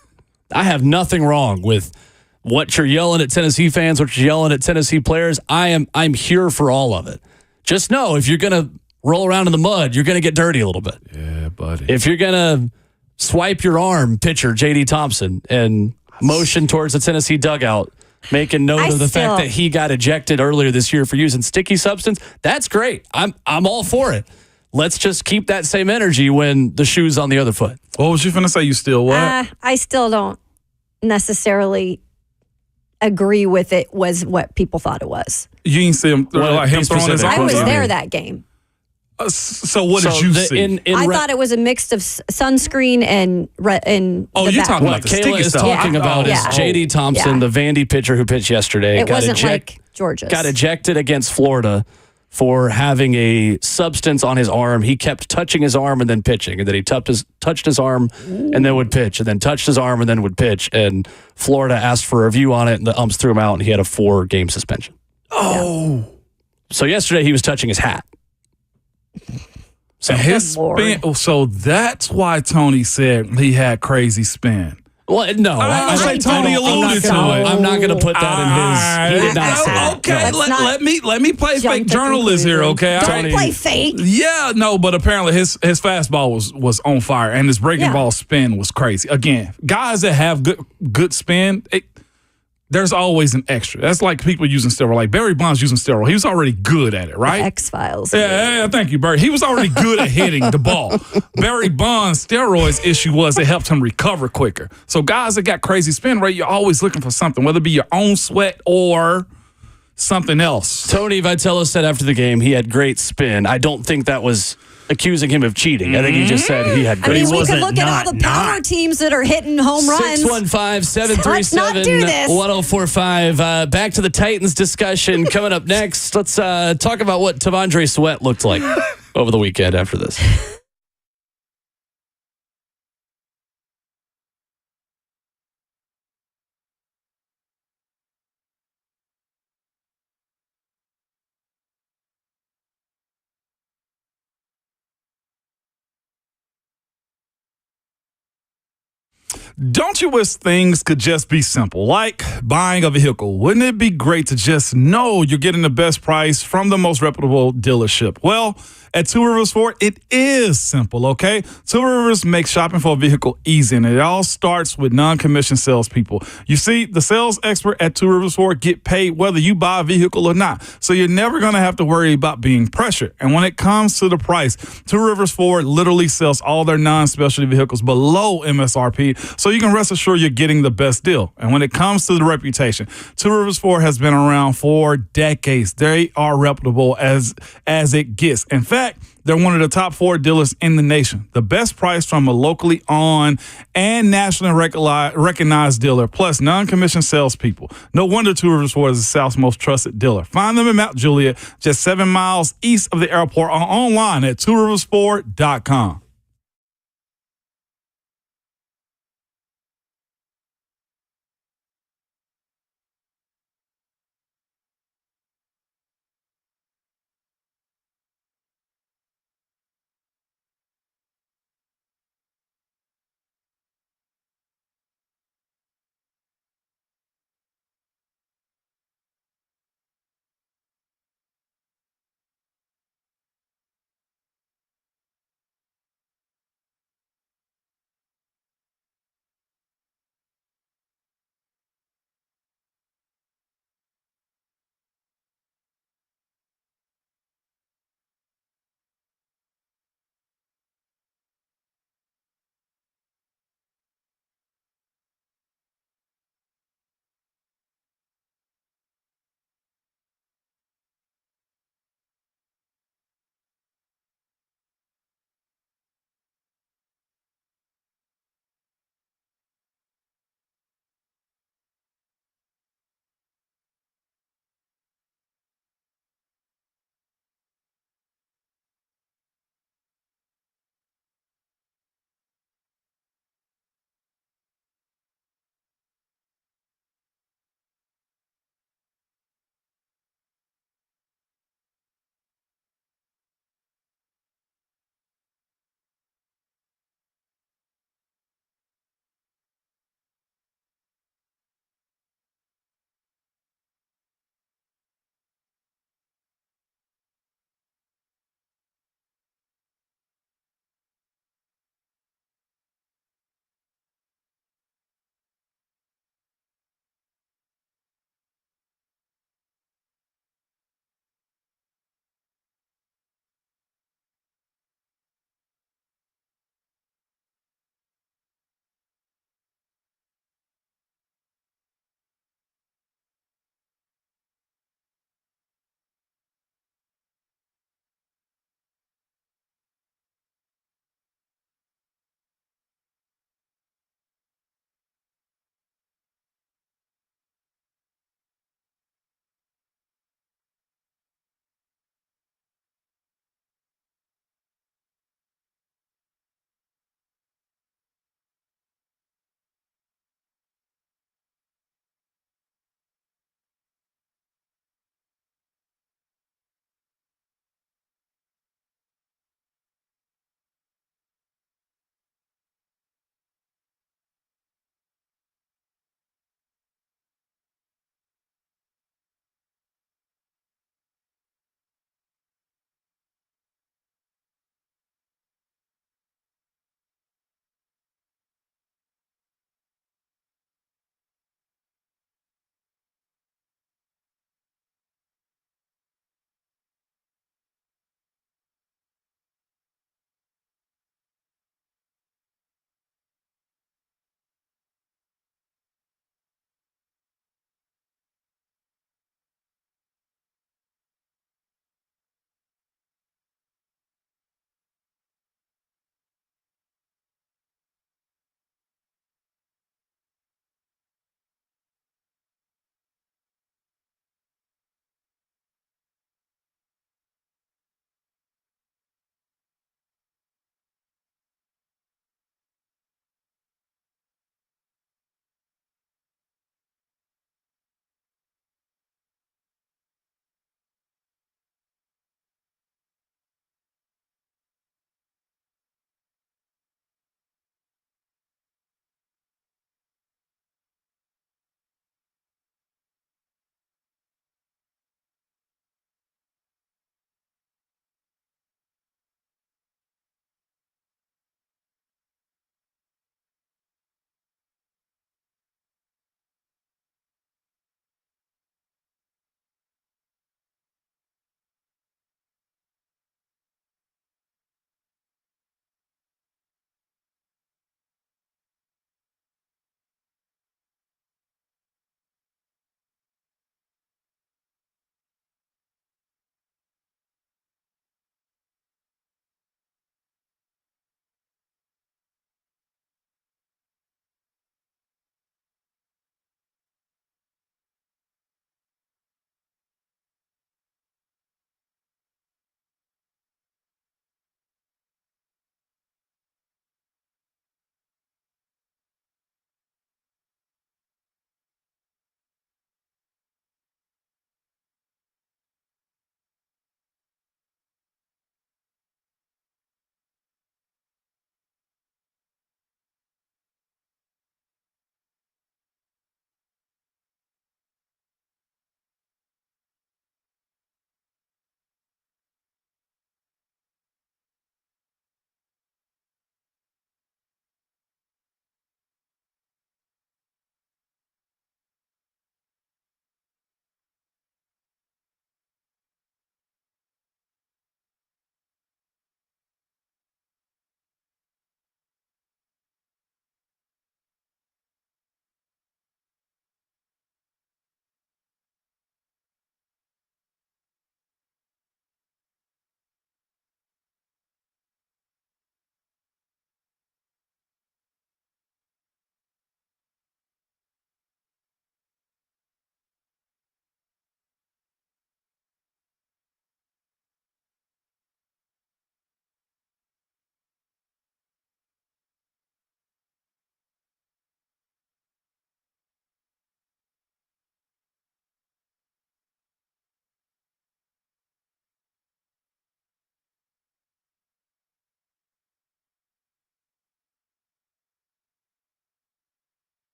Speaker 5: I have nothing wrong with what you're yelling at Tennessee fans, what you're yelling at Tennessee players. I'm here for all of it. Just know if you're going to roll around in the mud, you're going to get dirty a little bit.
Speaker 6: Yeah, buddy.
Speaker 5: If you're going to swipe your arm, pitcher J.D. Thompson, and motion towards the Tennessee dugout, making note of the fact that he got ejected earlier this year for using sticky substance, that's great. I'm all for it. Let's just keep that same energy when the shoe's on the other foot.
Speaker 6: What was you finna say? You still what?
Speaker 7: I still don't necessarily agree with it was what people thought it was.
Speaker 6: You didn't see him, like him throwing his arm?
Speaker 7: I was there that game.
Speaker 6: So what did you see?
Speaker 7: I thought it was a mix of sunscreen and
Speaker 6: you're talking about the sticky
Speaker 5: Kayla is
Speaker 6: stuff.
Speaker 5: talking about is J.D. Thompson, the Vandy pitcher who pitched yesterday.
Speaker 7: It wasn't like Georgia's.
Speaker 5: Got ejected against Florida for having a substance on his arm. He kept touching his arm and then pitching, and then he touched his arm and then would pitch, and then touched his arm and then would pitch. And Florida asked for a review on it, and the umps threw him out, and he had a 4-game suspension.
Speaker 6: Oh.
Speaker 5: So yesterday he was touching his hat.
Speaker 6: So his spin. So that's why Tony said he had crazy spin.
Speaker 5: Well, no.
Speaker 6: I say Tony alluded to it.
Speaker 5: I'm not going to put that in his. He did not say that.
Speaker 6: Okay,
Speaker 7: No.
Speaker 6: let me play fake journalist here, okay?
Speaker 7: Don't play fake.
Speaker 6: Yeah, no, but apparently his fastball was on fire and his breaking ball spin was crazy. Again, guys that have good spin, there's always an extra. That's like people using steroid. Like Barry Bonds using steroid. He was already good at it, right?
Speaker 7: X-Files.
Speaker 6: Yeah, thank you, Barry. He was already good at hitting the ball. Barry Bonds' steroids issue was it helped him recover quicker. So guys that got crazy spin rate, you're always looking for something, whether it be your own sweat or something else.
Speaker 5: Tony Vitello said after the game he had great spin. I don't think that was accusing him of cheating. I think he just said he had great
Speaker 7: I mean, we
Speaker 5: spin.
Speaker 7: could look at all the power teams that are hitting home runs.
Speaker 5: 615-737-1045. Back to the Titans discussion coming up next. Let's talk about what Tavondre Sweat looked like over the weekend after this.
Speaker 6: Don't you wish things could just be simple, like buying a vehicle? Wouldn't it be great to just know you're getting the best price from the most reputable dealership? Well, at Two Rivers Ford, it is simple, okay? Two Rivers makes shopping for a vehicle easy, and it all starts with non-commissioned salespeople. You see, the sales expert at Two Rivers Ford get paid whether you buy a vehicle or not, so you're never going to have to worry about being pressured. And when it comes to the price, Two Rivers Ford literally sells all their non-specialty vehicles below MSRP, so you can rest assured you're getting the best deal. And when it comes to the reputation, Two Rivers Ford has been around for decades. They are reputable as it gets. In fact, they're one of the top 4 dealers in the nation. The best price from a locally owned and nationally recognized dealer, plus non-commissioned salespeople. No wonder Two Rivers Ford is the South's most trusted dealer. Find them in Mount Juliet, just 7 miles east of the airport, or online at tworiversford.com.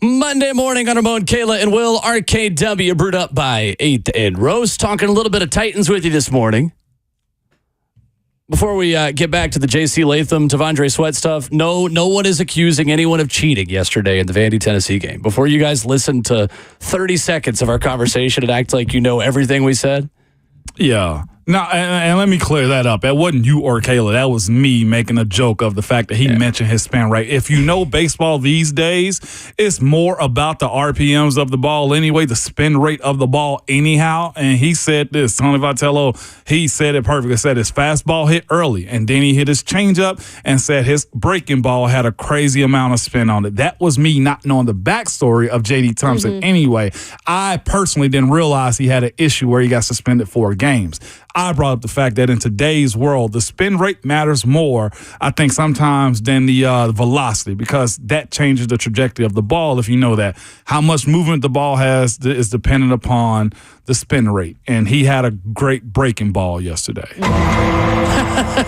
Speaker 5: Monday morning on Ramon, Kayla, and Will. RKW brewed up by 8th and Rose. Talking a little bit of Titans with you this morning. Before we get back to the J.C. Latham, Tavondre Sweat stuff, no one is accusing anyone of cheating yesterday in the Vandy, Tennessee game. Before you guys listen to 30 seconds of our conversation and act like you know everything we said.
Speaker 6: Yeah. No, and let me clear that up. That wasn't you or Kayla. That was me making a joke of the fact that he mentioned his spin rate. If you know baseball these days, it's more about the RPMs of the ball anyway, the spin rate of the ball anyhow. And he said this, Tony Vitello, he said it perfectly. Said his fastball hit early, and then he hit his changeup and said his breaking ball had a crazy amount of spin on it. That was me not knowing the backstory of J.D. Thompson anyway. I personally didn't realize he had an issue where he got suspended 4 games. I brought up the fact that in today's world, the spin rate matters more, I think, sometimes than the velocity, because that changes the trajectory of the ball, if you know that. How much movement the ball has is dependent upon the spin rate. And he had a great breaking ball yesterday.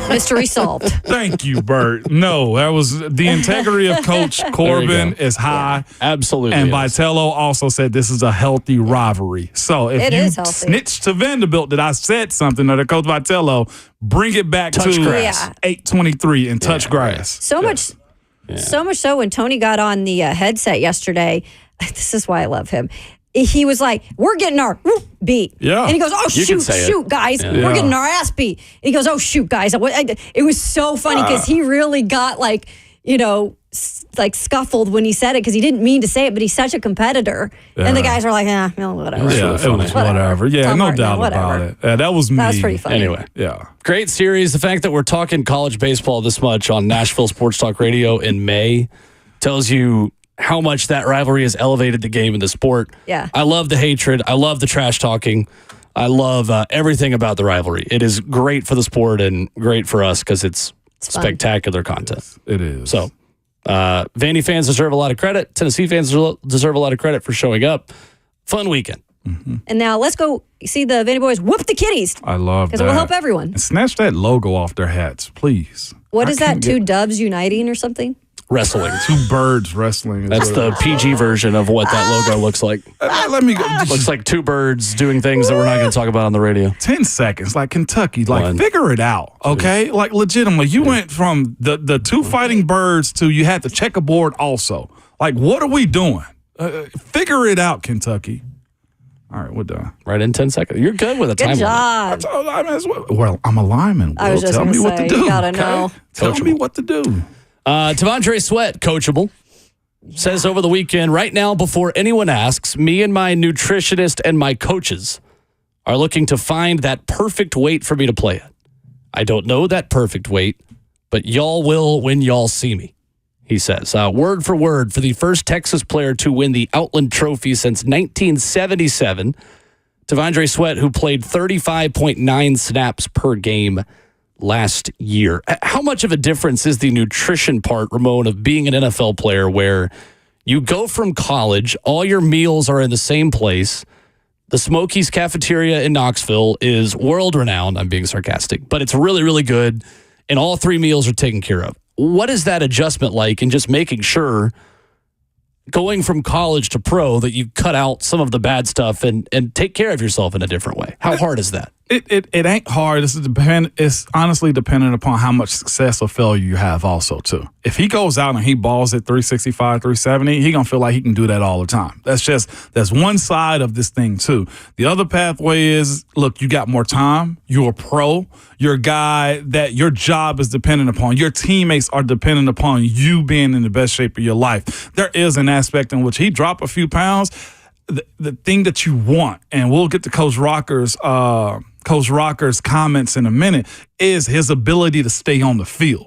Speaker 7: Mystery solved.
Speaker 6: Thank you, Bert. No, that was the integrity of Coach Corbin is high.
Speaker 5: Yeah, absolutely.
Speaker 6: And Vitello also said this is a healthy rivalry. So if you snitch to Vanderbilt that I said something, or to Coach Vitello, bring it back
Speaker 5: touch
Speaker 6: to
Speaker 5: grass.
Speaker 6: 823 and touch grass.
Speaker 7: So much so when Tony got on the headset yesterday, this is why I love him. He was like, we're getting our beat.
Speaker 6: Yeah.
Speaker 7: And he goes, oh, shoot, guys.
Speaker 6: Yeah.
Speaker 7: We're getting our ass beat. And he goes, oh, shoot, guys. It was so funny because he really got scuffled when he said it because he didn't mean to say it, but he's such a competitor.
Speaker 6: Yeah.
Speaker 7: And the guys are like, whatever.
Speaker 6: Yeah, it was whatever. Yeah,
Speaker 7: Tom
Speaker 6: no
Speaker 7: Martin,
Speaker 6: doubt about it. Yeah, that was me.
Speaker 7: That was pretty funny.
Speaker 5: Anyway.
Speaker 6: Yeah.
Speaker 5: Great series. The fact that we're talking college baseball this much on Nashville Sports Talk Radio in May tells you how much that rivalry has elevated the game and the sport.
Speaker 7: Yeah.
Speaker 5: I love the hatred. I love the trash talking. I love everything about the rivalry. It is great for the sport and great for us because it's spectacular content.
Speaker 6: It is.
Speaker 5: So, Vandy fans deserve a lot of credit. Tennessee fans deserve a lot of credit for showing up. Fun weekend.
Speaker 6: Mm-hmm.
Speaker 7: And now let's go see the Vandy boys whoop the kitties.
Speaker 6: I love that.
Speaker 7: Because it will help everyone.
Speaker 6: And snatch that logo off their hats, please.
Speaker 7: What is that? 2 doves uniting or something?
Speaker 5: Wrestling.
Speaker 6: 2 birds wrestling.
Speaker 5: That's the PG version of what that logo looks like.
Speaker 6: Let me go.
Speaker 5: Looks like 2 birds doing things that we're not going to talk about on the radio.
Speaker 6: 10 seconds, like Kentucky. Figure it out, okay? Like, legitimately, you went from the 2 fighting birds to you had the checkerboard also. Like, what are we doing? Figure it out, Kentucky. All right, we're done.
Speaker 5: Right in 10 seconds. You're good with a time
Speaker 7: limit.
Speaker 6: Good job. Well, I'm a lineman.
Speaker 7: I was just
Speaker 6: tell
Speaker 7: going
Speaker 6: me
Speaker 7: to
Speaker 6: what to
Speaker 7: say,
Speaker 6: do.
Speaker 7: you got to know.
Speaker 6: Tell me what to do.
Speaker 5: Tavondre Sweat, coachable, says over the weekend, right now, before anyone asks, me and my nutritionist and my coaches are looking to find that perfect weight for me to play at. I don't know that perfect weight, but y'all will when y'all see me, he says. Word for word, for the first Texas player to win the Outland Trophy since 1977, Tavondre Sweat, who played 35.9 snaps per game last year. How much of a difference is the nutrition part, Ramon, of being an NFL player where you go from college, all your meals are in the same place, the Smokies cafeteria in Knoxville is world-renowned, I'm being sarcastic, but it's really, really good, and all 3 meals are taken care of. What is that adjustment like in just making sure, going from college to pro, that you cut out some of the bad stuff and take care of yourself in a different way? How hard is that?
Speaker 6: It ain't hard. It's honestly dependent upon how much success or failure you have also, too. If he goes out and he balls at 365, 370, he going to feel like he can do that all the time. That's one side of this thing, too. The other pathway is, look, you got more time. You're a pro. You're a guy that your job is dependent upon. Your teammates are dependent upon you being in the best shape of your life. There is an aspect in which he dropped a few pounds. The thing that you want, and we'll get to Coach Rocker's comments in a minute, is his ability to stay on the field.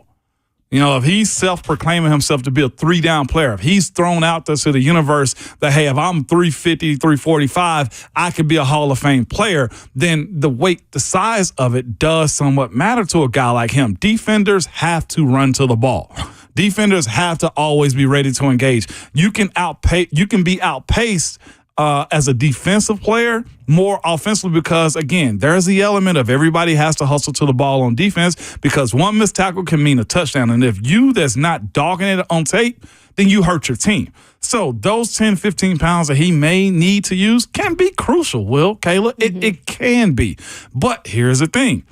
Speaker 6: You know, if he's self-proclaiming himself to be a 3-down player, if he's thrown out there to the universe that, hey, if I'm 350, 345, I could be a Hall of Fame player, then the size of it does somewhat matter to a guy like him. Defenders have to run to the ball. Defenders have to always be ready to engage. You can be outpaced as a defensive player, more offensively, because, again, there's the element of everybody has to hustle to the ball on defense, because one missed tackle can mean a touchdown. And if you that's not dogging it on tape, then you hurt your team. So those 10, 15 pounds that he may need to use can be crucial, Kayla. It can be. But here's the thing.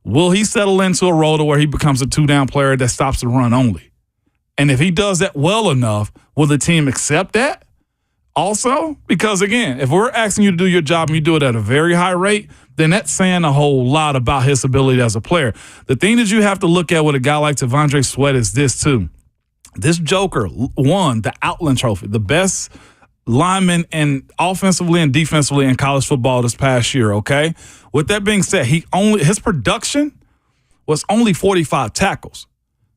Speaker 6: Will he settle into a role to where he becomes a two-down player that stops the run only? And if he does that well enough, will the team accept that? Also, because, again, if we're asking you to do your job and you do it at a very high rate, then that's saying a whole lot about his ability as a player. The thing that you have to look at with a guy like T'Vondre Sweat is this, too. This joker won the Outland Trophy, the best lineman and offensively and defensively in college football this past year, okay? With that being said, his production was only 45 tackles.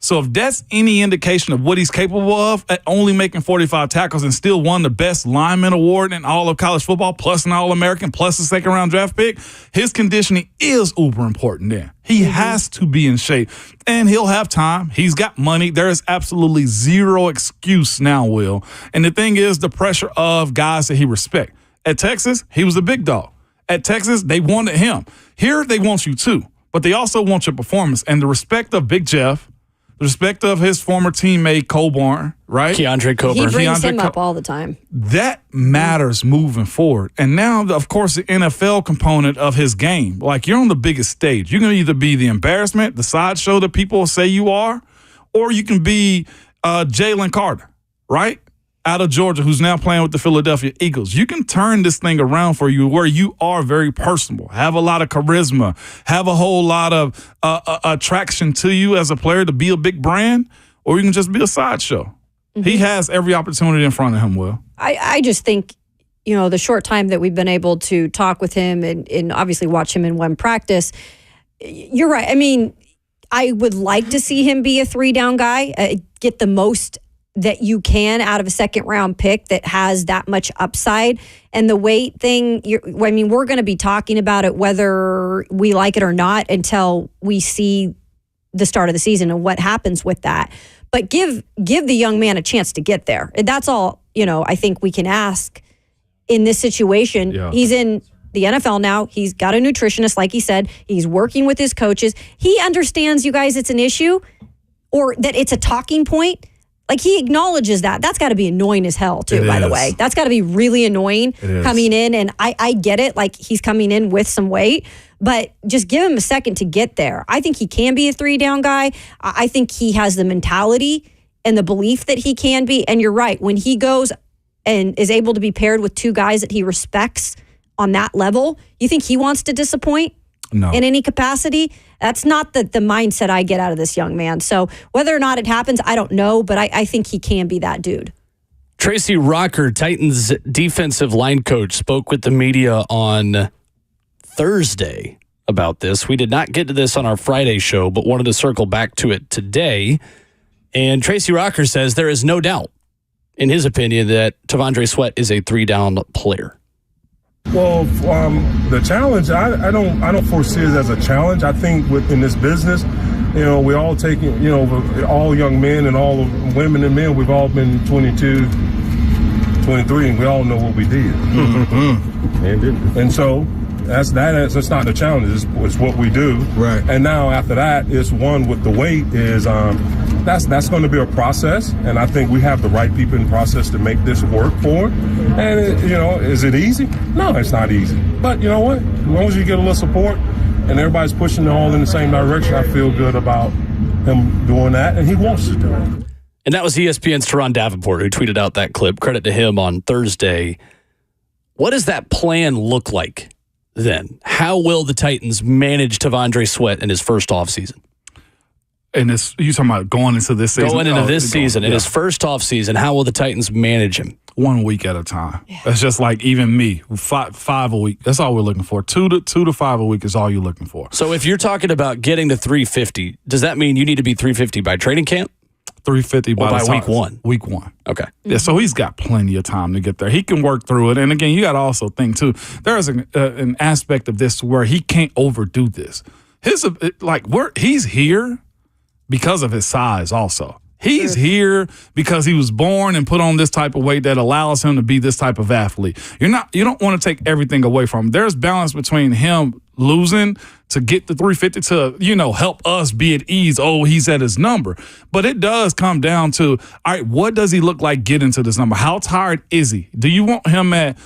Speaker 6: So if that's any indication of what he's capable of at only making 45 tackles and still won the best lineman award in all of college football, plus an All-American, plus a second-round draft pick, his conditioning is uber important there. He has to be in shape, and he'll have time. He's got money. There is absolutely zero excuse now, Will. And the thing is the pressure of guys that he respects. At Texas, he was a big dog. At Texas, they wanted him. Here, they want you too, but they also want your performance. And the respect of Big Jeff, the respect of his former teammate Coburn, right?
Speaker 5: Keandre Coburn.
Speaker 7: He brings him up all the time.
Speaker 6: That matters moving forward. And now, of course, the NFL component of his game. Like, you're on the biggest stage. You can either be the embarrassment, the sideshow that people say you are, or you can be Jalen Carter, right? Out of Georgia, who's now playing with the Philadelphia Eagles. You can turn this thing around for you where you are very personable, have a lot of charisma, have a whole lot of attraction to you as a player to be a big brand, or you can just be a sideshow. He has every opportunity in front of him, Will.
Speaker 7: I just think, the short time that we've been able to talk with him and obviously watch him in one practice, you're right. I mean, I would like to see him be a 3-down guy, get the most that you can out of a second-round pick that has that much upside. And the weight thing, we're going to be talking about it whether we like it or not until we see the start of the season and what happens with that. But give the young man a chance to get there. And that's all, I think we can ask in this situation. Yeah. He's in the NFL now. He's got a nutritionist, like he said. He's working with his coaches. He understands, you guys, it's an issue or that it's a talking point. Like, he acknowledges that. That's got to be annoying as hell, too, by the way. That's got to be really annoying coming in. And I get it. Like, he's coming in with some weight. But just give him a second to get there. I think he can be a 3-down guy. I think he has the mentality and the belief that he can be. And you're right. When he goes and is able to be paired with two guys that he respects on that level, you think he wants to disappoint? No. In any capacity? That's not the mindset I get out of this young man. So whether or not it happens, I don't know, but I think he can be that dude.
Speaker 5: Tracy Rocker, Titans defensive line coach, spoke with the media on Thursday about this. We did not get to this on our Friday show, but wanted to circle back to it today. And Tracy Rocker says there is no doubt, in his opinion, that T'Vondre Sweat is a 3-down player.
Speaker 4: Well, the challenge, I don't foresee it as a challenge. I think within this business, we all take, all young men and all women and men, we've all been 22, 23, and we all know what we did. And so that's not the challenge. It's what we do. Right. And now after that, it's one with the weight is that's going to be a process, and I think we have the right people in process to make this work for it. And is it easy? No, it's not easy. But you know what? As long as you get a little support and everybody's pushing it all in the same direction, I feel good about him doing that, and he wants to do it.
Speaker 5: And that was ESPN's Teron Davenport who tweeted out that clip. Credit to him on Thursday. What does that plan look like then? How will the Titans manage T'Vondre Sweat in his first offseason?
Speaker 6: And you talking about going into this season?
Speaker 5: Going into this season, in his first offseason, how will the Titans manage him? 1 week at a time.
Speaker 6: Yeah. That's just like even me, five a week. That's all we're looking for. 2 to 5 a week is all you're looking for.
Speaker 5: So if you're talking about getting to 350, does that mean you need to be 350 by training camp?
Speaker 6: 350 by
Speaker 5: week one?
Speaker 6: Week one.
Speaker 5: Okay.
Speaker 6: Yeah, so he's got plenty of time to get there. He can work through it. And again, you got to also think, too, there is an aspect of this where he can't overdo this. He's here because of his size also. He's here because he was born and put on this type of weight that allows him to be this type of athlete. You don't want to take everything away from him. There's balance between him losing to get the 350 to, help us be at ease. Oh, he's at his number. But it does come down to, all right, what does he look like getting to this number? How tired is he? Do you want him at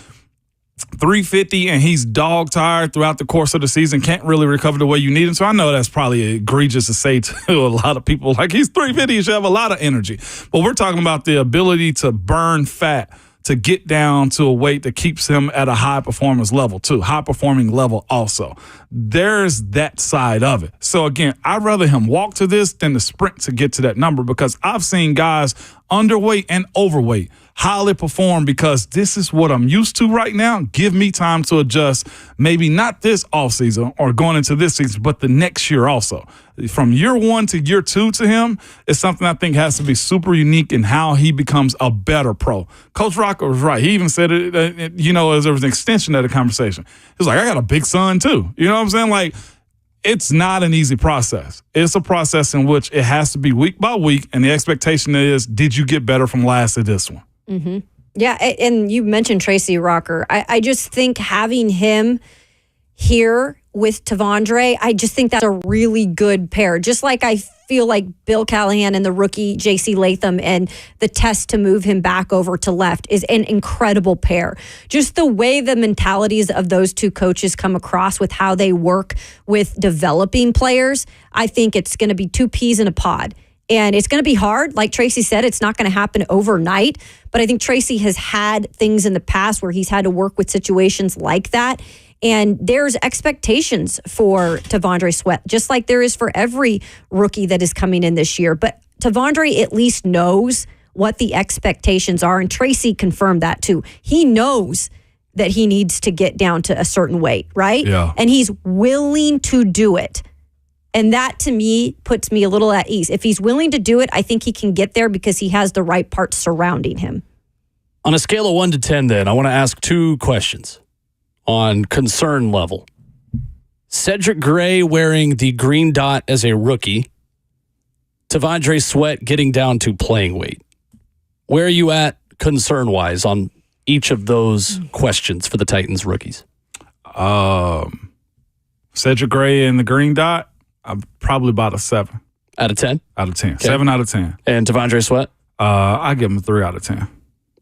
Speaker 6: 350 and he's dog tired throughout the course of the season, can't really recover the way you need him? So I know that's probably egregious to say to a lot of people, like, he's 350, he should have a lot of energy. But we're talking about the ability to burn fat, to get down to a weight that keeps him at a high performance level too, high performing level also. There's that side of it. So again, I'd rather him walk to this than to sprint to get to that number, because I've seen guys underweight and overweight highly perform because this is what I'm used to right now. Give me time to adjust, maybe not this offseason or going into this season, but the next year also. From year 1 to year 2 to him is something I think has to be super unique in how he becomes a better pro. Coach Rocker was right. He even said it, as there was an extension of the conversation. He was like, I got a big son too. You know what I'm saying? Like, it's not an easy process. It's a process in which it has to be week by week, and the expectation is, did you get better from last to this one?
Speaker 7: Mm-hmm. Yeah, and you mentioned Tracy Rocker. I just think having him here with Tavondre, I just think that's a really good pair. Just like I feel like Bill Callahan and the rookie J.C. Latham and the test to move him back over to left is an incredible pair. Just the way the mentalities of those two coaches come across with how they work with developing players, I think it's going to be two peas in a pod. And it's going to be hard. Like Tracy said, it's not going to happen overnight. But I think Tracy has had things in the past where he's had to work with situations like that. And there's expectations for Tavondre Sweat, just like there is for every rookie that is coming in this year. But Tavondre at least knows what the expectations are. And Tracy confirmed that too. He knows that he needs to get down to a certain weight, right?
Speaker 6: Yeah.
Speaker 7: And he's willing to do it. And that, to me, puts me a little at ease. If he's willing to do it, I think he can get there because he has the right parts surrounding him.
Speaker 5: On a scale of 1 to 10, then, I want to ask 2 questions on concern level. Cedric Gray wearing the green dot as a rookie. Tavondre Sweat getting down to playing weight. Where are you at concern-wise on each of those questions for the Titans rookies?
Speaker 6: Cedric Gray and the green dot, I'm probably about a 7.
Speaker 5: Out of 10?
Speaker 6: Out of 10.
Speaker 5: Okay.
Speaker 6: 7 out of 10.
Speaker 5: And Tavondre Sweat?
Speaker 6: I give him a 3 out of 10.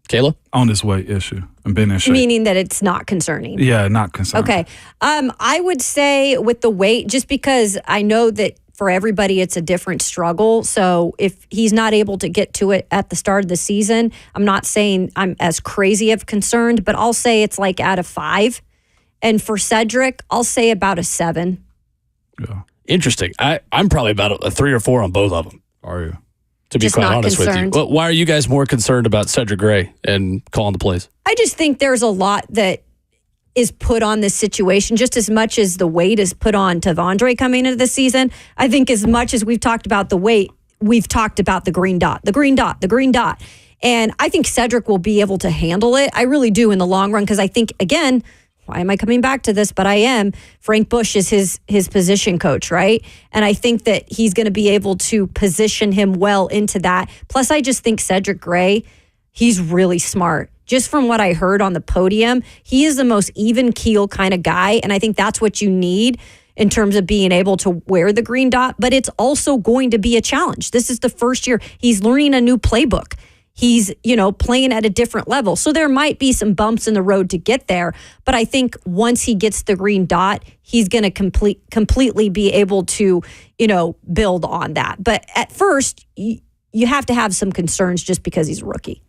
Speaker 5: Kayla?
Speaker 6: On this weight issue and been in shape.
Speaker 7: Meaning that it's not concerning.
Speaker 6: Yeah, not concerning.
Speaker 7: Okay. I would say with the weight, just because I know that for everybody it's a different struggle. So if he's not able to get to it at the start of the season, I'm not saying I'm as crazy of concerned, but I'll say it's like out of 5. And for Cedric, I'll say about a 7.
Speaker 6: Yeah.
Speaker 5: Interesting. I'm probably about a 3 or 4 on both of them.
Speaker 6: Are you?
Speaker 5: To be
Speaker 7: Just
Speaker 5: quite
Speaker 7: not
Speaker 5: honest
Speaker 7: concerned.
Speaker 5: with you. Well, why are you guys more concerned about Cedric Gray and calling the plays?
Speaker 7: I just think there's a lot that is put on this situation, just as much as the weight is put on Tavondre coming into the season. I think as much as we've talked about the weight, we've talked about the green dot. And I think Cedric will be able to handle it. I really do in the long run, because I think, again, why am I coming back to this? But I am. Frank Bush is his position coach, right? And I think that he's going to be able to position him well into that. Plus, I just think Cedric Gray, he's really smart. Just from what I heard on the podium, he is the most even keel kind of guy. And I think that's what you need in terms of being able to wear the green dot. But it's also going to be a challenge. This is the first year he's learning a new playbook. He's, playing at a different level. So there might be some bumps in the road to get there. But I think once he gets the green dot, he's going to completely be able to, build on that. But at first, you have to have some concerns just because he's a rookie.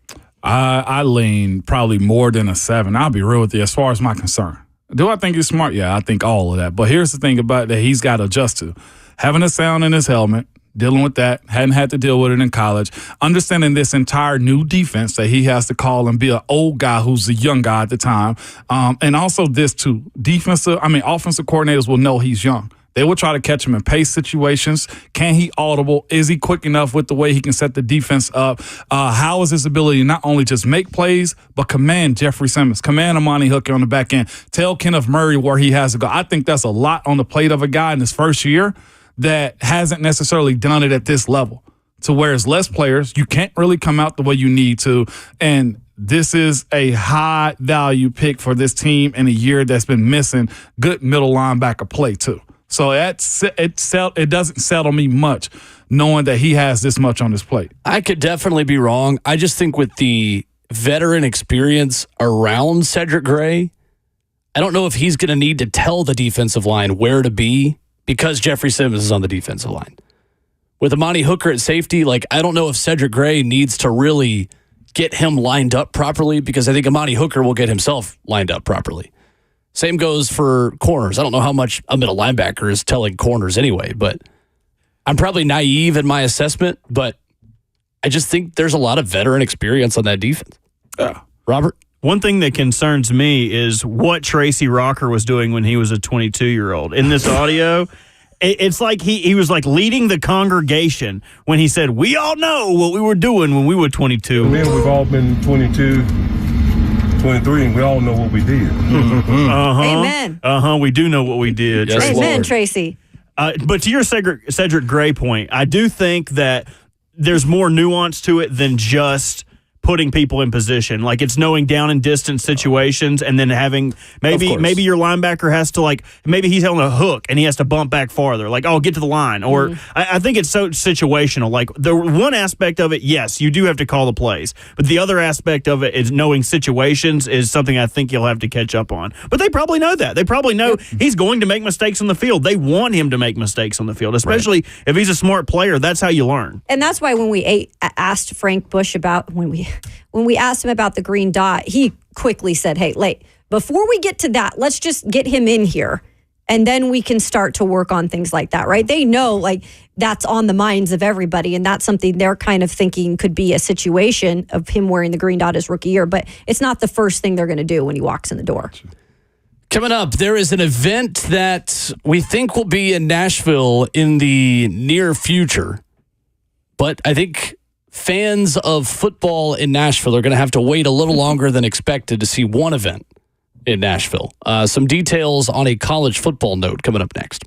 Speaker 6: I lean probably more than a 7. I'll be real with you as far as my concern. Do I think he's smart? Yeah, I think all of that. But here's the thing about that he's got to adjust to. Having a sound in his helmet, dealing with that, hadn't had to deal with it in college, understanding this entire new defense that he has to call and be an old guy who's a young guy at the time. And also this too, offensive coordinators will know he's young. They will try to catch him in pace situations. Can he audible? Is he quick enough with the way he can set the defense up? How is his ability to not only just make plays, but command Jeffrey Simmons, command Amani Hooker on the back end, tell Kenneth Murray where he has to go? I think that's a lot on the plate of a guy in his first year that hasn't necessarily done it at this level. to where it's less players. You can't really come out the way you need to. And this is a high value pick for this team in a year that's been missing good middle linebacker play too. So it doesn't settle me much knowing that he has this much on his plate.
Speaker 5: I could definitely be wrong. I just think with the veteran experience around Cedric Gray, I don't know if he's going to need to tell the defensive line where to be because Jeffrey Simmons is on the defensive line. With Amani Hooker at safety, I don't know if Cedric Gray needs to really get him lined up properly because I think Amani Hooker will get himself lined up properly. Same goes for corners. I don't know how much a middle linebacker is telling corners anyway, but I'm probably naive in my assessment, but I just think there's a lot of veteran experience on that defense. Robert?
Speaker 3: One thing that concerns me is what Tracy Rocker was doing when he was a 22-year-old. In this audio, it's like he was leading the congregation when he said, we all know what we were doing when we were 22.
Speaker 13: Man, we've all been 22, 23, and we all know what we did.
Speaker 7: Amen.
Speaker 3: We do know what we did.
Speaker 5: Yes,
Speaker 3: Tracy.
Speaker 7: Amen,
Speaker 5: Lord.
Speaker 7: Tracy.
Speaker 3: But to your Cedric Gray point, I do think that there's more nuance to it than just putting people in position. It's knowing down and distance situations and then having maybe your linebacker has to maybe he's on a hook and he has to bump back farther. Get to the line. Or I think it's so situational. The one aspect of it, yes, you do have to call the plays. But the other aspect of it is knowing situations is something I think you'll have to catch up on. But they probably know that. They probably know he's going to make mistakes on the field. They want him to make mistakes on the field, especially if he's a smart player. That's how you learn.
Speaker 7: And that's why when we asked Frank Bush when we asked him about the green dot, he quickly said, hey, before we get to that, let's just get him in here. And then we can start to work on things like that, right? They know that's on the minds of everybody. And that's something they're kind of thinking could be a situation of him wearing the green dot his rookie year. But it's not the first thing they're going to do when he walks in the door.
Speaker 5: Coming up, there is an event that we think will be in Nashville in the near future. But I think fans of football in Nashville are going to have to wait a little longer than expected to see one event in Nashville. Some details on a college football note coming up next.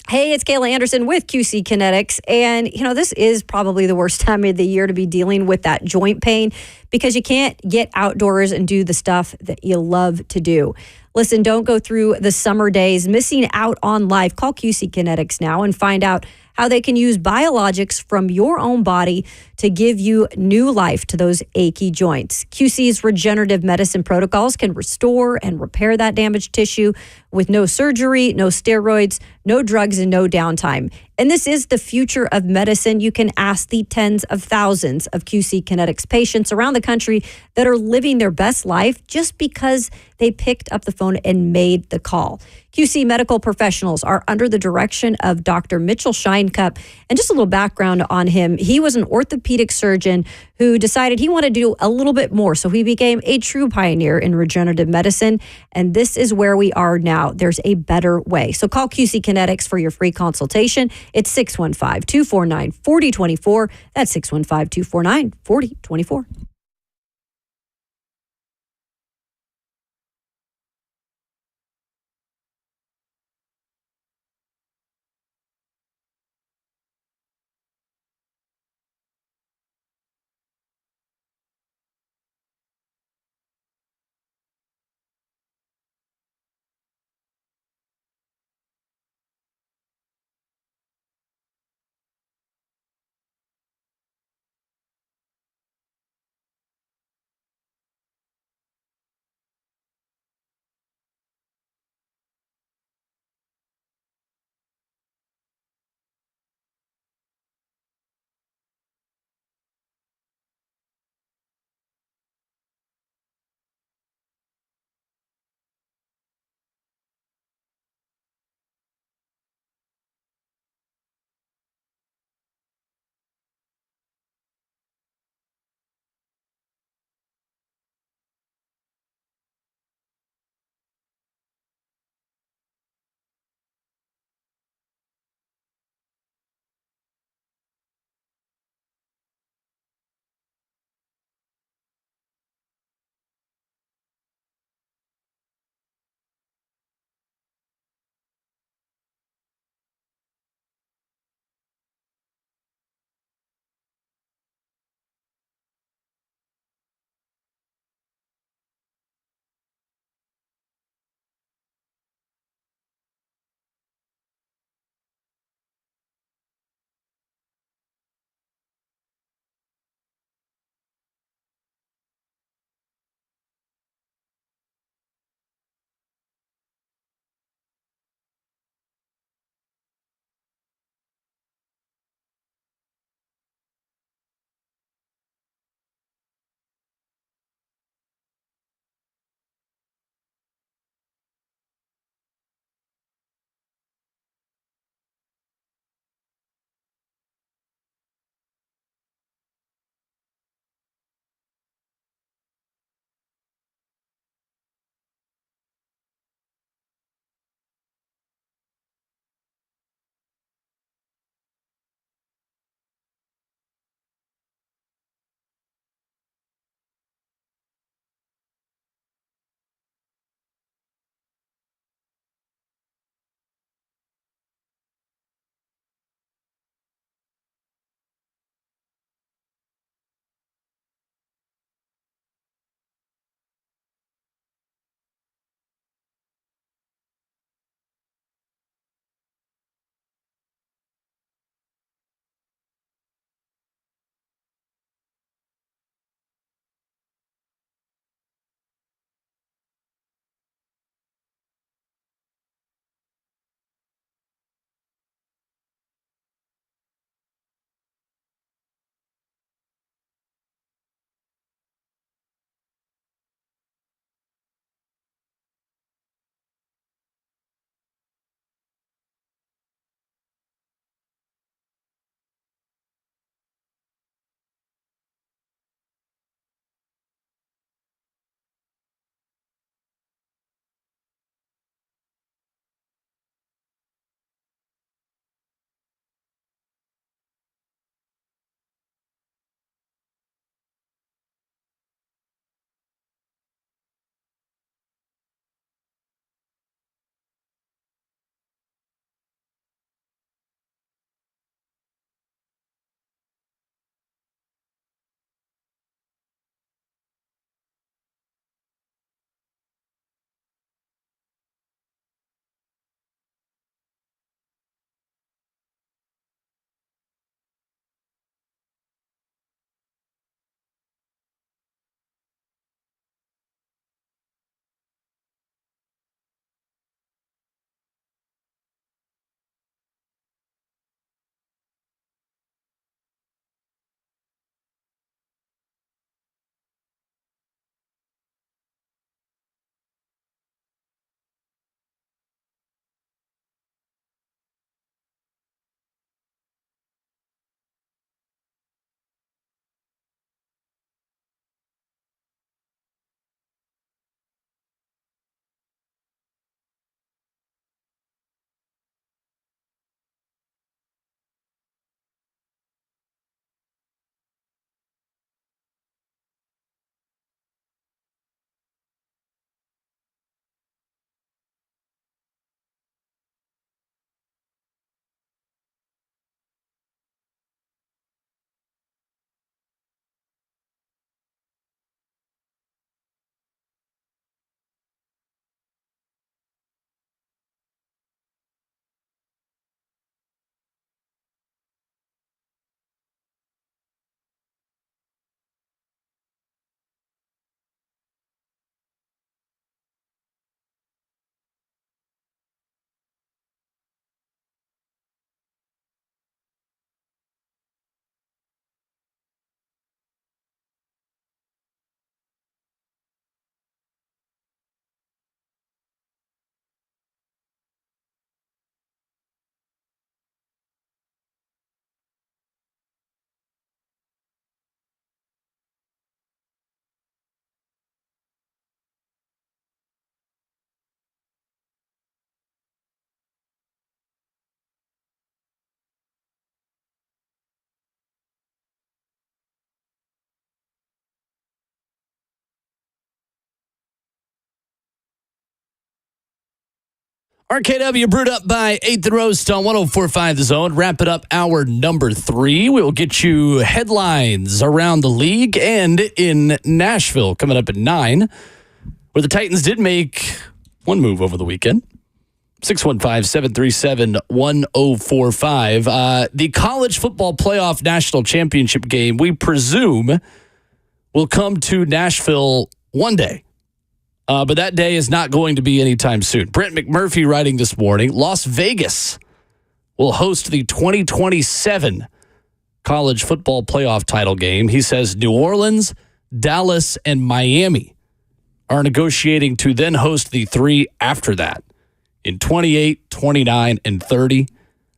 Speaker 7: Hey, it's Kayla Anderson with QC Kinetics. And, this is probably the worst time of the year to be dealing with that joint pain because you can't get outdoors and do the stuff that you love to do. Listen, don't go through the summer days missing out on life. Call QC Kinetics now and find out how they can use biologics from your own body to give you new life to those achy joints. QC's regenerative medicine protocols can restore and repair that damaged tissue with no surgery, no steroids, no drugs, and no downtime. And this is the future of medicine. You can ask the tens of thousands of QC Kinetics patients around the country that are living their best life just because they picked up the phone and made the call. QC medical professionals are under the direction of Dr. Mitchell Shinecup. And just a little background on him. He was an orthopedic surgeon who decided he wanted to do a little bit more. So he became a true pioneer in regenerative medicine. And this is where we are now. There's a better way. So call QC Kinetics for your free consultation. It's 615-249-4024. That's 615-249-4024.
Speaker 5: RKW brewed up by 8th and Roast on 104.5 The Zone. Wrapping up hour number 3. We'll get you headlines around the league and in Nashville coming up at 9, where the Titans did make one move over the weekend. 615-737-1045. The college football playoff national championship game, we presume, will come to Nashville one day. But that day is not going to be anytime soon. Brent McMurphy writing this morning, Las Vegas will host the 2027 college football playoff title game. He says New Orleans, Dallas, and Miami are negotiating to then host the 3 after that in 28, 29, and 30.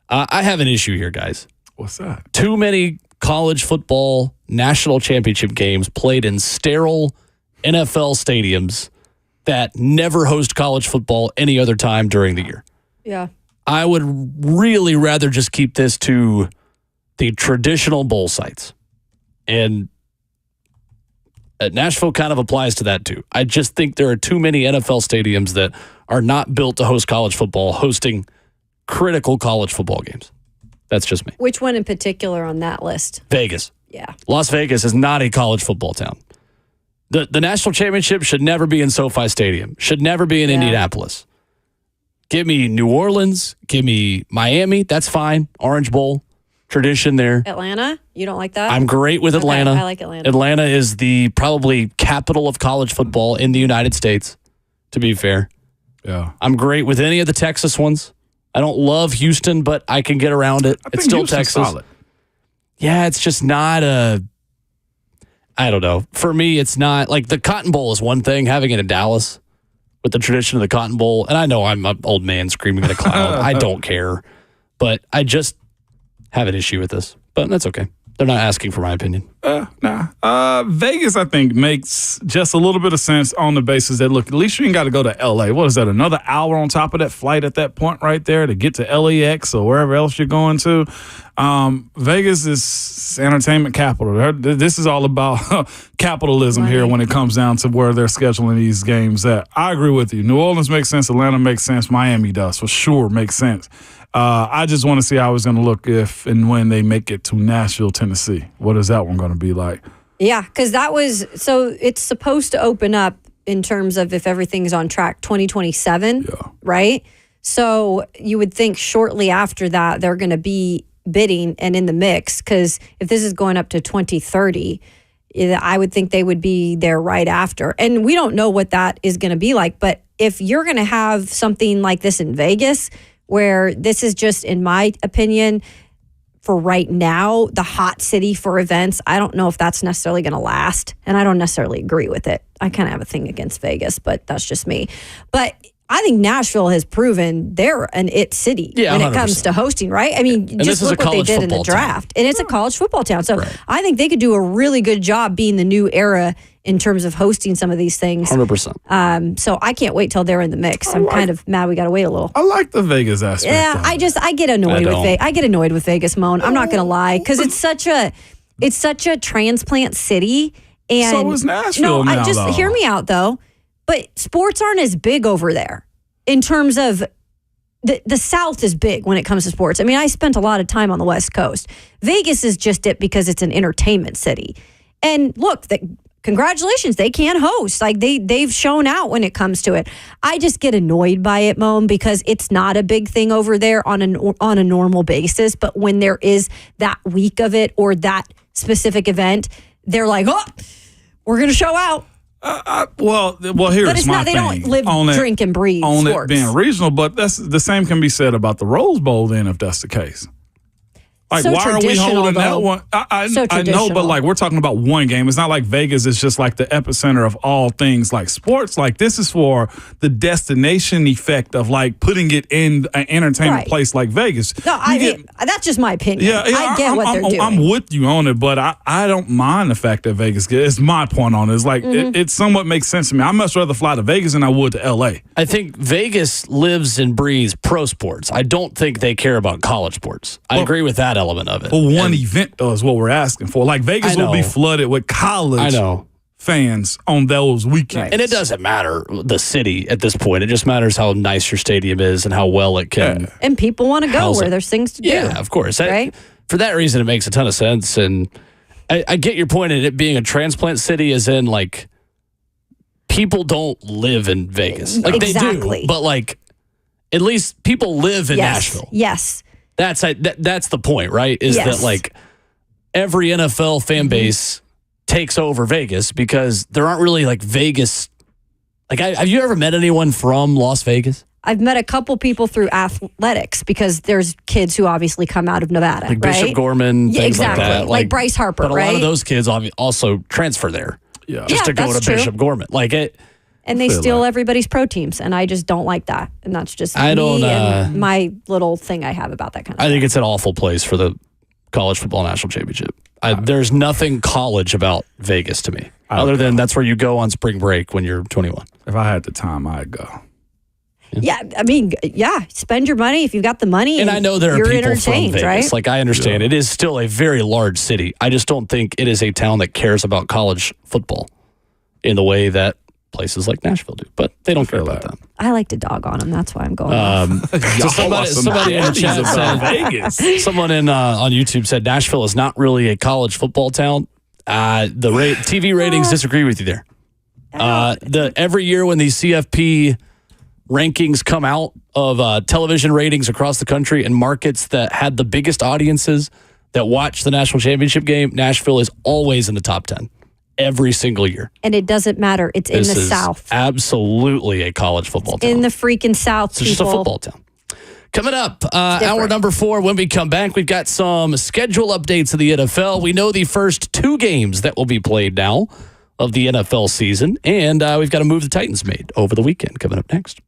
Speaker 5: I have an issue here, guys.
Speaker 6: What's that?
Speaker 5: Too many college football national championship games played in sterile NFL stadiums that never host college football any other time during the year.
Speaker 7: Yeah.
Speaker 5: I would really rather just keep this to the traditional bowl sites. And Nashville kind of applies to that too. I just think there are too many NFL stadiums that are not built to host college football, hosting critical college football games. That's just me.
Speaker 7: Which one in particular on that list?
Speaker 5: Vegas.
Speaker 7: Yeah.
Speaker 5: Las Vegas is not a college football town. The national championship should never be in SoFi Stadium. Should never be in Indianapolis. Give me New Orleans. Give me Miami. That's fine. Orange Bowl. Tradition there.
Speaker 7: Atlanta? You don't like that?
Speaker 5: I'm great with Atlanta.
Speaker 7: I like Atlanta.
Speaker 5: Atlanta is the probably capital of college football in the United States, to be fair.
Speaker 6: Yeah.
Speaker 5: I'm great with any of the Texas ones. I don't love Houston, but I can get around it. It's still
Speaker 6: Houston's
Speaker 5: Texas.
Speaker 6: solid.
Speaker 5: Yeah, it's just not I don't know. For me, it's not like the Cotton Bowl is one thing, having it in Dallas with the tradition of the Cotton Bowl. And I know I'm an old man screaming at a cloud. I don't care. But I just have an issue with this. But that's okay. They're not asking for my opinion.
Speaker 6: Nah. Vegas, I think, makes just a little bit of sense on the basis that, look, at least you ain't got to go to L.A. What is that, another hour on top of that flight at that point right there to get to LAX or wherever else you're going to? Vegas is entertainment capital. This is all about capitalism here when it comes down to where they're scheduling these games at. I agree with you. New Orleans makes sense. Atlanta makes sense. Miami does, for sure, makes sense. I just want to see how it's going to look if and when they make it to Nashville, Tennessee. What is that one going to be like?
Speaker 7: Yeah, because so it's supposed to open up in terms of if everything's on track, 2027, right? So you would think shortly after that they're going to be bidding and in the mix, because if this is going up to 2030, I would think they would be there right after. And we don't know what that is going to be like, but if you're going to have something like this in Vegas, where this is just, in my opinion, for right now, the hot city for events, I don't know if that's necessarily going to last. And I don't necessarily agree with it. I kind of have a thing against Vegas, but that's just me. But I think Nashville has proven they're an it city when 100%. It comes to hosting, right? I mean,
Speaker 5: and
Speaker 7: just look what they did in the draft. And it's a college football town. So I think they could do a really good job being the new era in terms of hosting some of these things.
Speaker 5: 100%.
Speaker 7: So I can't wait till they're in the mix. I'm kind of mad we got to wait a little.
Speaker 6: I like the Vegas aspect.
Speaker 7: Yeah, I get annoyed with Vegas. I get annoyed with Vegas, Moan. I'm not going to lie, because it's such a transplant city. And
Speaker 6: so is Nashville now, though.
Speaker 7: Hear me out, though. But sports aren't as big over there in terms of the South is big when it comes to sports. I mean, I spent a lot of time on the West Coast. Vegas is just it because it's an entertainment city. And look, congratulations, they can host. Like they've shown out when it comes to it. I just get annoyed by it, Moan, because it's not a big thing over there on a normal basis. But when there is that week of it or that specific event, they're like, oh, we're going to show out.
Speaker 6: Well, here's my thing.
Speaker 7: But it's not, they don't live, drink, and breathe
Speaker 6: on
Speaker 7: sports.
Speaker 6: It being regional, but that's the same can be said about the Rose Bowl then, if that's the case. Like,
Speaker 7: so
Speaker 6: why are we holding that one? I know, but like, we're talking about one game. It's not like Vegas is just like the epicenter of all things like sports. Like, this is for the destination effect of like putting it in an entertainment place like Vegas.
Speaker 7: No, that's just my opinion.
Speaker 6: Yeah,
Speaker 7: I get what they're doing.
Speaker 6: I'm with you on it, but I don't mind the fact that Vegas it's my point on it. It's like, it somewhat makes sense to me. I'd much rather fly to Vegas than I would to LA.
Speaker 5: I think Vegas lives and breathes pro sports. I don't think they care about college sports. I agree with that element of it.
Speaker 6: Well, one event, though, is what we're asking for. Like, Vegas will be flooded with college fans on those weekends.
Speaker 5: And it doesn't matter the city at this point. It just matters how nice your stadium is and how well it can.
Speaker 7: And people want to go where there's things to do.
Speaker 5: Yeah, of course.
Speaker 7: Right?
Speaker 5: For that reason, it makes a ton of sense. And I get your point in it being a transplant city, as in, like, people don't live in Vegas. Like,
Speaker 7: exactly.
Speaker 5: They do, but, like, at least people live in Nashville.
Speaker 7: Yes.
Speaker 5: That's the point, right? Is
Speaker 7: Yes.
Speaker 5: that, like, every NFL fan base takes over Vegas because there aren't really, like, Vegas. Like, have you ever met anyone from Las Vegas?
Speaker 7: I've met a couple people through athletics because there's kids who obviously come out of Nevada,
Speaker 5: Like
Speaker 7: right?
Speaker 5: Bishop Gorman, things
Speaker 7: exactly.
Speaker 5: like that.
Speaker 7: Like Bryce Harper,
Speaker 5: but a
Speaker 7: right?
Speaker 5: lot of those kids also transfer there.
Speaker 6: Yeah.
Speaker 5: Just to go
Speaker 7: that's
Speaker 5: to
Speaker 7: true.
Speaker 5: Bishop Gorman. Like it.
Speaker 7: And they steal everybody's pro teams, and I just don't like that. And that's just
Speaker 5: I don't,
Speaker 7: me and my little thing I have about that kind of
Speaker 5: I think it's an awful place for the college football national championship. There's nothing college about Vegas to me, other than that's where you go on spring break when you're 21.
Speaker 6: If I had the time, I'd go.
Speaker 7: Yeah, I mean, spend your money if you've got the money.
Speaker 5: And I know there are
Speaker 7: you're
Speaker 5: people from
Speaker 7: entertained,
Speaker 5: Vegas.
Speaker 7: right?
Speaker 5: Like, I understand it is still a very large city. I just don't think it is a town that cares about college football in the way that places like Nashville do. But they don't care about that.
Speaker 7: I like to dog on them. That's why I'm going.
Speaker 5: So somebody in the chat said
Speaker 6: Vegas.
Speaker 5: Someone on YouTube said Nashville is not really a college football town. The TV ratings disagree with you there. Every year when these CFP rankings come out of television ratings across the country and markets that had the biggest audiences that watch the national championship game, Nashville is always in the top 10 every single year.
Speaker 7: And it doesn't matter. It's in the South.
Speaker 5: Absolutely a college football town.
Speaker 7: In the freaking South,
Speaker 5: It's just a football town. Coming up, hour number 4, when we come back, we've got some schedule updates of the NFL. We know the first 2 games that will be played now of the NFL season, and we've got a move the Titans made over the weekend coming up next.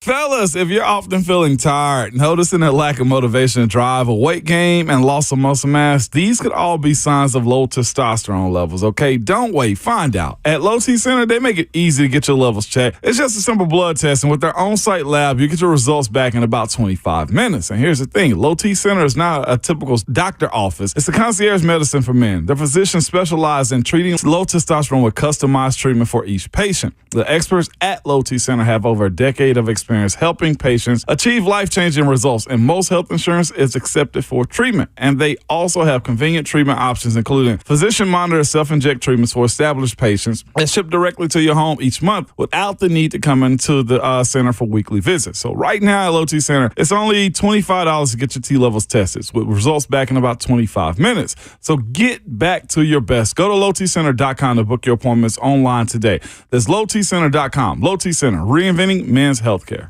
Speaker 6: Fellas, if you're often feeling tired, noticing a lack of motivation to drive, a weight gain, and loss of muscle mass, these could all be signs of low testosterone levels, okay? Don't wait. Find out. At Low T Center, they make it easy to get your levels checked. It's just a simple blood test, and with their on-site lab, you get your results back in about 25 minutes. And here's the thing. Low T Center is not a typical doctor office. It's a concierge medicine for men. The physicians specialize in treating low testosterone with customized treatment for each patient. The experts at Low T Center have over a decade of experience helping patients achieve life-changing results, and most health insurance is accepted for treatment. And they also have convenient treatment options, including physician-monitored self-inject treatments for established patients that ship directly to your home each month without the need to come into the center for weekly visits. So right now at Low T Center, it's only $25 to get your T levels tested with results back in about 25 minutes. So get back to your best. Go to lowtcenter.com to book your appointments online today. That's lowtcenter.com. Low T Center, reinventing men's healthcare.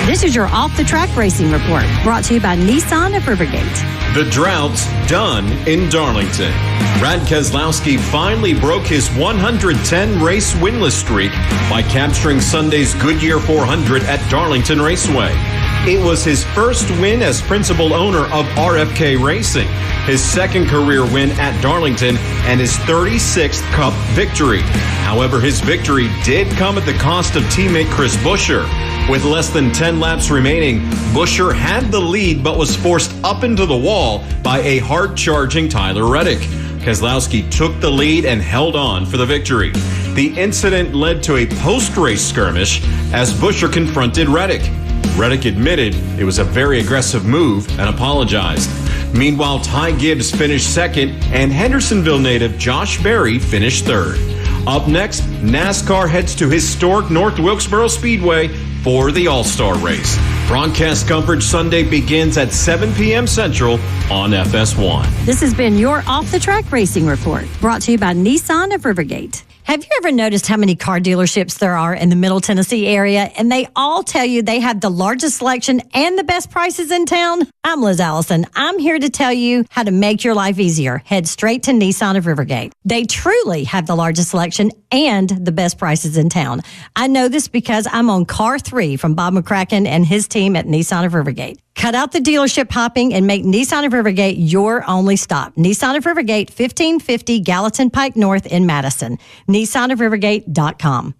Speaker 14: This is your Off the Track Racing Report, brought to you by Nissan of Rivergate.
Speaker 15: The drought's done in Darlington. Brad Keselowski finally broke his 110-race winless streak by capturing Sunday's Goodyear 400 at Darlington Raceway. It was his first win as principal owner of RFK Racing, his second career win at Darlington, and his 36th Cup victory. However, his victory did come at the cost of teammate Chris Buescher. With less than 10 laps remaining, Buescher had the lead but was forced up into the wall by a hard-charging Tyler Reddick. Keselowski took the lead and held on for the victory. The incident led to a post-race skirmish as Buescher confronted Reddick. Reddick admitted it was a very aggressive move and apologized. Meanwhile, Ty Gibbs finished second and Hendersonville native Josh Berry finished third. Up next, NASCAR heads to historic North Wilkesboro Speedway for the All-Star Race. Broadcast coverage Sunday begins at 7 p.m. Central on FS1.
Speaker 14: This has been your Off the Track Racing Report, brought to you by Nissan of Rivergate. Have you ever noticed how many car dealerships there are in the Middle Tennessee area, and they all tell you they have the largest selection and the best prices in town? I'm Liz Allison. I'm here to tell you how to make your life easier. Head straight to Nissan of Rivergate. They truly have the largest selection and the best prices in town. I know this because I'm on car 3 from Bob McCracken and his team at Nissan of Rivergate. Cut out the dealership hopping and make Nissan of Rivergate your only stop. Nissan of Rivergate, 1550 Gallatin Pike North in Madison. NissanofRivergate.com.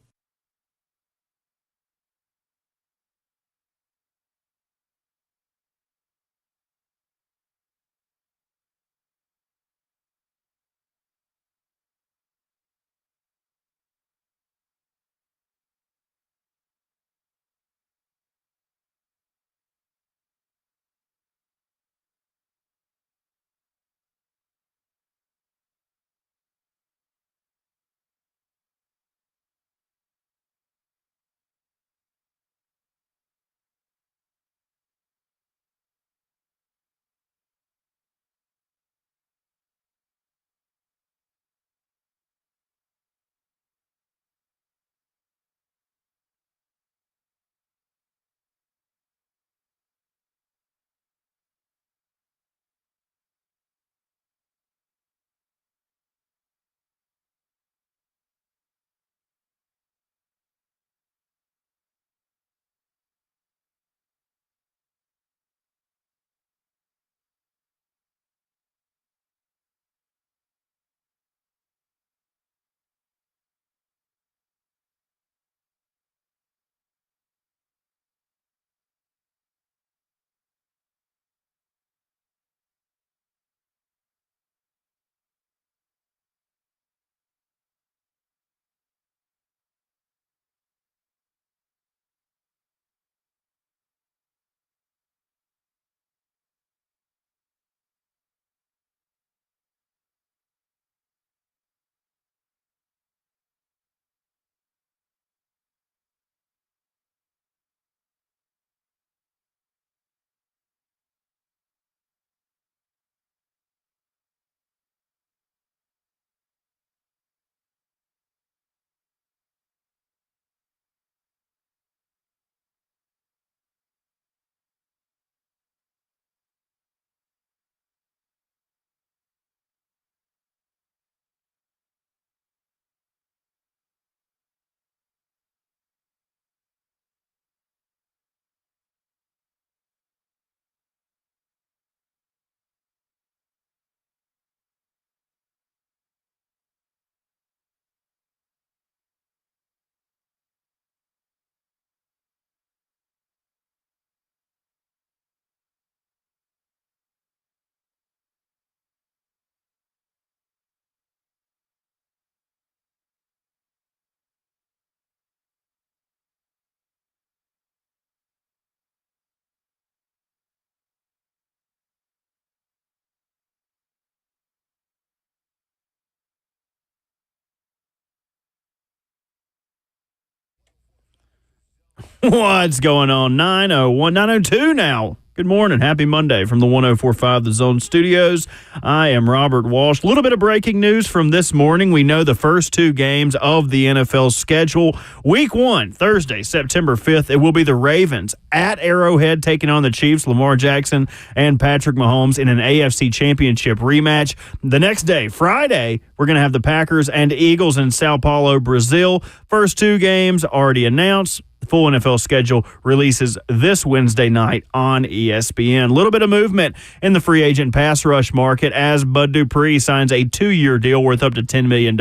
Speaker 3: What's going on? 902 now. Good morning. Happy Monday from the 104.5 The Zone Studios. I am Robert Walsh. A little bit of breaking news from this morning. We know the first 2 games of the NFL schedule. Week 1, Thursday, September 5th, it will be the Ravens at Arrowhead taking on the Chiefs, Lamar Jackson and Patrick Mahomes in an AFC Championship rematch. The next day, Friday, we're going to have the Packers and Eagles in Sao Paulo, Brazil. First 2 games already announced. The full NFL schedule releases this Wednesday night on ESPN. A little bit of movement in the free agent pass rush market as Bud Dupree signs a 2-year deal worth up to $10 million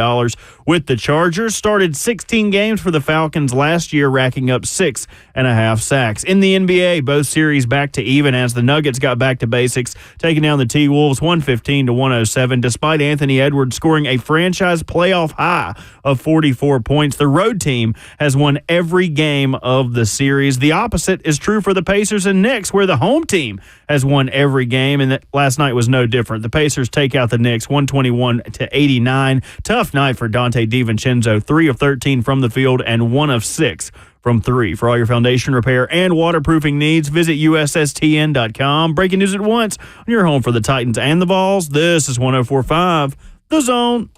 Speaker 3: with the Chargers. Started 16 games for the Falcons last year, racking up 6.5 sacks. In the NBA, both series back to even as the Nuggets got back to basics, taking down the T-Wolves 115-107, despite Anthony Edwards scoring a franchise playoff high of 44 points. The road team has won every game of the series. The opposite is true for the Pacers and Knicks, where the home team has won every game, and last night was no different. The Pacers take out the Knicks 121-89. Tough night for Dante DiVincenzo, 3 of 13 from the field and 1 of 6 from 3. For all your foundation repair and waterproofing needs, visit USSTN.com. Breaking news at once on your home for the Titans and the Vols. This is 104.5 The Zone.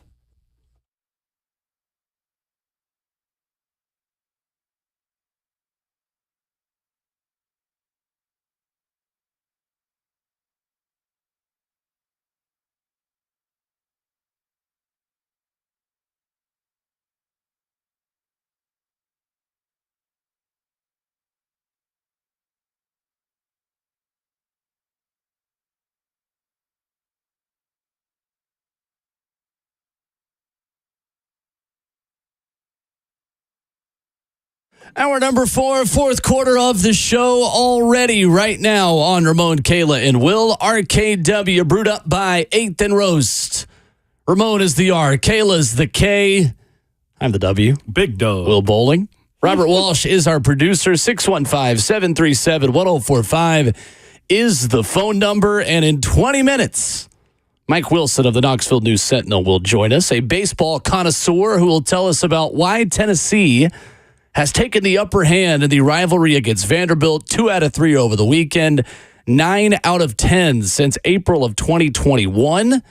Speaker 5: Hour number 4, fourth quarter of the show already right now on Ramon, Kayla, and Will. RKW brewed up by 8th and Roast. Ramon is the R. Kayla's the K. I'm the W.
Speaker 3: Big dog.
Speaker 5: Will Bowling. Robert Walsh is our producer. 615-737-1045 is the phone number. And in 20 minutes, Mike Wilson of the Knoxville News Sentinel will join us, a baseball connoisseur who will tell us about why Tennessee has taken the upper hand in the rivalry against Vanderbilt. 2 out of 3 over the weekend, 9 out of 10 since April of 2021.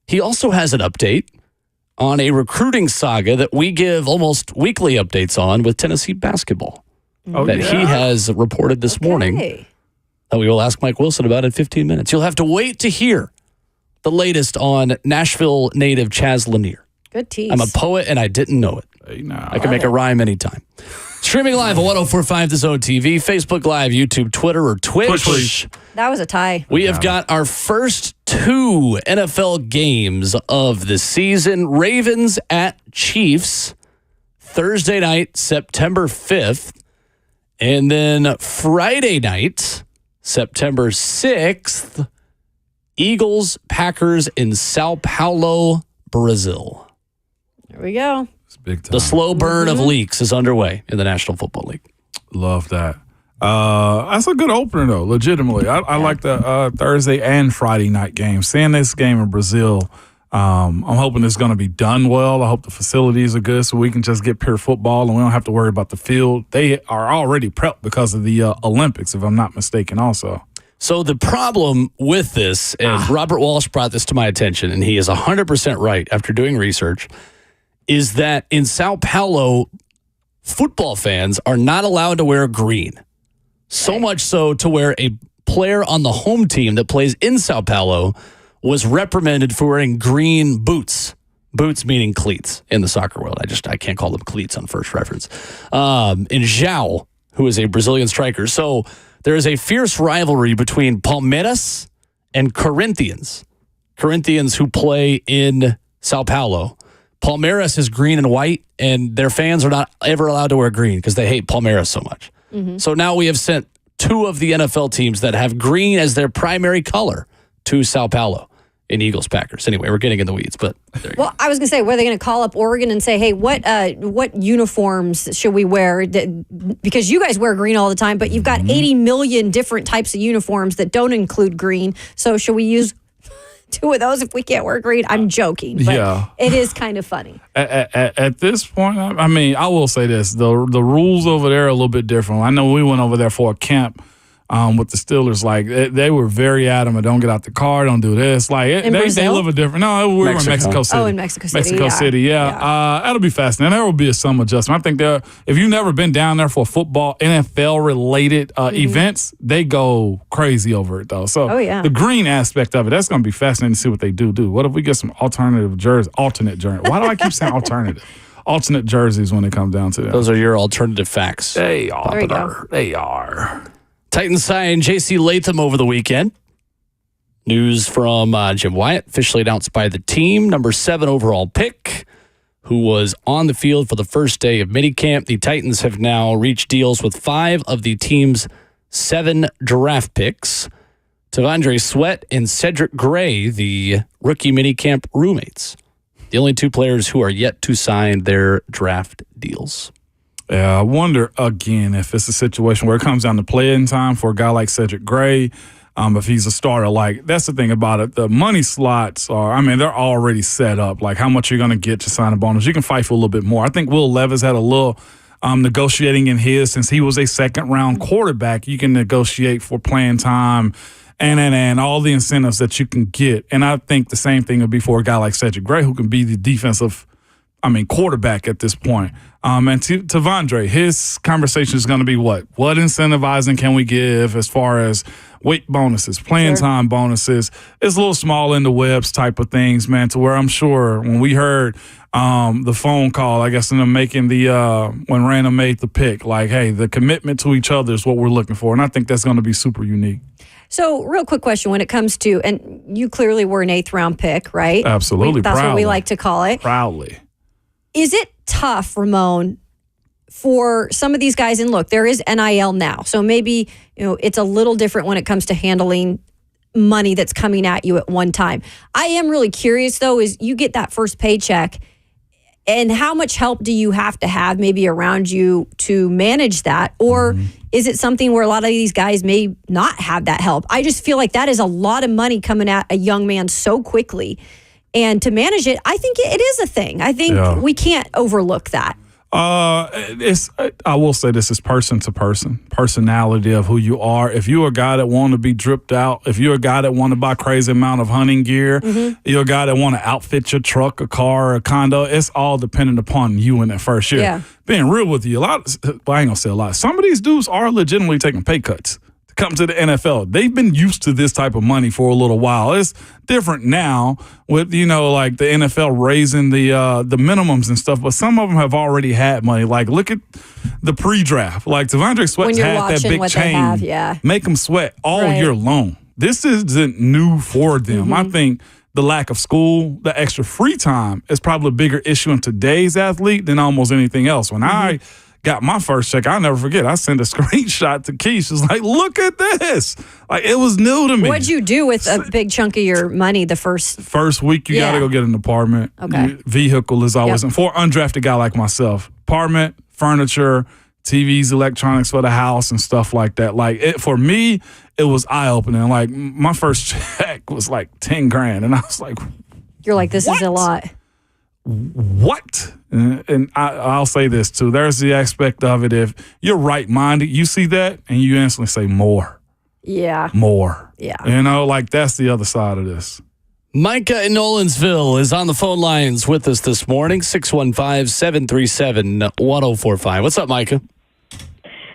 Speaker 5: He also has an update on a recruiting saga that we give almost weekly updates on with Tennessee basketball he has reported this morning that we will ask Mike Wilson about in 15 minutes. You'll have to wait to hear the latest on Nashville native Chaz Lanier.
Speaker 7: Good tease.
Speaker 5: I'm a poet and I didn't know it. I can make a rhyme anytime. Streaming live at 1045 The Zone TV, Facebook Live, YouTube, Twitter, or Twitch.
Speaker 7: That was a tie.
Speaker 5: We have got our first 2 NFL games of the season. Ravens at Chiefs, Thursday night, September 5th. And then Friday night, September 6th, Eagles, Packers in Sao Paulo, Brazil.
Speaker 7: There we go.
Speaker 6: Big time.
Speaker 5: The slow burn of leaks is underway in the National Football League.
Speaker 6: Love that. That's a good opener, though, legitimately. I like the Thursday and Friday night games. Seeing this game in Brazil, I'm hoping it's going to be done well. I hope the facilities are good so we can just get pure football and we don't have to worry about the field. They are already prepped because of the Olympics, if I'm not mistaken, also.
Speaker 5: So the problem with this, and Robert Walsh brought this to my attention, and he is 100% right after doing research, is that in Sao Paulo, football fans are not allowed to wear green. So much so to where a player on the home team that plays in Sao Paulo was reprimanded for wearing green boots. Boots meaning cleats in the soccer world. I can't call them cleats on first reference. In João, who is a Brazilian striker. So there is a fierce rivalry between Palmeiras and Corinthians. Corinthians who play in Sao Paulo. Palmeiras is green and white, and their fans are not ever allowed to wear green because they hate Palmeiras so much. Mm-hmm. So now we have sent 2 of the NFL teams that have green as their primary color to Sao Paulo in Eagles Packers. Anyway, we're getting in the weeds, but
Speaker 7: well, I was going to say, were they going to call up Oregon and say, hey, what uniforms should we wear? Because you guys wear green all the time, but you've got 80 million different types of uniforms that don't include green. So should we use 2 of those if we can't wear green? I'm joking, but it is kind of funny.
Speaker 6: At this point, I mean, I will say this. The rules over there are a little bit different. I know we went over there for a camp with the Steelers. Like, they were very adamant, don't get out the car, don't do this. Like, they live a different. No, we were in Mexico City.
Speaker 7: Oh, in Mexico City.
Speaker 6: Mexico City, yeah. That'll be fascinating. There will be some adjustment. I think if you've never been down there for football, NFL-related events, they go crazy over it, though. So the green aspect of it, that's going to be fascinating to see what they do. What if we get some alternate jerseys? Why do I keep saying alternative? Alternate jerseys when it comes down to that.
Speaker 5: Those are your alternative facts.
Speaker 6: They are. They are.
Speaker 5: Titans signed J.C. Latham over the weekend. News from Jim Wyatt, officially announced by the team. Number 7 overall pick, who was on the field for the first day of minicamp. The Titans have now reached deals with 5 of the team's 7 draft picks. Tavondre Sweat and Cedric Gray, the rookie minicamp roommates. The only 2 players who are yet to sign their draft deals.
Speaker 6: Yeah, I wonder, again, if it's a situation where it comes down to playing time for a guy like Cedric Gray, if he's a starter. Like, that's the thing about it. The money slots they're already set up. Like, how much you're going to get to sign a bonus. You can fight for a little bit more. I think Will Levis had a little negotiating in his, since he was a second-round quarterback, you can negotiate for playing time and all the incentives that you can get. And I think the same thing would be for a guy like Cedric Gray, who can be the defensive quarterback at this point. And to Vondre, his conversation is going to be what? What incentivizing can we give as far as weight bonuses, playing time bonuses? It's a little small in the webs type of things, man, to where I'm sure when we heard the phone call, I guess, in them making when Random made the pick, like, hey, the commitment to each other is what we're looking for. And I think that's going to be super unique.
Speaker 7: So, real quick question when it comes to, and you clearly were an 8th round pick, right?
Speaker 6: Absolutely.
Speaker 7: That's
Speaker 6: proudly.
Speaker 7: what we like to call it.
Speaker 6: Proudly.
Speaker 7: Is it tough, Ramon, for some of these guys? And look, there is NIL now. So maybe, it's a little different when it comes to handling money that's coming at you at one time. I am really curious, though, is you get that first paycheck, and how much help do you have maybe around you to manage that? Or is it something where a lot of these guys may not have that help? I just feel like that is a lot of money coming at a young man so quickly. And to manage it, I think it is a thing. I think we can't overlook that.
Speaker 6: I will say this is person to person, personality of who you are. If you're a guy that want to be dripped out, if you're a guy that want to buy crazy amount of hunting gear, you're a guy that want to outfit your truck, a car, a condo, it's all dependent upon you in that first year.
Speaker 7: Yeah.
Speaker 6: Being real with you, I ain't going to say a lot. Some of these dudes are legitimately taking pay cuts to come to the NFL. They've been used to this type of money for a little while. It's different now with, like the NFL raising the minimums and stuff, but some of them have already had money. Like, look at the pre-draft. Like, Devondre Sweat's had that big chain. Make them sweat all year long. This isn't new for them. I think the lack of school, the extra free time is probably a bigger issue in today's athlete than almost anything else. When I got my first check, I'll never forget. I sent a screenshot to Keish. It's like, look at this. Like, it was new to me.
Speaker 7: What'd you do with a big chunk of your money the first
Speaker 6: week? You got to go get an apartment.
Speaker 7: Okay.
Speaker 6: Vehicle is always, and for an undrafted guy like myself, apartment, furniture, TVs, electronics for the house and stuff like that. Like, for me, it was eye-opening. Like, my first check was like 10 grand. And I was like,
Speaker 7: you're like, this is a lot.
Speaker 6: What? And I'll say this too. There's the aspect of it. If you're right-minded, you see that and you instantly say more.
Speaker 7: Yeah.
Speaker 6: More.
Speaker 7: Yeah.
Speaker 6: Like that's the other side of this.
Speaker 5: Micah in Nolensville is on the phone lines with us this morning. 615-737-1045. What's up, Micah?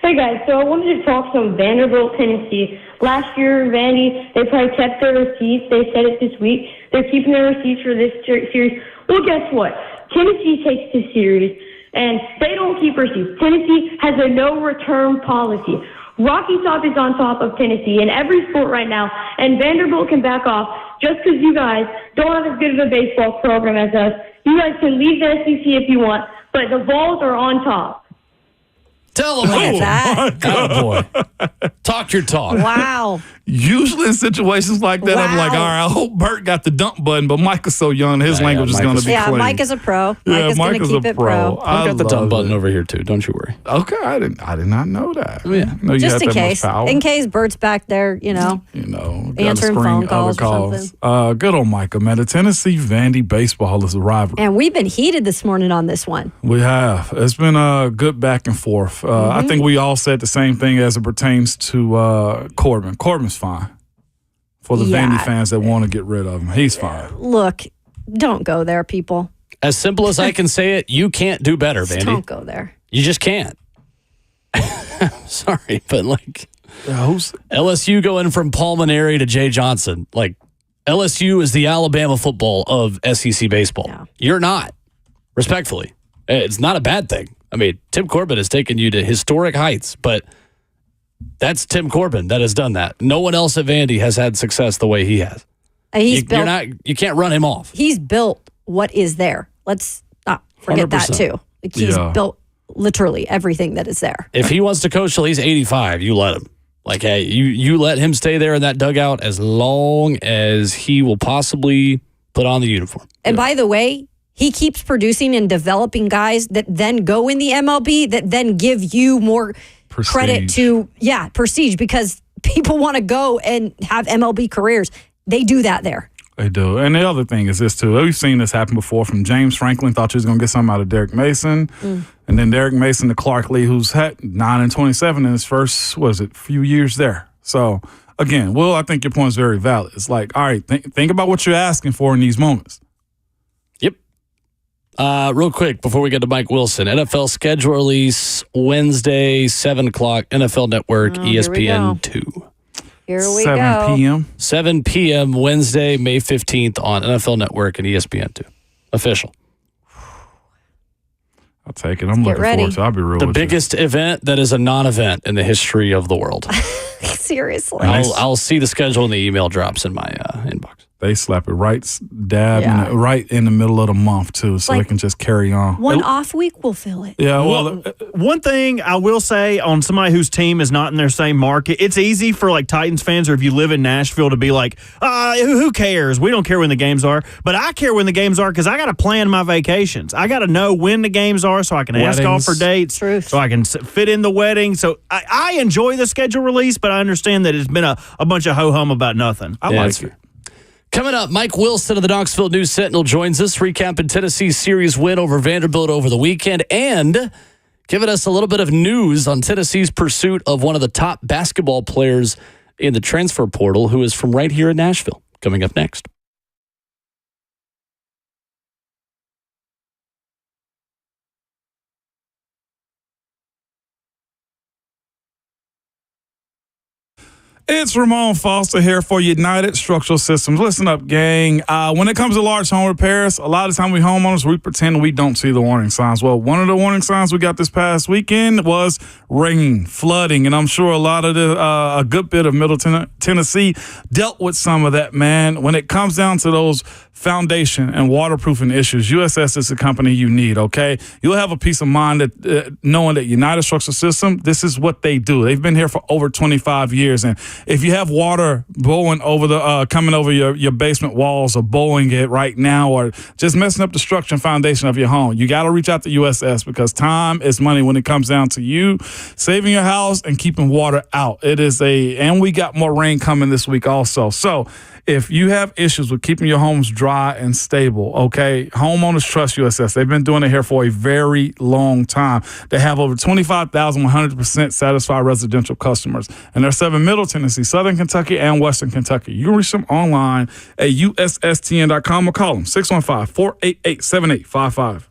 Speaker 16: Hey, guys. So I wanted to talk some Vanderbilt, Tennessee. Last year, Vandy, they probably kept their receipts. They said it this week. They're keeping their receipts for this series. Well, guess what? Tennessee takes this series, and they don't keep receipts. Tennessee has a no-return policy. Rocky Top is on top of Tennessee in every sport right now, and Vanderbilt can back off just because you guys don't have as good of a baseball program as us. You guys can leave the SEC if you want, but the Vols are on top.
Speaker 5: Tell them that. Boy. Talk your talk.
Speaker 7: Wow.
Speaker 6: Usually in situations like that, I'm like, all right, I hope Bert got the dump button, but Micah's so young, his language is going to be clean.
Speaker 7: Micah's a pro. Micah's going to keep it pro.
Speaker 5: I've got the dump button over here, too. Don't you worry.
Speaker 6: Okay, I did not know that.
Speaker 5: Oh, yeah.
Speaker 7: Just in case. In case Bert's back there, answering phone calls or something.
Speaker 6: Good old Micah, man. The Tennessee Vandy baseball is a rivalry.
Speaker 7: And we've been heated this morning on this one.
Speaker 6: We have. It's been a good back and forth. I think we all said the same thing as it pertains to Corbin. Corbin's fine. For the Vandy fans that want to get rid of him, he's fine.
Speaker 7: Look, don't go there, people.
Speaker 5: As simple as I can say it, you can't do better, Vandy.
Speaker 7: Don't go there.
Speaker 5: You just can't. Sorry, but LSU going from Pulmonary to Jay Johnson. Like, LSU is the Alabama football of SEC baseball. Yeah. You're not. Respectfully. It's not a bad thing. I mean, Tim Corbin has taken you to historic heights, but that's Tim Corbin that has done that. No one else at Vandy has had success the way he has. You can't run him off.
Speaker 7: He's built what is there. Let's not forget 100%. That too. Like, he's built literally everything that is there.
Speaker 5: If he wants to coach till he's 85, you let him. Like, hey, you let him stay there in that dugout as long as he will possibly put on the uniform.
Speaker 7: And by the way, he keeps producing and developing guys that then go in the MLB that then give you more prestige. Credit to, prestige, because people want to go and have MLB careers. They do that there.
Speaker 6: They do. And the other thing is this, too. We've seen this happen before from James Franklin, thought he was going to get something out of Derek Mason. And then Derek Mason to Clark Lee, who's had 9-27 in his first, few years there. So, again, Will, I think your point is very valid. It's like, all right, think about what you're asking for in these moments.
Speaker 5: Yep. Real quick, before we get to Mike Wilson, NFL schedule release Wednesday, 7 o'clock, NFL Network, ESPN 2.
Speaker 7: Here we
Speaker 6: 7 p.m.
Speaker 5: 7 p.m. Wednesday, May 15th on NFL Network and ESPN 2. Official.
Speaker 6: I'll take it. I'm looking forward to it. I'll be real
Speaker 5: The
Speaker 6: with
Speaker 5: biggest event that is a non-event in the history of the world.
Speaker 7: Seriously.
Speaker 5: I'll see the schedule and the email drops in my inbox.
Speaker 6: They slap it right right in the middle of the month, too, so they can just carry on.
Speaker 7: One off week will fill it.
Speaker 3: Yeah, well, one thing I will say on somebody whose team is not in their same market, it's easy for like Titans fans or if you live in Nashville to be like, who cares? We don't care when the games are. But I care when the games are because I got to plan my vacations. I got to know when the games are so I can ask off for dates, so I can fit in the wedding. So I enjoy the schedule release, but I understand that it's been a bunch of ho-hum about nothing. I like it.
Speaker 5: Coming up, Mike Wilson of the Knoxville News Sentinel joins us, recapping Tennessee's series win over Vanderbilt over the weekend and giving us a little bit of news on Tennessee's pursuit of one of the top basketball players in the transfer portal who is from right here in Nashville. Coming up next.
Speaker 6: It's Ramon Foster here for United Structural Systems. Listen up, gang. When it comes to large home repairs, a lot of time we homeowners, we pretend we don't see the warning signs. Well, one of the warning signs we got this past weekend was rain, flooding, and I'm sure a good bit of Middle Tennessee dealt with some of that, man. When it comes down to those foundation and waterproofing issues, USS is the company you need, okay? You'll have a peace of mind that knowing that United Structural System, this is what they do. They've been here for over 25 years, and if you have water blowing over coming over your basement walls or blowing it right now or just messing up the structure and foundation of your home, you got to reach out to USS because time is money when it comes down to you saving your house and keeping water out. And we got more rain coming this week also. So if you have issues with keeping your homes dry and stable, okay, homeowners trust USS. They've been doing it here for a very long time. They have over 25,000 100% satisfied residential customers, and they're serving Middle Tennessee, Southern Kentucky, and Western Kentucky. You can reach them online at USSTN.com or call them 615-488-7855.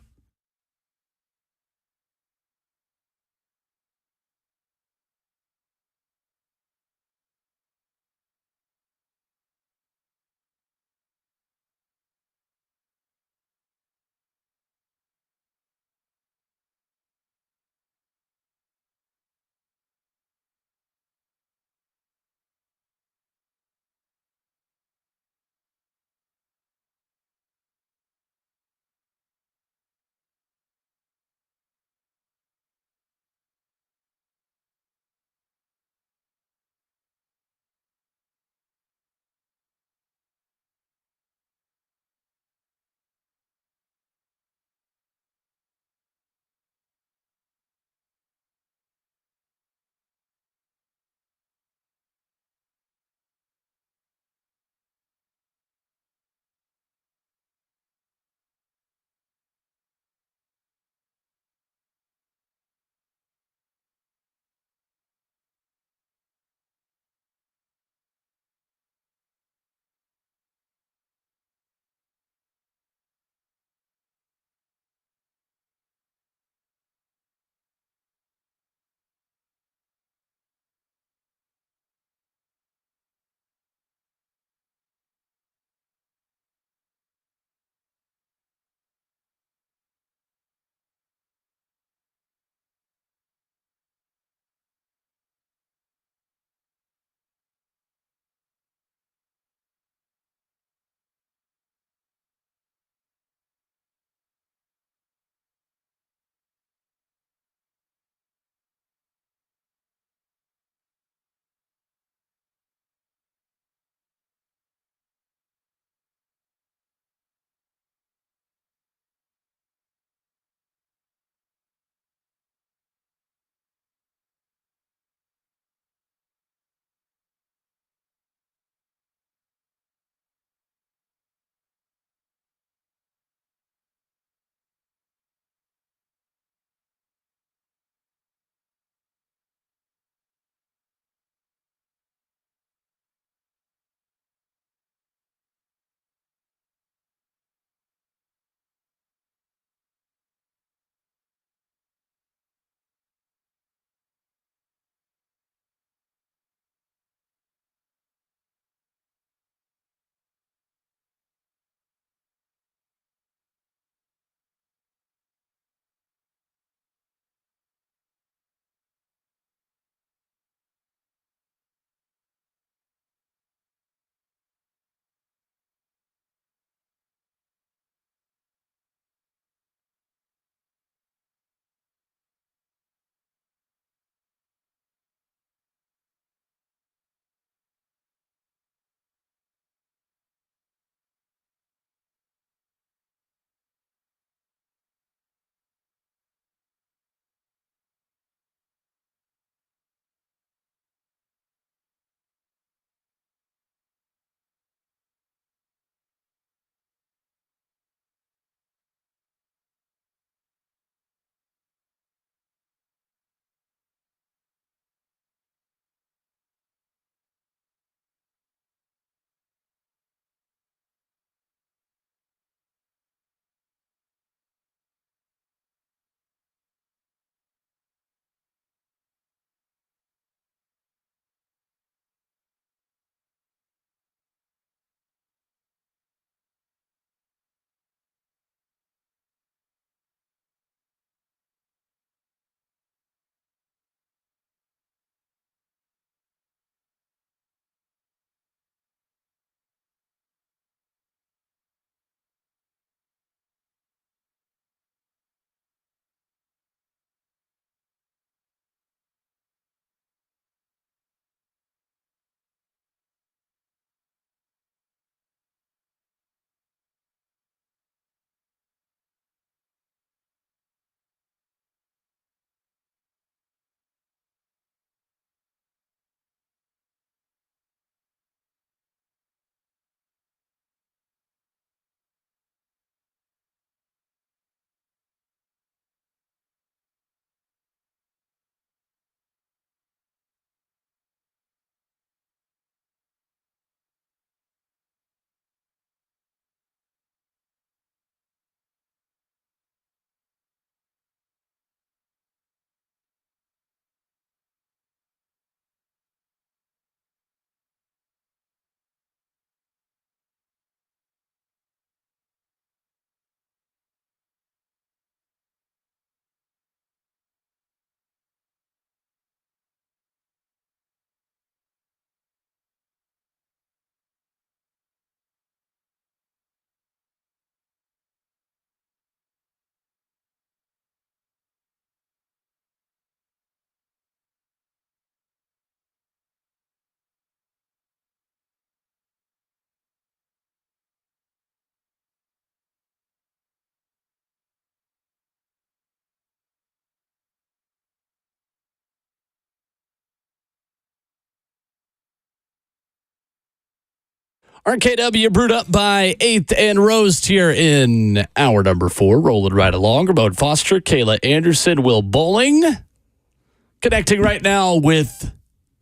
Speaker 5: RKW brewed up by 8th and Roast here in hour number 4. Rolling right along. Ramon Foster, Kayla Anderson, Will Bowling. Connecting right now with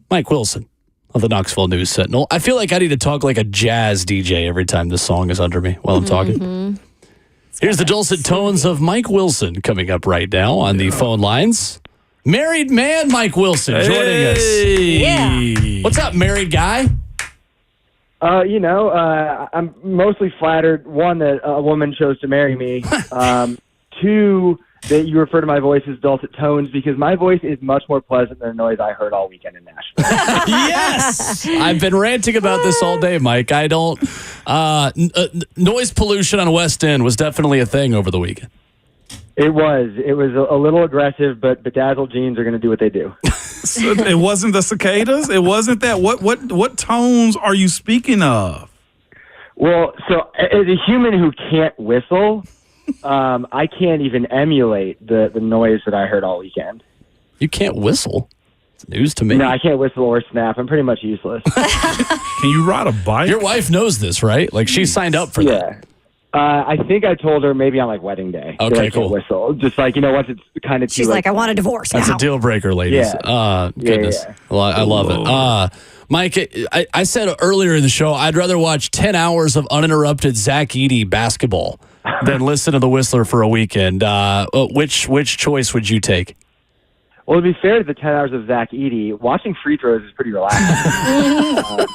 Speaker 5: Mike Wilson of the Knoxville News Sentinel. I feel like I need to talk like a jazz DJ every time this song is under me while I'm talking. Here's the dulcet tones of Mike Wilson coming up right now on the phone lines. Married man Mike Wilson joining us.
Speaker 7: Yeah.
Speaker 5: What's up, married guy?
Speaker 17: I'm mostly flattered, one, that a woman chose to marry me. Two, that you refer to my voice as dulcet tones, because my voice is much more pleasant than the noise I heard all weekend in Nashville.
Speaker 5: Yes! I've been ranting about this all day, Mike. I don't... noise pollution on West End was definitely a thing over the weekend.
Speaker 17: It was. It was a little aggressive, but bedazzled jeans are going to do what they do.
Speaker 6: So it wasn't the cicadas? It wasn't that? What tones are you speaking of?
Speaker 17: Well, so as a human who can't whistle, I can't even emulate the noise that I heard all weekend.
Speaker 5: You can't whistle? It's news to me.
Speaker 17: No, I can't whistle or snap. I'm pretty much useless.
Speaker 6: Can you ride a bike?
Speaker 5: Your wife knows this, right? Like, she signed up for that.
Speaker 17: I think I told her maybe on like wedding day.
Speaker 5: Okay,
Speaker 17: that I can't
Speaker 5: cool.
Speaker 17: Whistle. Just like, once it's kind of
Speaker 7: She's like, I want a divorce.
Speaker 5: That's
Speaker 7: now.
Speaker 5: a deal breaker, ladies.
Speaker 17: Yeah.
Speaker 5: Goodness.
Speaker 17: Yeah.
Speaker 5: Well, I love it. Mike, I said earlier in the show, I'd rather watch 10 hours of uninterrupted Zach Edey basketball than listen to the Whistler for a weekend. Which choice would you take?
Speaker 17: Well, to be fair to the 10 hours of Zach Edey, watching free throws is pretty relaxing.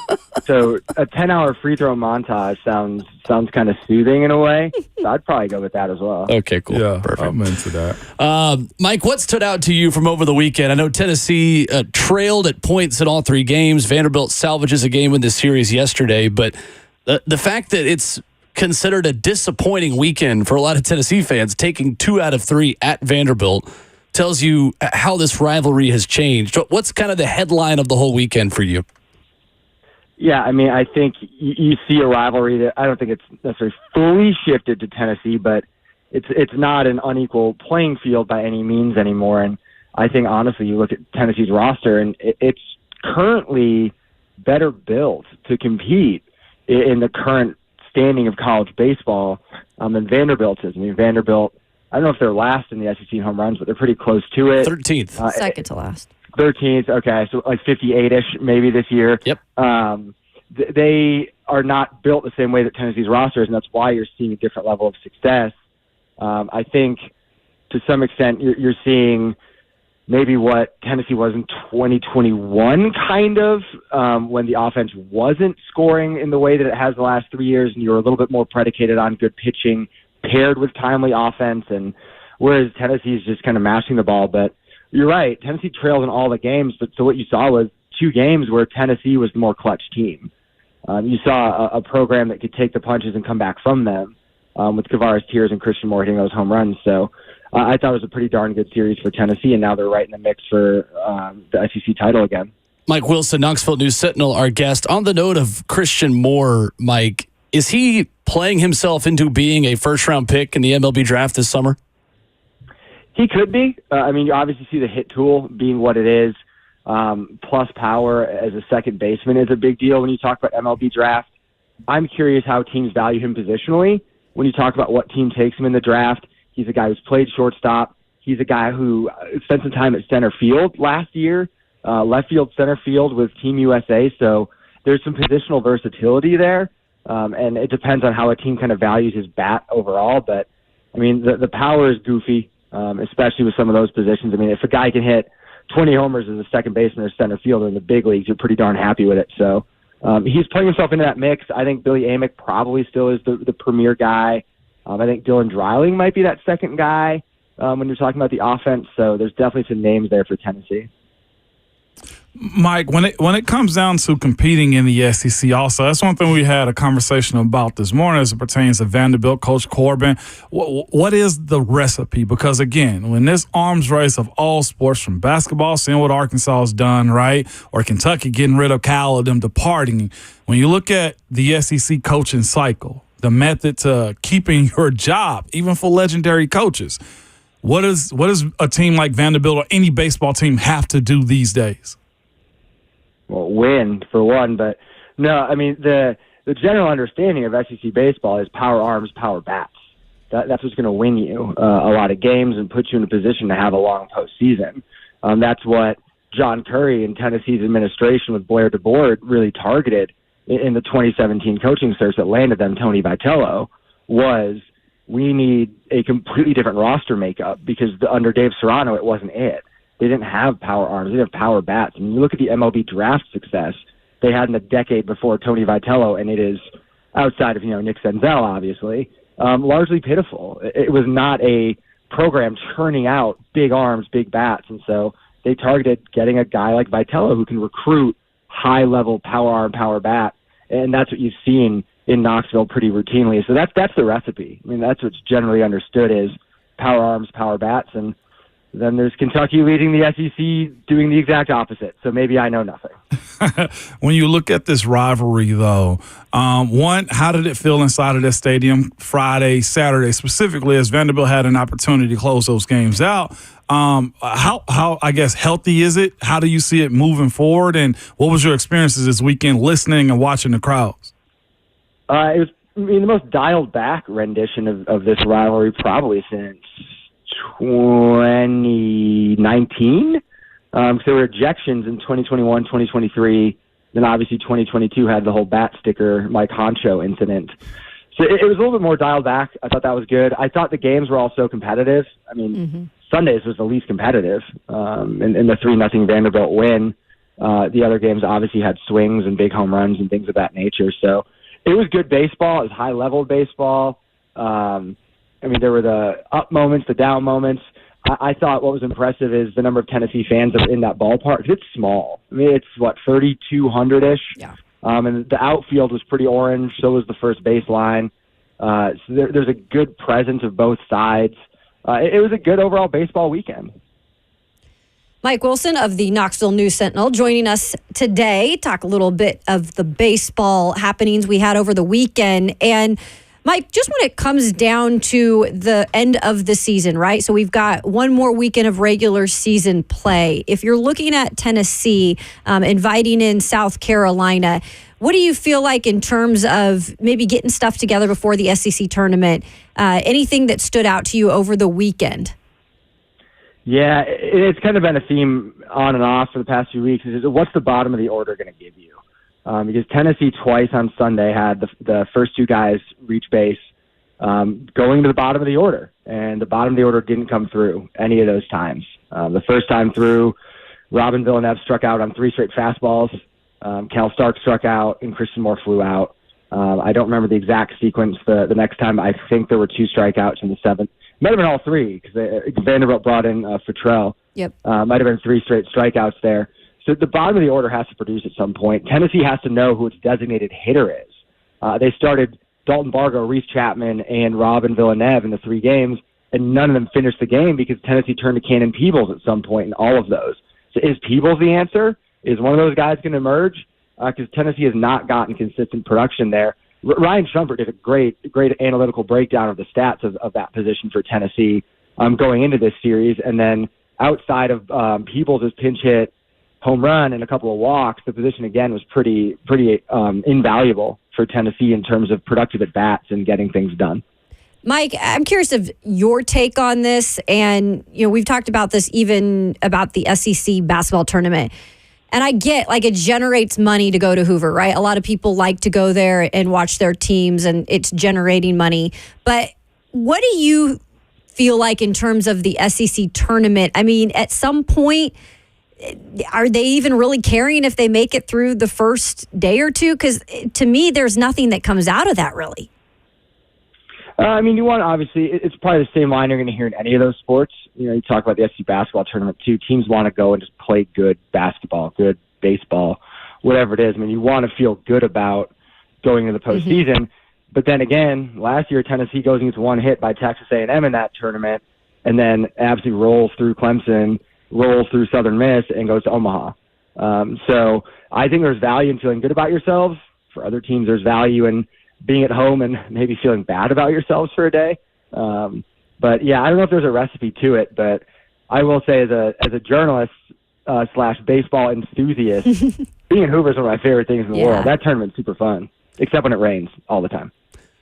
Speaker 17: So a 10-hour free throw montage sounds kind of soothing in a way. So I'd probably go with that as well.
Speaker 5: Okay, cool.
Speaker 6: Yeah,
Speaker 5: Perfect.
Speaker 6: I'm into that.
Speaker 5: Mike, what stood out to you from over the weekend? I know Tennessee trailed at points in all 3 games. Vanderbilt salvages a game in this series yesterday, but the fact that it's considered a disappointing weekend for a lot of Tennessee fans, taking 2 out of 3 at Vanderbilt, tells you how this rivalry has changed. What's kind of the headline of the whole weekend for you?
Speaker 17: Yeah, I mean, I think you see a rivalry that I don't think it's necessarily fully shifted to Tennessee, but it's not an unequal playing field by any means anymore. And I think, honestly, you look at Tennessee's roster, and it's currently better built to compete in the current standing of college baseball than Vanderbilt is. I mean, Vanderbilt, I don't know if they're last in the SEC in home runs, but they're pretty close to it.
Speaker 5: 13th.
Speaker 7: Second to last.
Speaker 17: 13th, okay, so like 58-ish maybe this year.
Speaker 5: Yep.
Speaker 17: They are not built the same way that Tennessee's roster is, and that's why you're seeing a different level of success. I think to some extent you're seeing maybe what Tennessee was in 2021, kind of, when the offense wasn't scoring in the way that it has the last 3 years, and you were a little bit more predicated on good pitching paired with timely offense, and whereas Tennessee is just kind of mashing the ball. But you're right, Tennessee trailed in all the games, but so what you saw was 2 games where Tennessee was the more clutch team. You saw a program that could take the punches and come back from them, with Kavares Tears and Christian Moore hitting those home runs. So I thought it was a pretty darn good series for Tennessee, and now they're right in the mix for the SEC title again.
Speaker 5: Mike Wilson, Knoxville News Sentinel, our guest. On the note of Christian Moore, Mike, is he playing himself into being a first-round pick in the MLB draft this summer?
Speaker 17: He could be. I mean, you obviously see the hit tool being what it is. Plus power as a second baseman is a big deal when you talk about MLB draft. I'm curious how teams value him positionally. When you talk about what team takes him in the draft, he's a guy who's played shortstop. He's a guy who spent some time at center field last year, left field, center field with Team USA. So there's some positional versatility there. And it depends on how a team kind of values his bat overall. But, I mean, the power is goofy, especially with some of those positions. I mean, if a guy can hit 20 homers as a second baseman or center fielder in the big leagues, you're pretty darn happy with it. So he's playing himself into that mix. I think Billy Amick probably still is the premier guy. I think Dylan Dreiling might be that second guy when you're talking about the offense. So there's definitely some names there for Tennessee.
Speaker 6: Mike, when it comes down to competing in the SEC also, that's one thing we had a conversation about this morning as it pertains to Vanderbilt, Coach Corbin. What is the recipe? Because, again, when this arms race of all sports, from basketball, seeing what Arkansas has done, right, or Kentucky getting rid of Cal, them departing, when you look at the SEC coaching cycle, the method to keeping your job, even for legendary coaches, what does a team like Vanderbilt or any baseball team have to do these days?
Speaker 17: Well, win for one, but no, I mean the the general understanding of SEC baseball is power arms, power bats. That's what's going to win you a lot of games and put you in a position to have a long postseason. That's what John Curry and Tennessee's administration with Blair DeBoer really targeted in the 2017 coaching search that landed them Tony Vitello. Was we need a completely different roster makeup because under Dave Serrano, it wasn't it. They didn't have power arms. They didn't have power bats. And you look at the MLB draft success they had in the decade before Tony Vitello, and it is outside of, Nick Senzel, obviously, largely pitiful. It was not a program churning out big arms, big bats. And so they targeted getting a guy like Vitello who can recruit high-level power arm, power bat. And that's what you've seen in Knoxville pretty routinely. So that's the recipe. I mean, that's what's generally understood is power arms, power bats. And then there's Kentucky leading the SEC doing the exact opposite. So maybe I know nothing.
Speaker 6: When you look at this rivalry, though, one, how did it feel inside of that stadium Friday, Saturday, specifically as Vanderbilt had an opportunity to close those games out? How I guess healthy is it? How do you see it moving forward? And what was your experiences this weekend listening and watching the crowds?
Speaker 17: It was the most dialed back rendition of this rivalry probably since 2019. So there were ejections in 2021, 2023. Then obviously 2022 had the whole bat sticker Mike Honcho incident. So it was a little bit more dialed back. I thought that was good. I thought the games were also competitive. I mean, Sundays was the least competitive in the 3-0 Vanderbilt win. The other games obviously had swings and big home runs and things of that nature. So it was good baseball. It was high-level baseball. There were the up moments, the down moments. I thought what was impressive is the number of Tennessee fans that were in that ballpark. It's small. I mean, it's, 3,200-ish?
Speaker 7: Yeah.
Speaker 17: And the outfield was pretty orange. So was the first baseline. So there's a good presence of both sides. It was a good overall baseball weekend.
Speaker 7: Mike Wilson of the Knoxville News Sentinel joining us today. Talk a little bit of the baseball happenings we had over the weekend. And Mike, just when it comes down to the end of the season, right? So we've got one more weekend of regular season play. If you're looking at Tennessee, inviting in South Carolina, what do you feel like in terms of maybe getting stuff together before the SEC tournament? Anything that stood out to you over the weekend?
Speaker 17: Yeah, it's kind of been a theme on and off for the past few weeks. Is what's the bottom of the order going to give you? Because Tennessee twice on Sunday had the first two guys reach base going to the bottom of the order, and the bottom of the order didn't come through any of those times. The first time through, Robin Villeneuve struck out on 3 straight fastballs. Cal Stark struck out, and Christian Moore flew out. I don't remember the exact sequence. The next time, I think there were 2 strikeouts in the 7th. Might have been all 3 because Vanderbilt brought in Futrell.
Speaker 7: Yep.
Speaker 17: Might have been 3 straight strikeouts there. So the bottom of the order has to produce at some point. Tennessee has to know who its designated hitter is. They started Dalton Bargo, Reese Chapman, and Robin Villeneuve in the 3 games, and none of them finished the game because Tennessee turned to Cannon Peebles at some point in all of those. So is Peebles the answer? Is one of those guys going to emerge? Because Tennessee has not gotten consistent production there. Ryan Shumpert did a great analytical breakdown of the stats of that position for Tennessee going into this series. And then outside of Peebles' pinch hit, home run, and a couple of walks, the position again was pretty invaluable for Tennessee in terms of productive at bats and getting things done.
Speaker 7: Mike, I'm curious of your take on this, and we've talked about this even about the SEC basketball tournament. And I get it generates money to go to Hoover, right? A lot of people like to go there and watch their teams, and it's generating money. But what do you feel like in terms of the SEC tournament? I mean, at some point, are they even really caring if they make it through the first day or two? Because to me, there's nothing that comes out of that really.
Speaker 17: You want obviously, it's probably the same line you're going to hear in any of those sports. You talk about the SEC basketball tournament too. Teams want to go and just play good basketball, good baseball, whatever it is. You want to feel good about going into the postseason. Mm-hmm. But then again, last year Tennessee goes and gets one hit by Texas A&M in that tournament, and then absolutely rolls through Clemson, rolls through Southern Miss, and goes to Omaha. So I think there's value in feeling good about yourselves. For other teams, there's value in being at home and maybe feeling bad about yourselves for a day. But yeah, I don't know if there's a recipe to it, but I will say as a journalist / baseball enthusiast, being in Hoover is one of my favorite things in the world. That tournament's super fun. except when it rains all the time.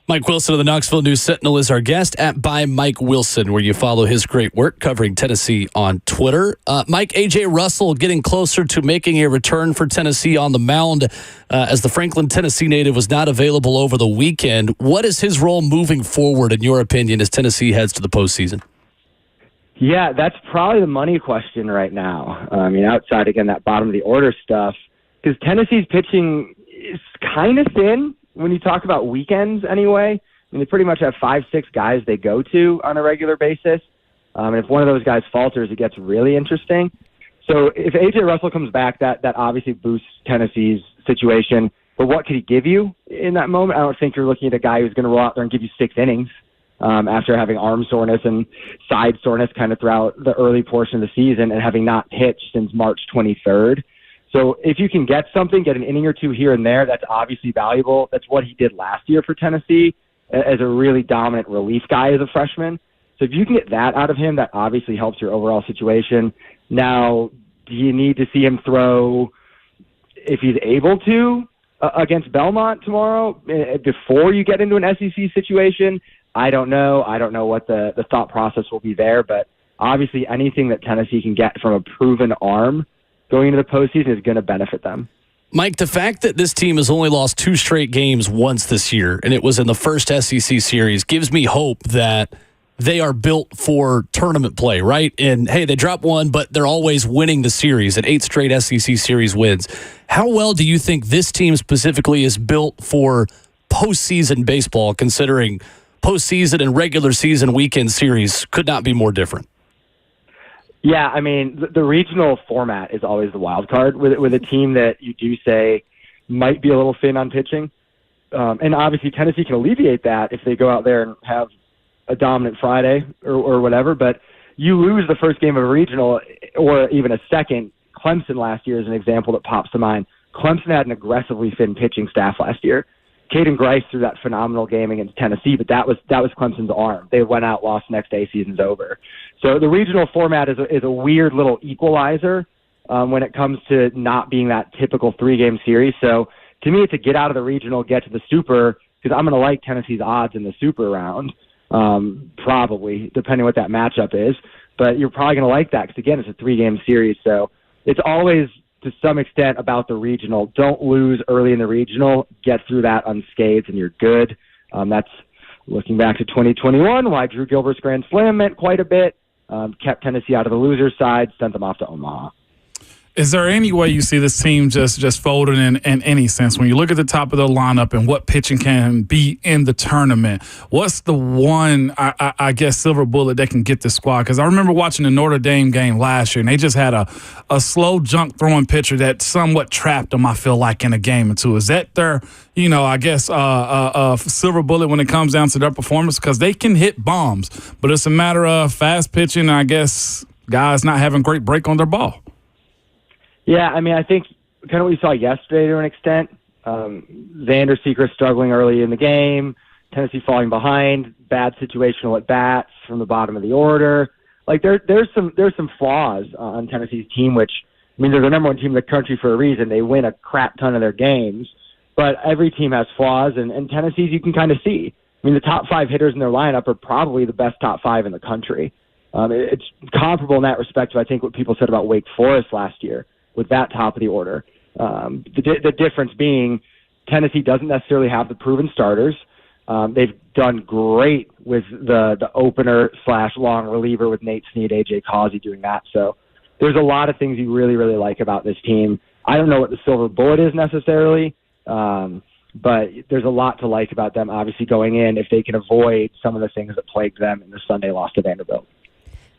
Speaker 5: Mike Wilson of the Knoxville News Sentinel is our guest at By Mike Wilson, where you follow his great work covering Tennessee on Twitter. Mike, A.J. Russell getting closer to making a return for Tennessee on the mound as the Franklin, Tennessee native was not available over the weekend. What is his role moving forward, in your opinion, as Tennessee heads to the postseason?
Speaker 17: Yeah, that's probably the money question right now. I mean, outside, again, that bottom of the order stuff, because Tennessee's pitching is kind of thin. When you talk about weekends anyway, I mean, they pretty much have 5-6 guys they go to on a regular basis. And if one of those guys falters, it gets really interesting. So if A.J. Russell comes back, that obviously boosts Tennessee's situation. But what could he give you in that moment? I don't think you're looking at a guy who's going to roll out there and give you 6 innings after having arm soreness and side soreness kind of throughout the early portion of the season and having not pitched since March 23rd. So if you can get something, get an inning or two here and there, that's obviously valuable. That's what he did last year for Tennessee as a really dominant relief guy as a freshman. So if you can get that out of him, that obviously helps your overall situation. Now, do you need to see him throw, if he's able to, against Belmont tomorrow before you get into an SEC situation? I don't know. I don't know what the thought process will be there, but obviously anything that Tennessee can get from a proven arm going into the postseason is going to benefit them.
Speaker 5: Mike, the fact that this team has only lost 2 straight games once this year, and it was in the first SEC series, gives me hope that they are built for tournament play, right? And, hey, they drop one, but they're always winning the series, and 8 straight SEC series wins. How well do you think this team specifically is built for postseason baseball, considering postseason and regular season weekend series could not be more different?
Speaker 17: Yeah, I mean, the regional format is always the wild card with a team that you do say might be a little thin on pitching. And obviously Tennessee can alleviate that if they go out there and have a dominant Friday or whatever. But you lose the first game of a regional or even a second. Clemson last year is an example that pops to mind. Clemson had an aggressively thin pitching staff last year. Caden Grice threw that phenomenal game against Tennessee, but that was Clemson's arm. They went out, lost next day, season's over. So the regional format is a weird little equalizer when it comes to not being that typical 3-game series. So to me, it's a get out of the regional, get to the super, because I'm going to like Tennessee's odds in the super round, probably, depending what that matchup is. But you're probably going to like that because, again, it's a 3-game series. So it's always, to some extent, about the regional. Don't lose early in the regional. Get through that unscathed, and you're good. That's looking back to 2021, why Drew Gilbert's Grand Slam meant quite a bit. Kept Tennessee out of the loser's side, sent them off to Omaha.
Speaker 6: Is there any way you see this team just folding in any sense? When you look at the top of the lineup and what pitching can be in the tournament, what's the one, I guess, silver bullet that can get this squad? Because I remember watching the Notre Dame game last year, and they just had a slow junk throwing pitcher that somewhat trapped them, I feel like, in a game or two. Is that their, I guess, silver bullet when it comes down to their performance? Because they can hit bombs, but it's a matter of fast pitching and, I guess, guys not having great break on their ball.
Speaker 17: Yeah, I mean, I think kind of what you saw yesterday to an extent. Xander Secret struggling early in the game, Tennessee falling behind, bad situational at bats from the bottom of the order. Like there's some flaws on Tennessee's team, which, I mean, they're the number 1 team in the country for a reason. They win a crap ton of their games, but every team has flaws, and Tennessee's you can kind of see. I mean, the top 5 hitters in their lineup are probably the best top 5 in the country. It's comparable in that respect to, I think, what people said about Wake Forest last year with that top of the order. The difference being Tennessee doesn't necessarily have the proven starters. They've done great with the opener / long reliever with Nate Snead, AJ Causey doing that. So there's a lot of things you really, really like about this team. I don't know what the silver bullet is necessarily, but there's a lot to like about them, obviously, going in if they can avoid some of the things that plagued them in the Sunday loss to Vanderbilt.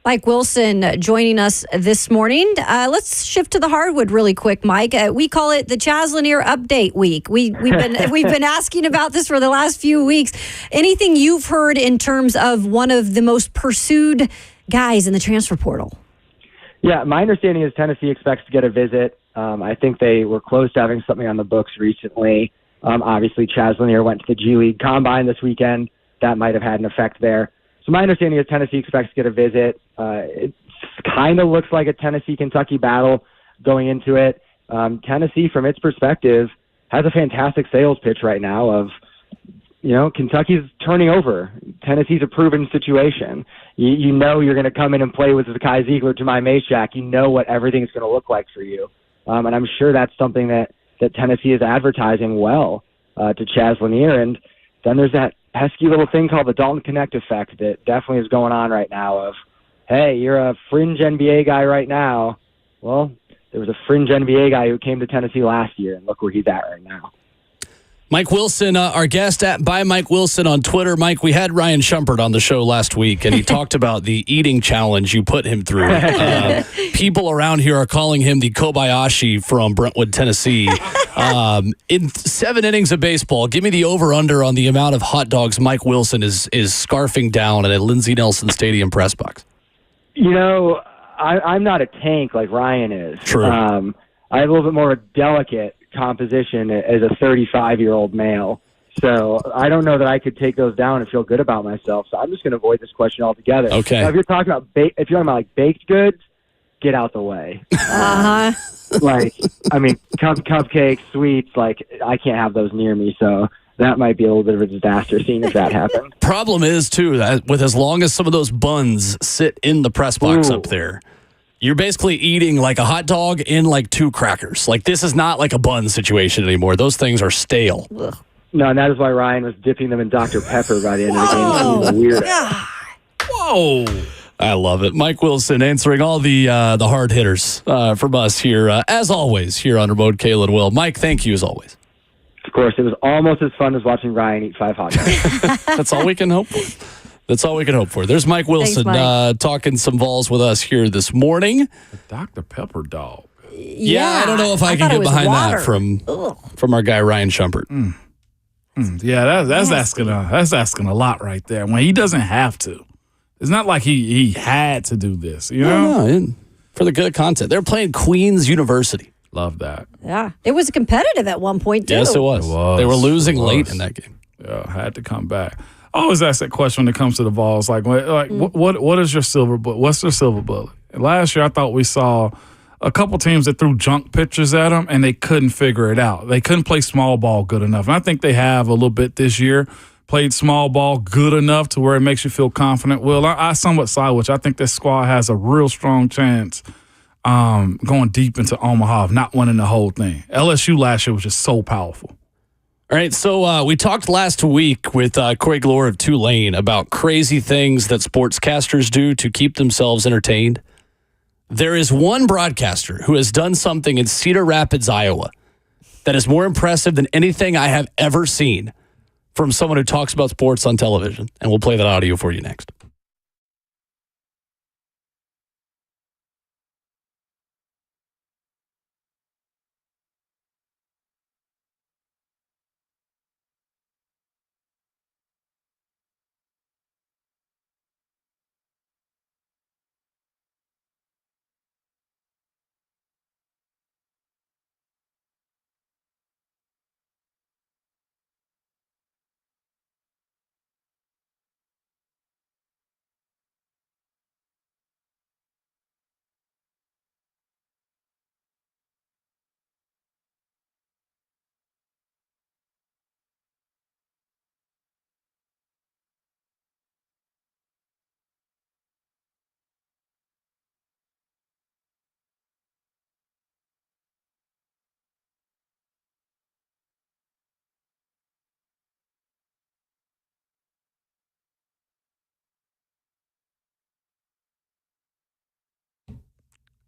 Speaker 7: Mike Wilson joining us this morning. Let's shift to the hardwood really quick, Mike. We call it the Chaz Lanier Update Week. We've been asking about this for the last few weeks. Anything you've heard in terms of one of the most pursued guys in the transfer portal?
Speaker 17: Yeah, my understanding is Tennessee expects to get a visit. I think they were close to having something on the books recently. Obviously, Chaz Lanier went to the G League Combine this weekend. That might have had an effect there. So my understanding is Tennessee expects to get a visit. It kind of looks like a Tennessee-Kentucky battle going into it. Tennessee, from its perspective, has a fantastic sales pitch right now of, Kentucky's turning over. Tennessee's a proven situation. You know you're going to come in and play with Zakai Ziegler, Jemai Mashack. You know what everything's going to look like for you. And I'm sure that's something that Tennessee is advertising well to Chaz Lanier. And then there's that pesky little thing called the Dalton Connect effect that definitely is going on right now of, hey, you're a fringe NBA guy right now. Well, there was a fringe NBA guy who came to Tennessee last year, and look where he's at right now.
Speaker 5: Mike Wilson, our guest at by Mike Wilson on Twitter. Mike, we had Ryan Shumpert on the show last week, and he talked about the eating challenge you put him through. People around here are calling him the Kobayashi from Brentwood, Tennessee. In 7 innings of baseball, give me the over-under on the amount of hot dogs Mike Wilson is scarfing down at a Lindsey Nelson Stadium press box.
Speaker 17: I'm not a tank like Ryan is.
Speaker 5: True.
Speaker 17: I have a little bit more of a delicate composition as a 35-year-old male. So I don't know that I could take those down and feel good about myself. So I'm just going to avoid this question altogether.
Speaker 5: Okay.
Speaker 17: Now, if you're talking about like baked goods, get out the way. Cupcakes, sweets, I can't have those near me. So that might be a little bit of a disaster scene if that happened.
Speaker 5: Problem is, too, that with as long as some of those buns sit in the press box up there, you're basically eating like a hot dog in 2 crackers. This is not like a bun situation anymore. Those things are stale.
Speaker 17: Ugh. No, and that is why Ryan was dipping them in Dr. Pepper by the end of the game. He's a weirdo.
Speaker 5: Whoa. I love it. Mike Wilson answering all the hard hitters from us here, as always, here on Remote Kayla and Will. Mike, thank you as always.
Speaker 17: Of course, it was almost as fun as watching Ryan eat 5 hot dogs.
Speaker 5: That's all we can hope for. That's all we can hope for. There's Mike Wilson.
Speaker 7: Thanks, Mike.
Speaker 5: Talking some Vols with us here this morning.
Speaker 6: The Dr. Pepper dog.
Speaker 5: Yeah, I don't know if I can get behind that from our guy Ryan Shumpert.
Speaker 6: Yeah, that's asking a lot right there. When he doesn't have to. It's not like he had to do this,
Speaker 5: No, for the good content. They're playing Queens University.
Speaker 6: Love that.
Speaker 7: Yeah. It was competitive at one point, too.
Speaker 5: Yes, it was. They were losing late in that game.
Speaker 6: Yeah, had to come back. I always ask that question when it comes to the Vols. What is your silver bullet? What's their silver bullet? Last year, I thought we saw a couple teams that threw junk pitches at them, and they couldn't figure it out. They couldn't play small ball good enough. And I think they have a little bit this year. Played small ball good enough to where it makes you feel confident. Well, I somewhat side with you. I think this squad has a real strong chance going deep into Omaha of not winning the whole thing. LSU last year was just so powerful.
Speaker 5: All right, so we talked last week with Corey Glore of Tulane about crazy things that sportscasters do to keep themselves entertained. There is one broadcaster who has done something in Cedar Rapids, Iowa, that is more impressive than anything I have ever seen from someone who talks about sports on television. And we'll play that audio for you next.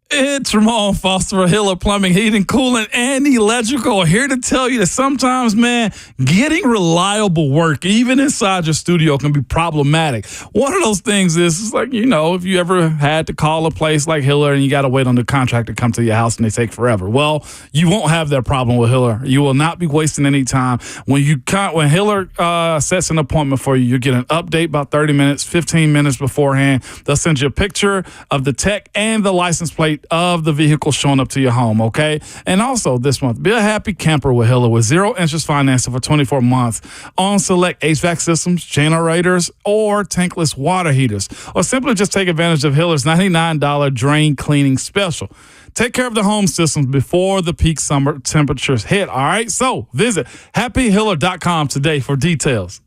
Speaker 6: It's Ramon Foster of Hiller Plumbing, Heating, Cooling, and Electrical. Here to tell you that sometimes, man, getting reliable work, even inside your studio, can be problematic. One of those things is, it's like, if you ever had to call a place like Hiller and you got to wait on the contractor to come to your house and they take forever. Well, you won't have that problem with Hiller. You will not be wasting any time. When Hiller sets an appointment for you, you get an update about 30 minutes, 15 minutes beforehand. They'll send you a picture of the tech and the license plate of the vehicle showing up to your home, okay? And also this month, be a happy camper with Hiller with 0 interest financing for 24 months on select HVAC systems, generators, or tankless water heaters. Or simply just take advantage of Hiller's $99 drain cleaning special. Take care of the home systems before the peak summer temperatures hit, all right? So visit happyhiller.com today for details.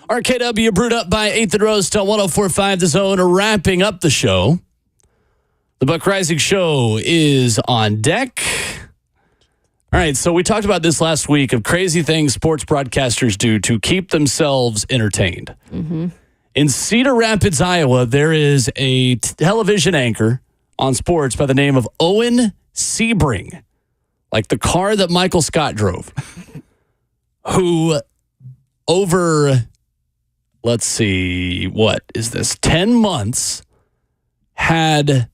Speaker 5: RKW brewed up by 8th and Roast on 104.5 The Zone. Wrapping up the show. The Buck Rising Show is on deck. All right, so we talked about this last week of crazy things sports broadcasters do to keep themselves entertained.
Speaker 7: Mm-hmm.
Speaker 5: In Cedar Rapids, Iowa, there is a television anchor on sports by the name of Owen Sebring, like the car that Michael Scott drove, who over, let's see, what is this, 10 months had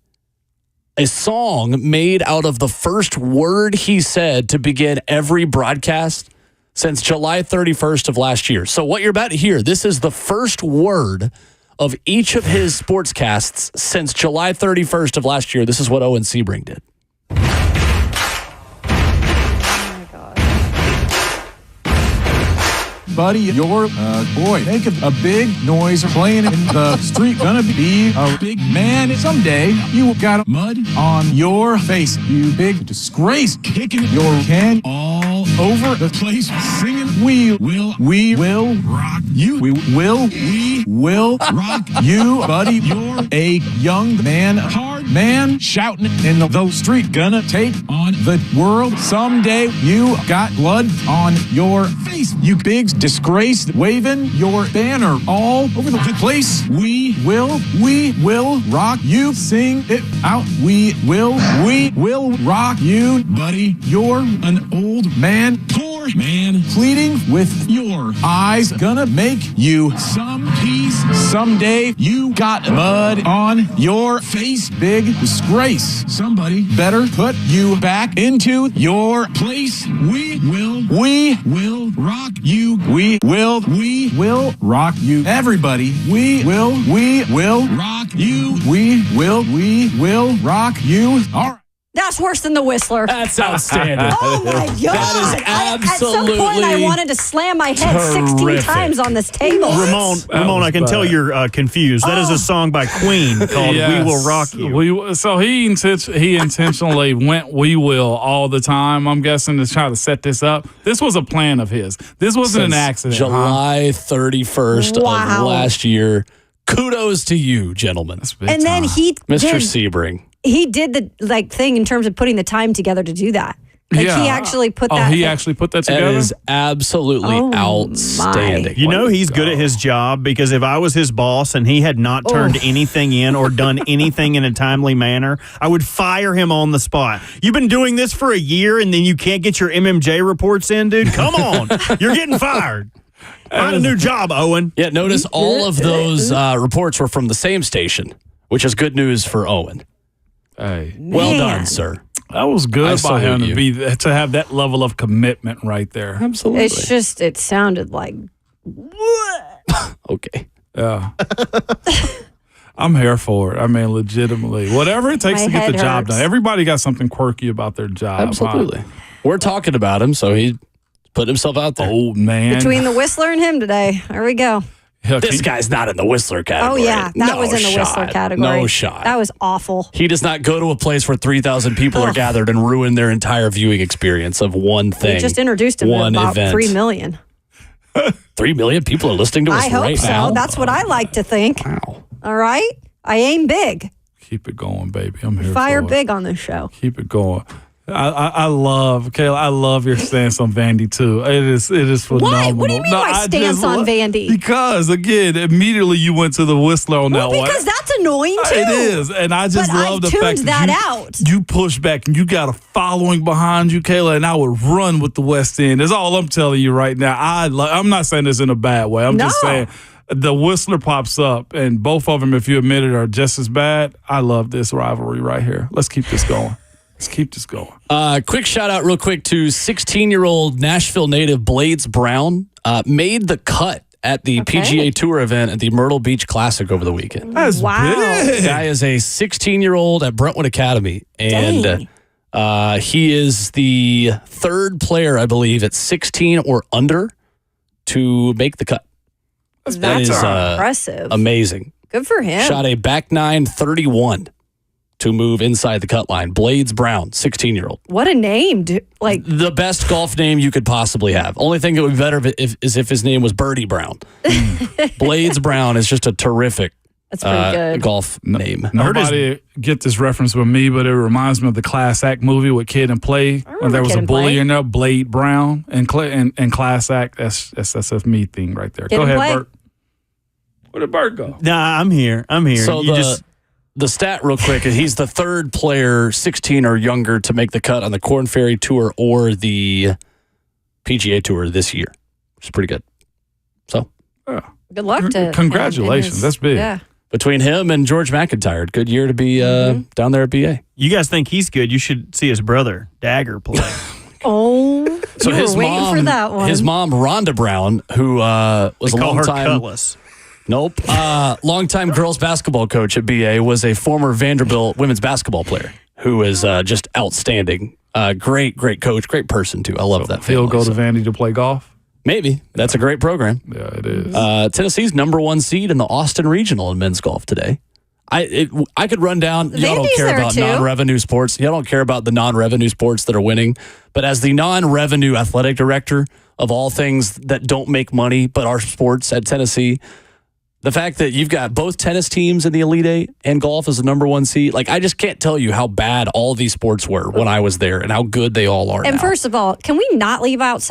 Speaker 5: a song made out of the first word he said to begin every broadcast since July 31st of last year. So what you're about to hear, this is the first word of each of his sportscasts since July 31st of last year. This is what Owen Sebring did.
Speaker 18: Buddy, you're a boy. Make a big noise playing in the street. Gonna be a big man someday. You got mud on your face. You big disgrace. Kicking your can all over the place. Singing, we will rock you. We will rock you. Buddy, you're a young man, hard man, shouting in those streets. Gonna take on the world someday. You got blood on your face. You big disgrace, waving your banner all over the place. We will rock you. Sing it out. We will rock you. Buddy, you're an old man, poor man, pleading with your eyes. Gonna make you some peace someday. You got mud on your face, big disgrace. Somebody better put you back into your place. We will rock you. We will rock you. Everybody, we will rock you. We will rock you. All right.
Speaker 7: That's worse than the Whistler.
Speaker 5: That's outstanding.
Speaker 7: Oh my God.
Speaker 5: That is absolutely
Speaker 7: at some point, I wanted to slam my head 16 times on this table.
Speaker 3: Ramon, I can tell you're confused. That is a song by Queen called "We Will Rock You."
Speaker 6: So he intentionally went "We Will" all the time. I'm guessing to try to set this up. This was a plan of his. This wasn't an accident.
Speaker 5: July 31st of last year. Kudos to you, gentlemen.
Speaker 7: And then
Speaker 5: Mr. Sebring.
Speaker 7: He did the thing in terms of putting the time together to do that. He actually put that.
Speaker 6: He actually put that together.
Speaker 5: That is absolutely outstanding.
Speaker 3: You know he's good at his job because if I was his boss and he had not turned anything in or done anything in a timely manner, I would fire him on the spot. You've been doing this for a year and then you can't get your MMJ reports in, dude? Come on. You're getting fired. Find a new job, Owen.
Speaker 5: Yeah, notice all of those reports were from the same station, which is good news for Owen.
Speaker 6: Hey,
Speaker 5: well done, sir.
Speaker 6: That was good by him to have that level of commitment right there.
Speaker 5: Absolutely.
Speaker 7: It's just, it sounded like.
Speaker 5: Okay.
Speaker 6: Yeah. I'm here for it. I mean, legitimately. Whatever it takes to get the job done. Everybody got something quirky about their job.
Speaker 5: Absolutely. We're talking about him, so he put himself out there.
Speaker 6: Old man.
Speaker 7: Between the Whistler and him today. There we go.
Speaker 5: This guy's not in the Whistler category.
Speaker 7: Oh, yeah. That was in the Whistler category.
Speaker 5: No shot.
Speaker 7: That was awful.
Speaker 5: He does not go to a place where 3,000 people are gathered and ruin their entire viewing experience of one thing.
Speaker 7: We just introduced him to about 3 million.
Speaker 5: 3 million people are listening to us right now?
Speaker 7: I hope so. That's what I like to think.
Speaker 5: Wow.
Speaker 7: All right? I aim big.
Speaker 6: Keep it going, baby. I'm here
Speaker 7: Fire
Speaker 6: for it.
Speaker 7: big on this show.
Speaker 6: Keep it going. I love, Kayla, I love your stance on Vandy, too. It is phenomenal.
Speaker 7: Why? What do you mean my stance on Vandy?
Speaker 6: Because, again, immediately you went to the Whistler on that one.
Speaker 7: Because that's annoying, too.
Speaker 6: It is. And I just love the fact that you push back and you got a following behind you, Kayla, and I would run with the West End. That's all I'm telling you right now. I'm not saying this in a bad way. I'm just saying the Whistler pops up, and both of them, if you admit it, are just as bad. I love this rivalry right here. Let's keep this going. Let's keep this going.
Speaker 5: Quick shout out real quick to 16-year-old Nashville native Blades Brown. Made the cut at the PGA Tour event at the Myrtle Beach Classic over the weekend.
Speaker 6: That's big.
Speaker 5: The guy is a 16-year-old at Brentwood Academy. And he is the third player, I believe, at 16 or under to make the cut.
Speaker 7: That's impressive.
Speaker 5: Amazing.
Speaker 7: Good for him.
Speaker 5: Shot a back nine 31. to move inside the cut line. Blades Brown, 16-year-old.
Speaker 7: What a name. Like
Speaker 5: the best golf name you could possibly have. Only thing that would be better is if his name was Birdie Brown. Blades Brown is just a terrific
Speaker 7: That's pretty good.
Speaker 5: golf name.
Speaker 6: Nobody get this reference with me, but it reminds me of the Class Act movie with Kid and Play. When there was a bully in there, Blade Brown, and Class Act. That's a me thing right there. Go ahead, Bert. Where did Bert go?
Speaker 3: Nah, I'm here.
Speaker 5: So the stat real quick, he's the third player 16 or younger to make the cut on the Korn Ferry Tour or the PGA Tour this year, which is pretty good. So,
Speaker 7: good luck to him.
Speaker 6: Congratulations. That's big.
Speaker 7: Yeah.
Speaker 5: Between him and George McIntyre, good year to be down there at BA.
Speaker 3: You guys think he's good? You should see his brother, Dagger, play.
Speaker 7: Oh,
Speaker 5: so
Speaker 7: you were waiting for that one.
Speaker 5: His mom, Rhonda Brown, who was a long time
Speaker 3: Cutlass.
Speaker 5: Nope. Longtime girls basketball coach at BA, was a former Vanderbilt women's basketball player who is just outstanding. Great coach, great person too. I love that family.
Speaker 6: He'll go to Vandy to play golf?
Speaker 5: Maybe. That's a great program.
Speaker 6: Yeah, it is.
Speaker 5: Tennessee's number 1 seed in the Austin Regional in men's golf today. I could run down. Y'all don't care about non-revenue sports. Y'all don't care about the non-revenue sports that are winning. But as the non-revenue athletic director of all things that don't make money but are sports at Tennessee, the fact that you've got both tennis teams in the Elite Eight and golf as the number 1 seed, like I just can't tell you how bad all these sports were when I was there and how good they all are
Speaker 7: And
Speaker 5: now.
Speaker 7: first of all, can we not leave out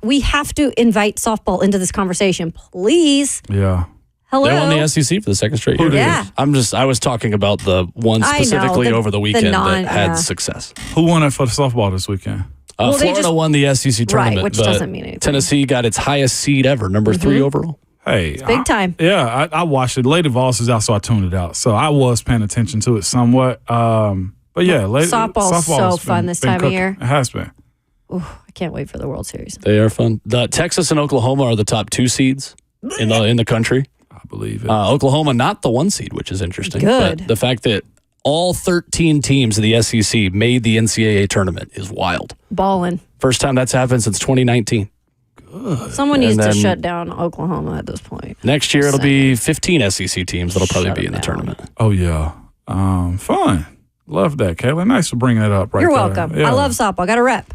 Speaker 7: we have to invite softball into this conversation, please.
Speaker 6: Yeah.
Speaker 5: They won the SEC for the second straight year.
Speaker 7: Yeah.
Speaker 5: I was talking about the one specifically over the weekend that had success.
Speaker 6: Who won it for the softball this weekend?
Speaker 5: Florida won the SEC tournament,
Speaker 7: right, which doesn't mean anything.
Speaker 5: Tennessee got its highest seed ever, number 3 overall.
Speaker 6: Hey,
Speaker 7: it's big time.
Speaker 6: I watched it. Lady Vols is out, so I tuned it out. So I was paying attention to it somewhat. But yeah,
Speaker 7: softball's so fun this time of year.
Speaker 6: It has been.
Speaker 7: Ooh, I can't wait for the World Series.
Speaker 5: They are fun. The Texas and Oklahoma are the top 2 seeds in the country.
Speaker 6: I believe it.
Speaker 5: Oklahoma not the 1 seed, which is interesting.
Speaker 7: Good.
Speaker 5: But the fact that all 13 teams of the SEC made the NCAA tournament is wild.
Speaker 7: Ballin'.
Speaker 5: First time that's happened since 2019.
Speaker 7: Someone needs to shut down Oklahoma at this point.
Speaker 5: Next year, it'll be 15 SEC teams that'll probably be in the tournament.
Speaker 6: Oh, yeah. Fun. Love that, Kayla. Nice for bringing that up right
Speaker 7: You're
Speaker 6: there.
Speaker 7: welcome.
Speaker 6: Yeah.
Speaker 7: I love softball. Got a rep.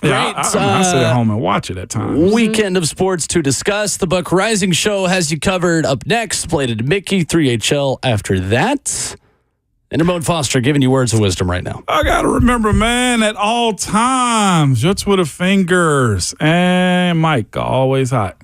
Speaker 6: Yeah, I sit at home and watch it at times.
Speaker 5: Weekend of sports to discuss. The Buck Rising Show has you covered. Up next, Plated Mickey, 3HL after that. And Ramon Foster giving you words of wisdom right now.
Speaker 6: I got to remember, man, at all times, just with the fingers. And Mike, always hot.